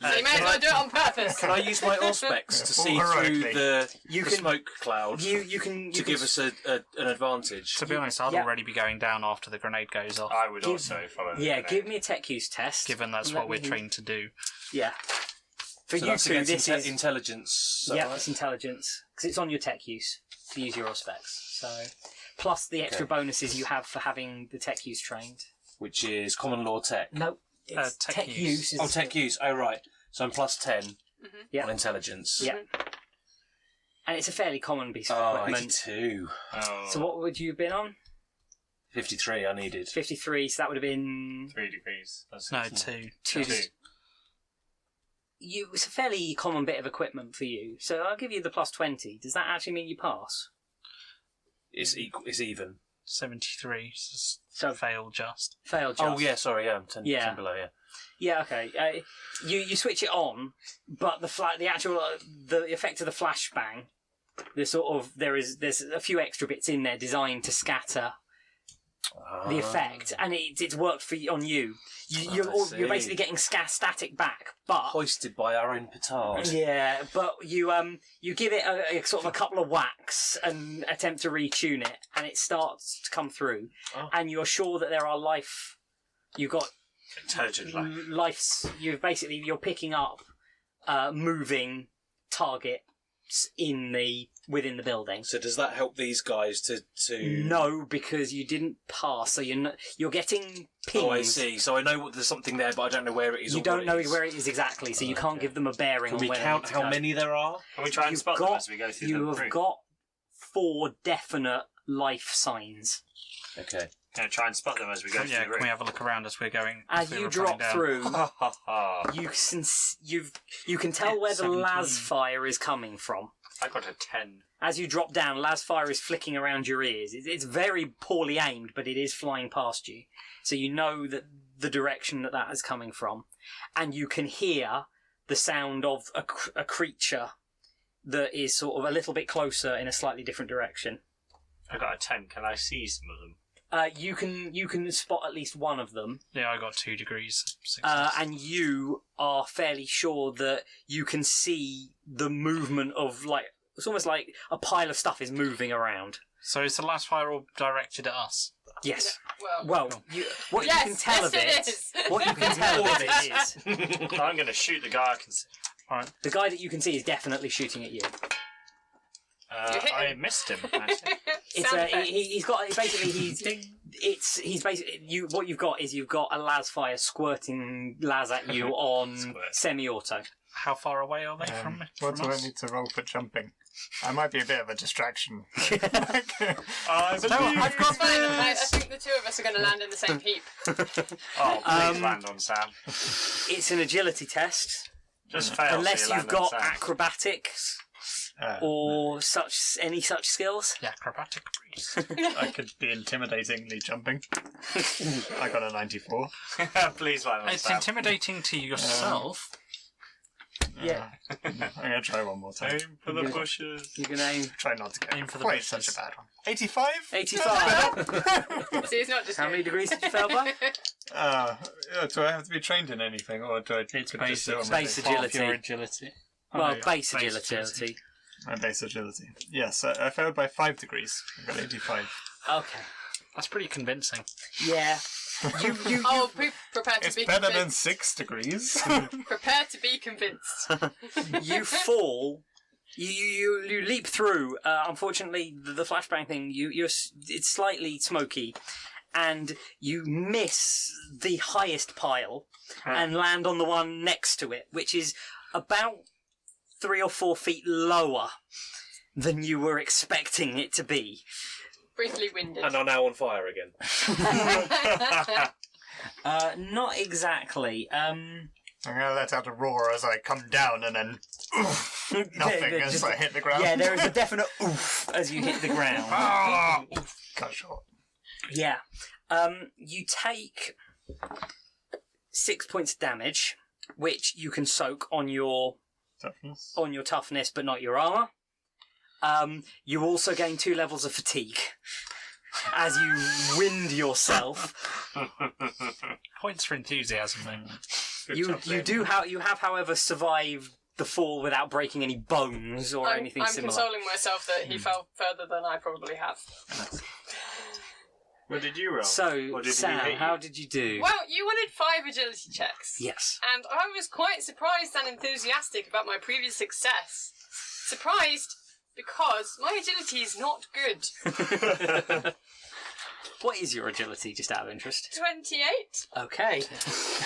So you may as well do it on purpose. Can I use my auspex to see through the smoke cloud You can give us an advantage? To be honest, I'll Yeah. already be going down after the grenade goes off, I would also follow the Yeah, grenade. give me a tech use test. given that's Let what we're me- trained to do. Yeah. For So you that's two, against this is intelligence. Is that yeah, right? it's intelligence because it's on your tech use to use your specs. So plus the extra bonuses you have for having the tech use trained. Which is common law tech. No, it's tech tech use. use. Is Oh, tech use. Oh, right. So I'm plus 10 Yeah. on intelligence. Yeah. And it's a fairly common piece of Oh, equipment. 82. Oh, So what would you have been on? 53 I needed. 53. So that would have been 3 degrees. That's No, 2. two. Two. It's a fairly common bit of equipment for you. So I'll give you the plus 20. Does that actually mean you pass? It's even. 73. So Fail just. fail just. Oh, yeah, sorry, yeah. I'm 10, Yeah. 10 below, yeah. Yeah, okay. You switch it on, but the actual the effect of the flashbang, there's a few extra bits in there designed to scatter the effect, and it's worked on you. You're basically getting static back, but Hoisted by our own petard. yeah, but you give it a sort of a couple of whacks and attempt to retune it, and it starts to come through, and you're sure that there are life. You've got Intelligent life. life's. You're picking up moving targets within the building. So does that help these guys to... No, because you didn't pass, so you're getting pings. Oh, I see. So I know there's something there, but I don't know where it is. You or don't what know it is. where it is exactly, so you can't give them a bearing. Can on we where they count need to how go. many there are? Can we try and spot them as we go through the You have room? got 4 definite life signs. Okay. Can I try and spot them as we go through Yeah, the can room? we have a look around as we're going? As we're you rappelling drop down? through, Ha ha ha. you can tell where the 17. las fire is coming from. I got a 10. As you drop down, las fire is flicking around your ears. It's very poorly aimed, but it is flying past you. So you know that the direction that is coming from. And you can hear the sound of a creature that is sort of a little bit closer in a slightly different direction. I got a 10. Can I see some of them? You can spot at least one of them. Yeah, I got 2 degrees. Success. And you are fairly sure that you can see the movement of, like, it's almost like a pile of stuff is moving around. So is the last fire all directed at us? Yes. Well, Well, what you can tell of it it, is. what you can tell of it is, I'm going to shoot the guy I can see. the guy that you can see is definitely shooting at you. You hit I him. missed him, actually. It's Sound he, he's got basically he's basically what you've got is you've got a lasfire squirting las at you on Squirt. semi-auto. How far away are they from What do I us? need to roll for jumping? I might be a bit of a distraction. I I've got It's fine. I think the two of us are going to land in the same heap. Oh, please land on Sam. It's an agility test, Just fail. unless so you you've land on got Sam. acrobatics or any such skills. The acrobatic priest. I could be intimidatingly jumping. I got a 94. Please land on It's Sam. intimidating to yourself. Yeah, I'm going to try one more time. Aim for the bushes. you can aim Try not to get Aim for the quite bushes. such a bad one. 85? 85. See, it's not just How many degrees did you fail by? Do I have to be trained in anything, or do I It's could just basic. do it on my Basic base? agility. Your agility. Well, yeah, base base agility. My base agility. Yes, I failed by 5 degrees. I got 85. Okay. That's pretty convincing. Yeah. You Oh, prepare to It's be better than convinced. 6 degrees. Prepare to be convinced. you fall. You leap through. Unfortunately, the flashbang thing. It's slightly smoky, and you miss the highest pile and land on the one next to it, which is about 3 or 4 feet lower than you were expecting it to be. Briefly winded. And are now on fire again. Not exactly. I'm going to let out a roar as I come down and then nothing as Just- I hit the ground. Yeah, there is a definite oof as you hit the ground. Ah! Cut short. Yeah. You take 6 points of damage, which you can soak on your toughness, but not your armour. You also gain 2 levels of fatigue as you wind yourself. Points for enthusiasm, then. You have, however, survived the fall without breaking any bones or anything I'm similar. consoling myself that he fell further than I probably have. What did you roll? So, Or did he Sam, hit you? how did you do? Well, you wanted 5 agility checks. Yes. And I was quite surprised and enthusiastic about my previous success. Surprised because my agility is not good. What is your agility, just out of interest? 28? Okay.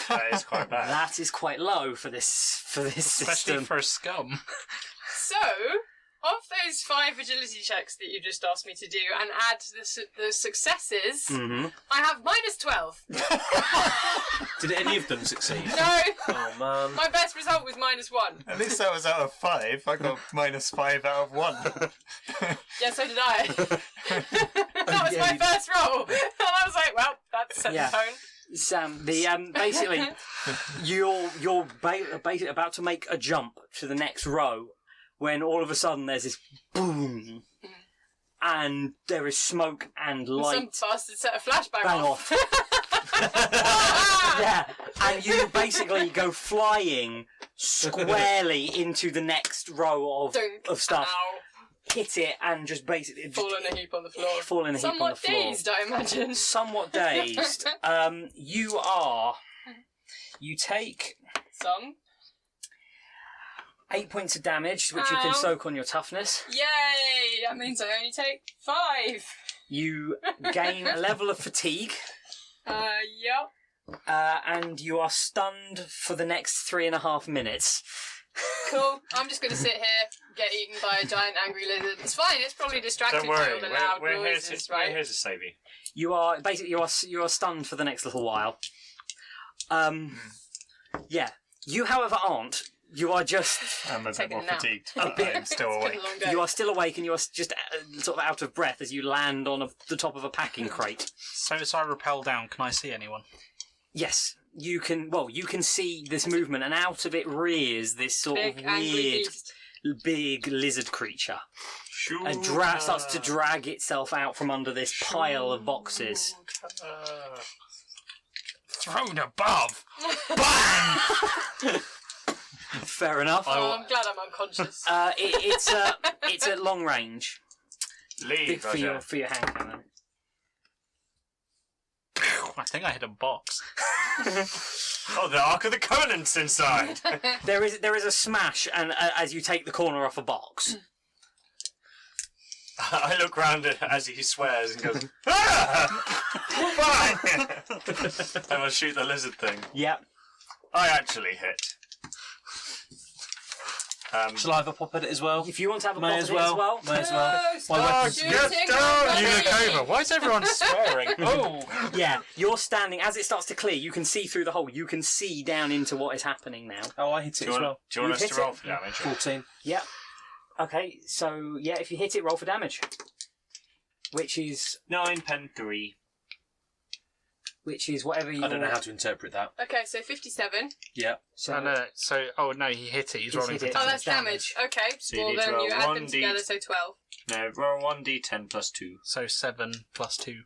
That is quite bad. That is quite low for this Especially system. for a scum. So, of those 5 agility checks that you just asked me to do and add the successes, Mhm. I have minus 12. Did any of them succeed? No! Oh man. My best result was minus 1. At least that was out of 5. I got minus 5 out of 1. Yeah, so did I. That was my first roll. And I was like, well, that's set Yeah. the tone. Sam, basically, you're basically about to make a jump to the next row when all of a sudden there's this boom, and there is smoke and light. Some bastard set a flashbang Bang off. Yeah, and you basically go flying squarely into the next row Dunk. of stuff, Ow. hit it, and just basically Fall in a heap on the floor. fall in a heap on the Somewhat floor. dazed, I imagine. Somewhat dazed. You take Some. 8 points of damage, which you can Ow. soak on your toughness. Yay! That means I only take 5. You gain a level of fatigue, Yep. and you are stunned for the next 3.5 minutes. Cool. I'm just going to sit here, get eaten by a giant angry lizard. It's fine. It's probably distracted Don't by worry, all the loud we're here noises, to, right? we're here to save you. You are basically you are stunned for the next little while. Yeah. You, however, aren't. You are just I'm a bit Taking more a nap. fatigued. A bit. I'm still It's been awake. a long day. you are still awake, and you are just sort of out of breath as you land on the top of a packing crate. So as I rappel down, can I see anyone? Yes. You can. Well, you can see this movement, and out of it rears this sort Big of angry weird, beast. big lizard creature, Sure. and starts to drag itself out from under this pile of boxes. Thrown above! Fair enough. Oh, I'm glad I'm unconscious. It's at long range Leave, for your Roger. hand cannon. I think I hit a box. Oh, the Ark of the Covenant's inside! There is a smash, and as you take the corner off a box. I look round as he swears and goes, "Ah! Fine!" And I'll shoot the lizard thing. Yep. I actually hit. Shall I have a pop at it as well? If you want to have a May pop as at it as well. well. May as well. No, stop weapons- shooting Get down! at You me. look over. Why is everyone swearing? Oh! Yeah, you're standing, as it starts to clear, you can see through the hole. You can see down into what is happening now. Oh, I hit it as well. Do you want You us to hit roll it? for damage? 14. Yep. Okay, so, yeah, if you hit it, roll for damage. Which is 9, pen 3. whatever you... I don't know how to interpret that. Okay, so 57. Yeah. So, No, he hit it. He's He's rolling hit for it. Oh, damage. that's damage. Okay, So you well need to then roll you add them 1d. together, so 12. No, roll 1d10 plus 2. So 7 plus 2.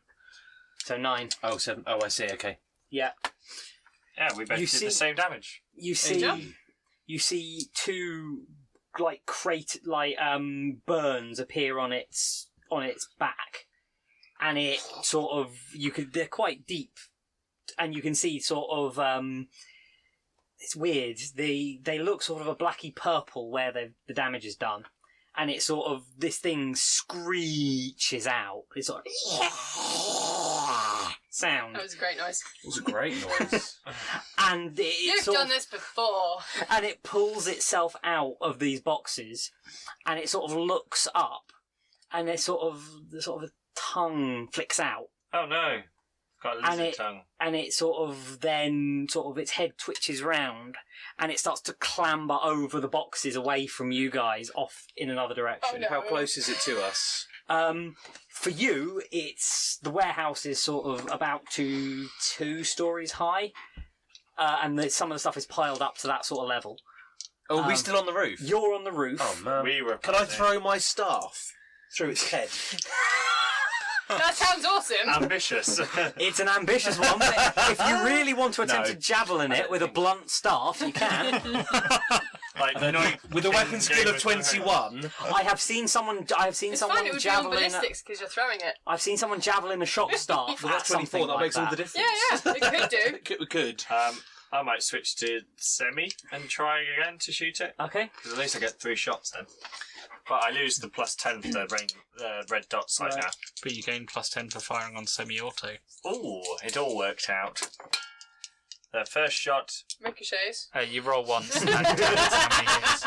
so 9. Oh, 7. Oh, I see. Okay. Yeah. Yeah, we both You did see- the same damage. You job. see two, burns appear on its back. And it sort of, they're quite deep. And you can see sort of, it's weird. They look sort of a blacky purple where the damage is done. And it sort of, this thing screeches out. It's sort of sound. That was a great noise. It was a great noise. And You've done this before. and it pulls itself out of these boxes. And it sort of looks up. And the sort of a tongue flicks out. Oh no. Got a And lizard tongue. And it its head twitches round and it starts to clamber over the boxes away from you guys off in another direction. Oh, no. How close is it to us? For you, the warehouse is sort of about 2 stories high. And some of the stuff is piled up to that sort of level. Oh, are we still on the roof? You're on the roof. Oh, man. We were Can I planning. throw my staff through its head? That sounds awesome. Ambitious. It's an ambitious one, but if you really want to attempt No. to javelin it with a blunt staff, you can. With a weapon skill of 21. I have seen someone It's fine, it would be on javelin. ballistics because you're throwing it. I've seen someone javelin a shock staff. Well, that's 24. That makes all the difference. Yeah, it could do. We could. I might switch to semi and try again to shoot it. Okay. Because at least I get 3 shots then. But I lose the plus 10 for the red dot side Right. now. But you gain plus 10 for firing on semi-auto. Ooh, it all worked out. The first shot. Ricochets. You roll once. And that's how many hits.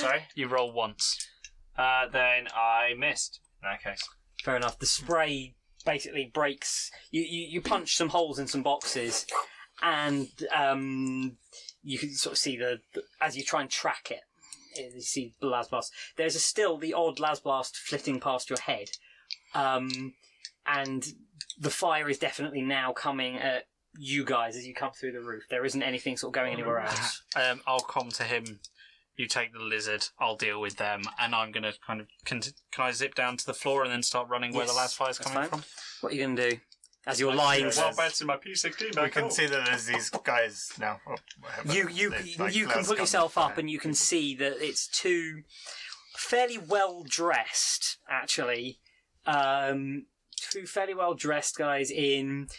Sorry? You roll once. Then I missed. In that case. Fair enough. The spray basically breaks. You punch some holes in some boxes, and you can sort of see as you try and track it. You see the lasblast. There's still the odd lasblast flitting past your head, and the fire is definitely now coming at you guys as you come through the roof. There isn't anything sort of going anywhere else. I'll come to him. You take the lizard. I'll deal with them, and I'm going to kind of. Can I zip down to the floor and then start running where the Yes, last fire's that's coming fine. from? What are you going to do as you're lying? Well, better my P16 We back can home. see that there's these guys now. Or whatever. You They've, like, can glass put guns yourself up fire. and you can see that it's two fairly well dressed, actually. Two fairly well dressed guys in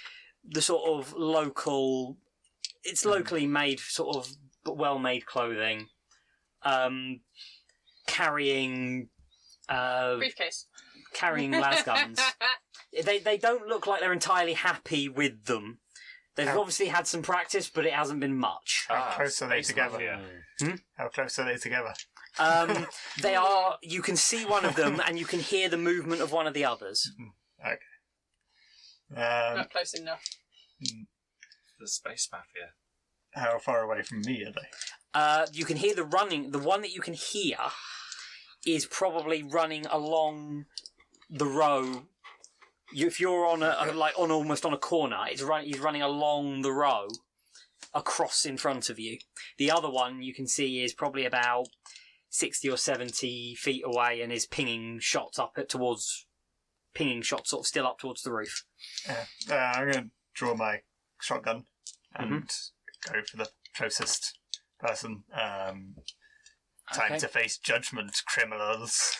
the sort of local. It's locally made, sort of, but well made clothing. Carrying Briefcase. las guns. They don't look like they're entirely happy with them. They've obviously had some practice, but it hasn't been much. How close are they Space together? Mafia. How close are they together? They are. You can see one of them, and you can hear the movement of one of the others. Okay. Not close enough. The Space Mafia. How far away from me are they? You can hear the running. The one that you can hear is probably running along the row. If you're on almost on a corner, he's running along the row across in front of you. The other one you can see is probably about 60 or 70 feet away and is pinging shots sort of still up towards the roof. I'm going to draw my shotgun and go for the closest person. Time Okay. to face judgment, criminals.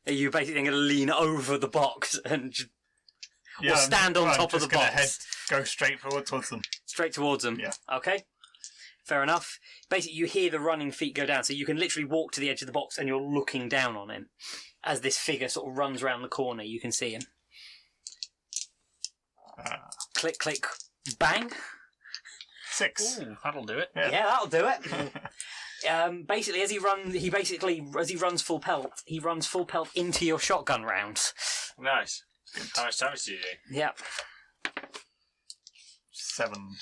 Are you basically going to lean over the box and Yeah, or stand on I'm top of just the gonna box? go straight forward towards them. Straight towards them? Yeah. Okay. Fair enough. Basically, you hear the running feet go down, so you can literally walk to the edge of the box and you're looking down on him. As this figure sort of runs around the corner, you can see him. Click, click, bang. 6. Ooh, that'll do it. Yeah. Yeah, that'll do it. Basically, as he runs full pelt, he runs full pelt into your shotgun rounds. Nice. How much damage do you do? Yep. 7.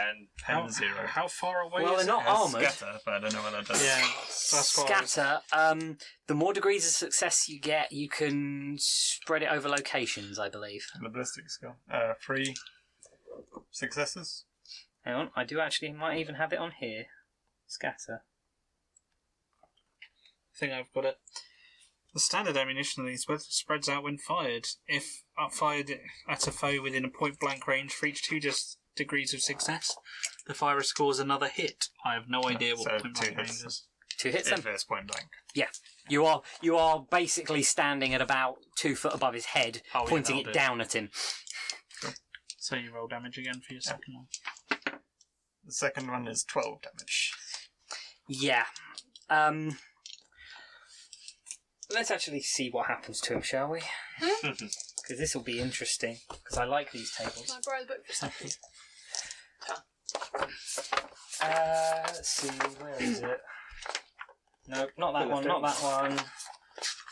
And 10, 0. How far away Well, is they're it? not armoured. Scatter, but I don't know what that does. Yeah, that's what I was- Scatter. The more degrees of success you get, you can spread it over locations, I believe. And the ballistic skill. 3 successes. Hang on, I do actually might even have it on here. Scatter. I think I've got it. The standard ammunition release spreads out when fired. If fired at a foe within a point-blank range for each 2 degrees of success, the firer scores another hit. I have no idea what So point-blank 2 range hits. is. 2 hits then. If it's point blank. Yeah. You are basically standing at about 2 foot above his head, Oh, yeah, pointing that'll it do. down at him. So you roll damage again for your second one. The second one is 12 damage. Yeah. Let's actually see what happens to him, shall we? Because this will be interesting. Because I like these tables. Can I borrow the book for a second? Let's see, where is it? Nope, not that one, not that one.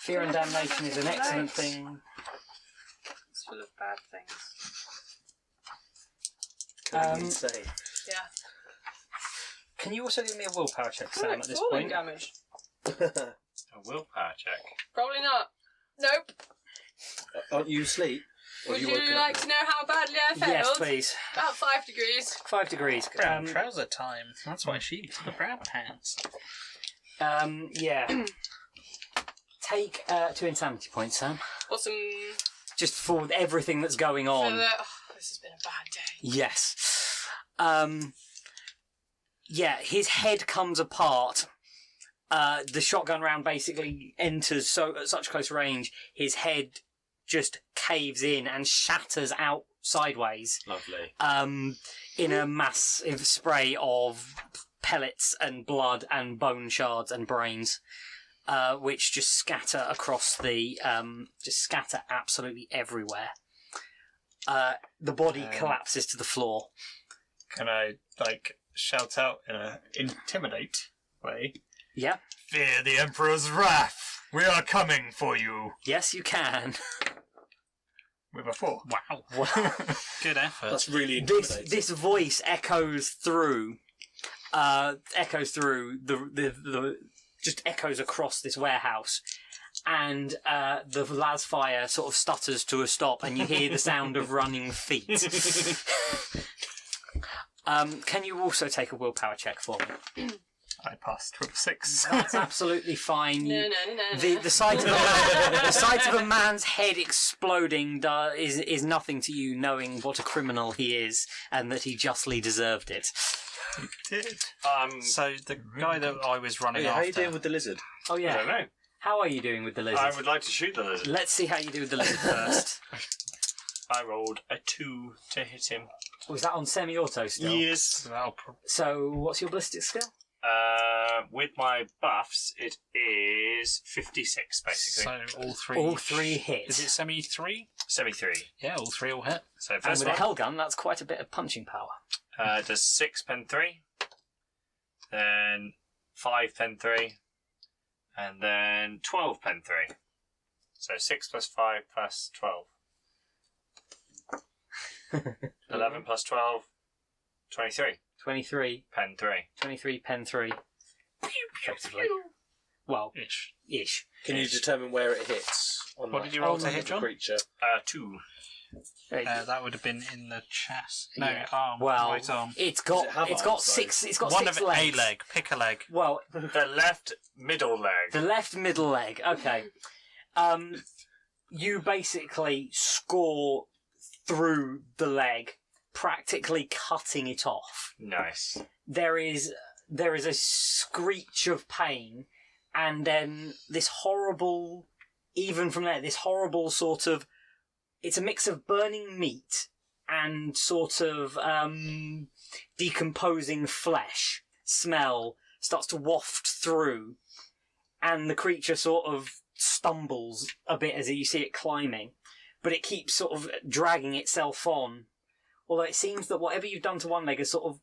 Fear and Damnation is an excellent thing. It's full of bad things. Insane. Yeah. Can you also give me a willpower check, Sam, at this falling point? damage. A willpower check. Probably not. Nope. Aren't you asleep? Or Would you you woken up like now? to know how badly I failed? Yes, please. About 5 degrees. 5 degrees. Brown trouser time. That's why she's the brown pants. Yeah. Take 2 insanity points, Sam. Awesome. Just for everything that's going on. This has been a bad day. Yes. Yeah, his head comes apart. The shotgun round basically enters at such close range, his head just caves in and shatters out sideways. Lovely. In a massive spray of pellets and blood and bone shards and brains, which just scatter across just scatter absolutely everywhere. The body collapses to the floor. Can I, shout out in an intimidate way? Yeah. Fear the Emperor's wrath! We are coming for you! Yes, you can. With a 4. Wow. Wow. Good effort. That's really intimidating. This voice echoes through the just echoes across this warehouse, and the lasfire sort of stutters to a stop, and you hear the sound of running feet. Can you also take a willpower check for me? I passed with a 6. That's absolutely fine. No. The sight of a man's head exploding is nothing to you, knowing what a criminal he is and that he justly deserved it. Did. So the guy that I was running How are you after... doing with the lizard? Oh I yeah. don't know. How are you doing with the lizard? I would like to shoot the lizard. Let's see how you do with the lizard first. I rolled a 2 to hit him. Was that on semi-auto still? Yes. So that'll So what's your ballistic skill? With my buffs, it is 56, basically. So all three... All 3 hit. Is it semi-3? 73. Yeah, all 3 will hit. So And first with a one, hell gun, that's quite a bit of punching power. does 6 pen 3, then 5 pen 3, and then 12 pen 3. So 6 plus 5 plus 12. 11 plus 12, 23. 23, Pen 3. 23, pen 3. Effectively. Well, ish. Can you determine where it hits? On What the did you roll on to the hit, John? creature? 2. That would have been in the chest. No, Yeah. arm. Well, right arm. it's Does got it have it's got arms, though? 6 it's got One 6 of it, legs. a leg. Pick a leg. Well, The left middle leg. the left middle leg. Okay. You basically score through the leg, practically cutting it off. Nice. There is a screech of pain, and then this horrible, even from there, this horrible sort of it's a mix of burning meat and sort of decomposing flesh smell starts to waft through, and the creature sort of stumbles a bit as you see it climbing, but it keeps sort of dragging itself on, although it seems that whatever you've done to one leg has sort of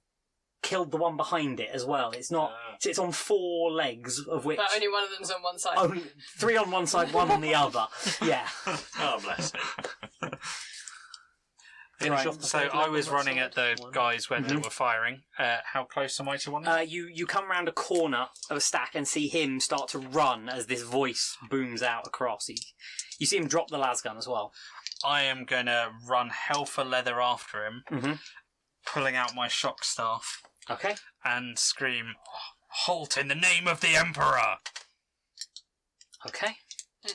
killed the one behind it as well. It's not. It's on 4 legs, of which But only one of them's on one side. only 3 on one side, 1 on the other. Yeah. Oh, bless it. Finish off the So third I leg was on that running side. at the guys when they were firing. How close am I to one? You come round a corner of a stack and see him start to run as this voice booms out across. You see him drop the lasgun as well. I am going to run hell for leather after him, Mhm. pulling out my shock staff Okay. and scream, "Halt in the name of the Emperor!" Okay. Do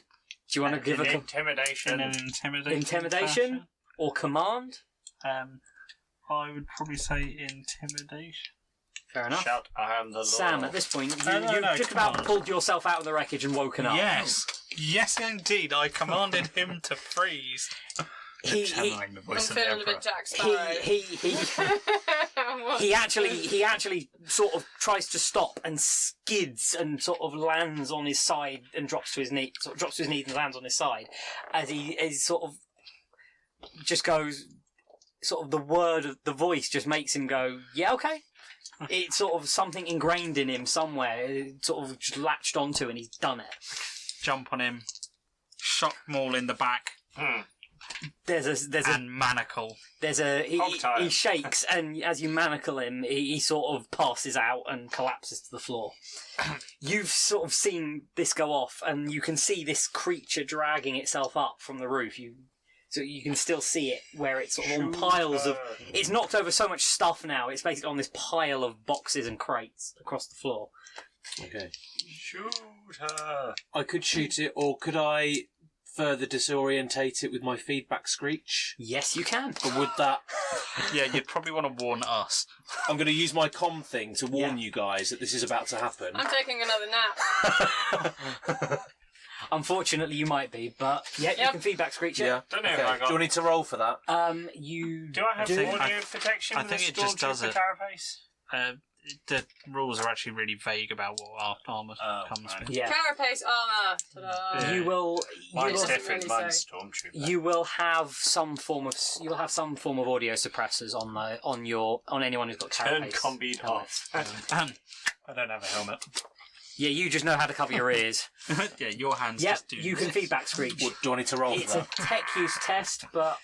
you want to give In a intimidation. In an intimidating intimidation or command? fashion. I would probably say intimidation. Fair enough. Shout, I am the Lord. Sam, at this point, you No, just come about on. pulled yourself out of the wreckage and woken up. Yes, yes, indeed. I commanded him to freeze. He Channeling the I'm voice of the feeling a Emperor. bit Jack Sparrow. he actually sort of tries to stop and skids and sort of lands on his side and drops to his knee, and lands on his side as he sort of just goes. Sort of the word of the voice just makes him go, yeah, okay. It's sort of something ingrained in him somewhere. It sort of just latched onto, and he's done it. Jump on him, shock maul in the back, There's a and manacle. Hog-tie he him. shakes, and as you manacle him, he sort of passes out and collapses to the floor. You've sort of seen this go off, and you can see this creature dragging itself up from the roof. So you can still see it where it's sort of on piles of. It's knocked over so much stuff now. It's basically on this pile of boxes and crates across the floor. Okay. Shoot her. I could shoot it, or could I further disorientate it with my feedback screech? Yes, you can. Or would that... Yeah, you'd probably want to warn us. I'm going to use my comm thing to warn you guys that this is about to happen. I'm taking another nap. Unfortunately, you might be, but yeah, you Yep. can feedback screech it. Yeah. Don't know if Okay. I got. Do I need to roll for that? You Do I have do. audio protection? I with think a it just does stormtrooper it. carapace? The rules are actually really vague about what our armour comes right. with. Yeah. Carapace armour. Ta-da. Yeah. You will. Mine's doesn't different. really Mine's say. stormtrooper. You will have some form of. You'll have some form of audio suppressors on anyone who's got Turn carapace. combeat helmets. off. I don't have a helmet. Yeah, you just know how to cover your ears. Yeah, your hands Yep, just do you can feedback screech. Do I need to roll It's for a that? tech use test, but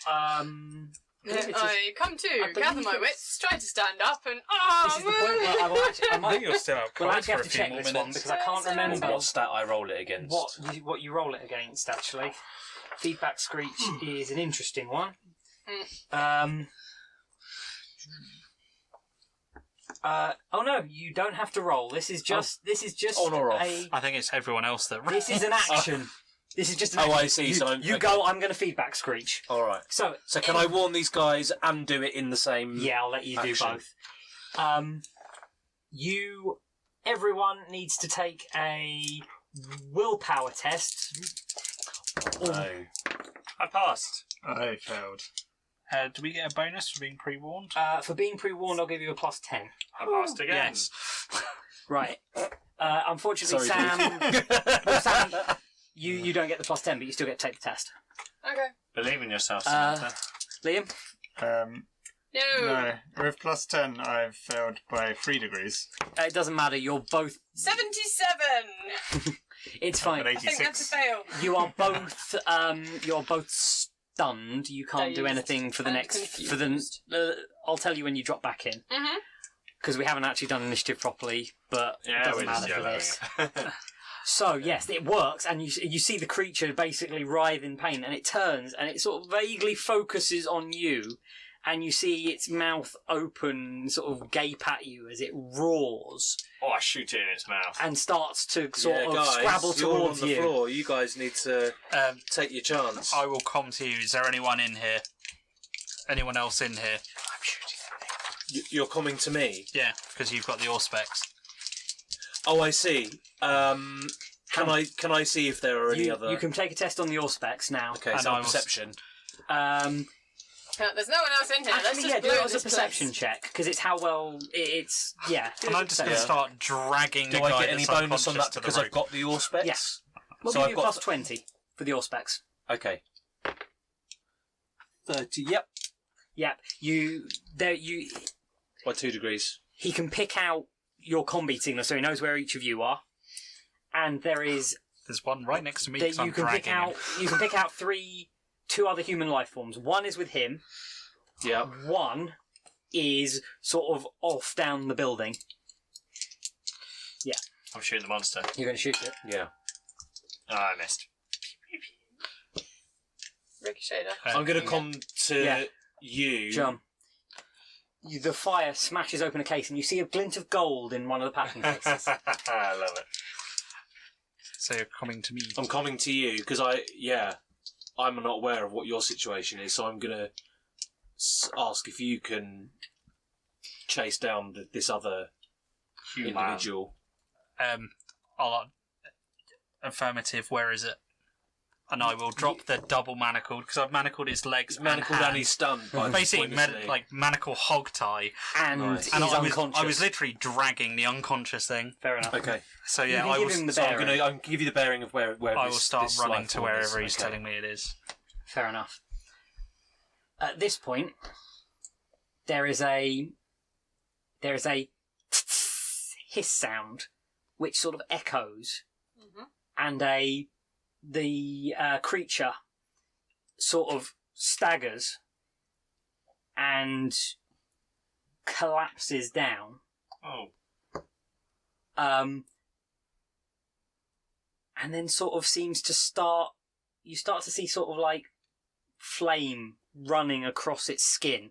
it's just- I come to, I gather believe my it's- wits, try to stand up, and this is the point where I will actually. I might. you're still out We'll cold actually for have a to few check more this one minutes. because I can't remember What stat I roll it against? what you roll it against. Actually, feedback screech is an interesting one. Oh no, you don't have to roll. This is just On or off? I think it's everyone else that. This is an action. This is just an Oh, action. I see, You, so I'm- you okay. go. I'm going to feedback screech. All right. So So can I warn these guys and do it in the same... yeah, I'll let you do Action. both. Everyone needs to take a willpower test. No. I passed. I failed. Do we get a bonus for being pre-warned? For being pre-warned, I'll give you a +10. I passed again. Yes. Right. Unfortunately, Sorry, Sam, you don't get the +10, but you still get to take the test. Okay. Believe in yourself, Samantha. Liam? No. No, with +10, I've failed by 3 degrees. It doesn't matter. You're both. 77! It's But fine. I think that's a 86. fail. You are both. You're both stunned. You can't do Dazed anything for the and next. confused. I'll tell you when you drop back in Mm-hmm. because we haven't actually done initiative properly. But it Yeah, doesn't we're just matter for yelling. this. So yes, it works, and you see the creature basically writhe in pain, and it turns and it sort of vaguely focuses on you, and you see its mouth open, sort of gape at you as it roars Oh, I shoot it in its mouth. and starts to sort Yeah, of guys, scrabble you're towards on the you. floor. You guys need to take your chance. I will come to you. Is there anyone in here? Anyone else in here? You're coming to me. Yeah, because you've got the Auspex. Oh, I see. Can I see if there are any other? You can take a test on your specs now. Okay, And so I will perception. There's no one else in here. Let's Actually, just do blow it as a this perception place. check, because it's how well it's... Yeah. do it And as a I'm just going to perception. start dragging Do the I guy get any that's bonus on that unconscious to the because I've rope. got the Auspex? Yes. We'll So give I've you got plus 20 for the Auspex. Okay. 30. Yep. Yep. You... By 2 degrees. He can pick out your combi signal, so he knows where each of you are. And there's one right next to me that because I'm dragging him. You can pick out two other human life forms. One is with him. Yeah. One is sort of off down the building. Yeah. I'm shooting the monster. You're going to shoot it. Yeah. Oh, I missed. Ricocheted. I'm going to come to Yeah. you. Jump. The fire smashes open a case and you see a glint of gold in one of the packing cases. I love it. So you're coming to me. I'm coming to you because I'm not aware of what your situation is, so I'm going to ask if you can chase down this other individual. I'll affirmative. Where is it? And I will drop the double manacled because I've manacled his legs. He's manacled and he's stunned. By Basically, this point, isn't he? like manacle hog tie. And Nice. he's And unconscious. I was literally dragging the unconscious thing. Fair enough. Okay. So You yeah, can I give will. him the So I'm bearing. going to give you the bearing of where I will this start running life to form wherever is. he's Okay. telling me it is. Fair enough. At this point, there is a hiss sound which sort of echoes, and the creature sort of staggers and collapses down. Oh. And then sort of seems to start. You start to see sort of like flame running across its skin,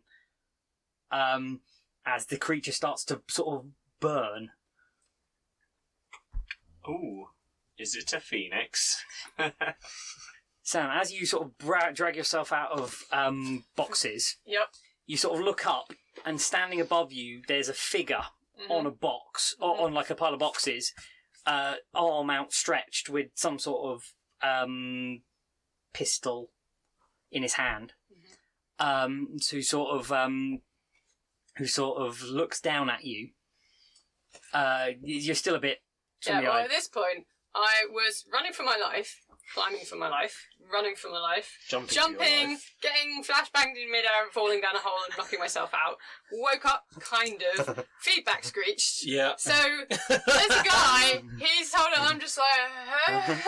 as the creature starts to sort of burn. Ooh. Is it a phoenix? Sam, as you sort of drag yourself out of boxes, Yep. you sort of look up, and standing above you, there's a figure on a box, or on like a pile of boxes, arm outstretched with some sort of pistol in his hand, who sort of looks down at you. You're still a bit. Yeah, well, at this point, I was running for my life, climbing for my life, running for my life, Jumping, for your jumping, life. getting flashbanged in midair and falling down a hole and knocking myself out. Woke up, kind of, feedback screeched. Yeah. So, there's a guy, he's holding, I'm just like,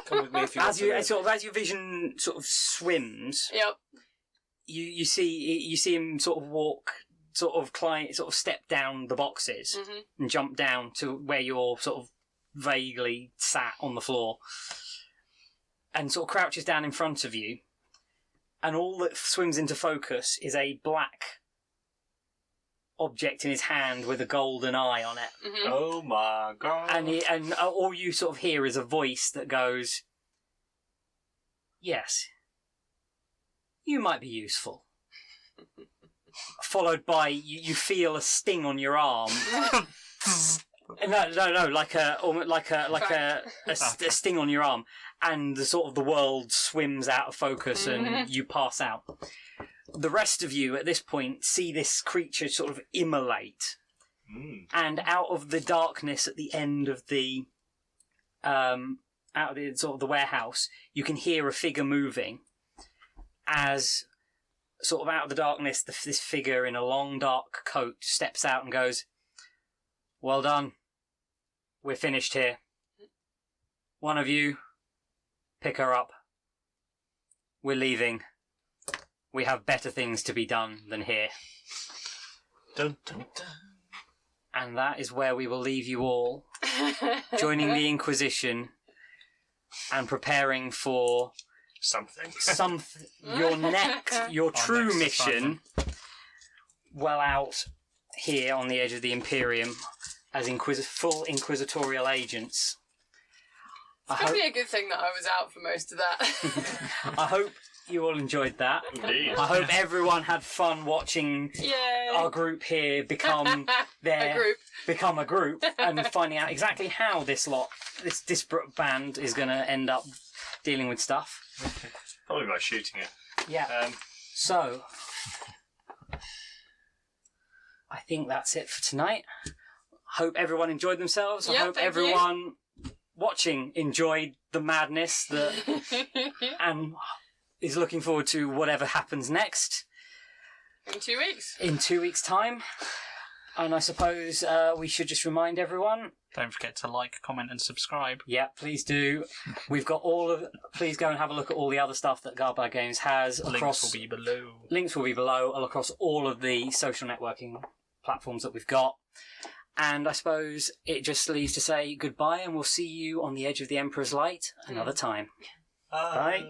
Come with me if you want As you to. as your vision sort of swims, Yep. you see him sort of walk, sort of climb, sort of step down the boxes and jump down to where you're sort of vaguely sat on the floor, and sort of crouches down in front of you, and all that swims into focus is a black object in his hand with a golden eye on it. Oh my god. And all you sort of hear is a voice that goes, "Yes, you might be useful." Followed by you feel a sting on your arm. No, like a sting on your arm, and the world swims out of focus, and you pass out. The rest of you at this point see this creature sort of immolate, and out of the darkness at the end of the sort of the warehouse, you can hear a figure moving. As sort of out of the darkness, this figure in a long dark coat steps out and goes, "Well done. We're finished here. One of you, pick her up. We're leaving. We have better things to be done than here." Dun, dun, dun. And that is where we will leave you all, joining the Inquisition and preparing for Something. your true next mission, well out here on the edge of the Imperium as full inquisitorial agents. It's probably a good thing that I was out for most of that. I hope you all enjoyed that. Indeed. I hope everyone had fun watching Yay! our group here become a group, and finding out exactly how this disparate band is going to end up dealing with stuff. Probably by shooting it. Yeah. So, I think that's it for tonight. Hope everyone enjoyed themselves. I Yeah, hope thank everyone watching enjoyed the madness and is looking forward to whatever happens next. In 2 weeks. In 2 weeks' time. And I suppose we should just remind everyone. Don't forget to like, comment, and subscribe. Yeah, please do. We've got please go and have a look at all the other stuff that Garblag Games has. Links will be below. Links will be below across all of the social networking platforms that we've got. And I suppose it just leaves to say goodbye, and we'll see you on the edge of the Emperor's Light another time. Bye.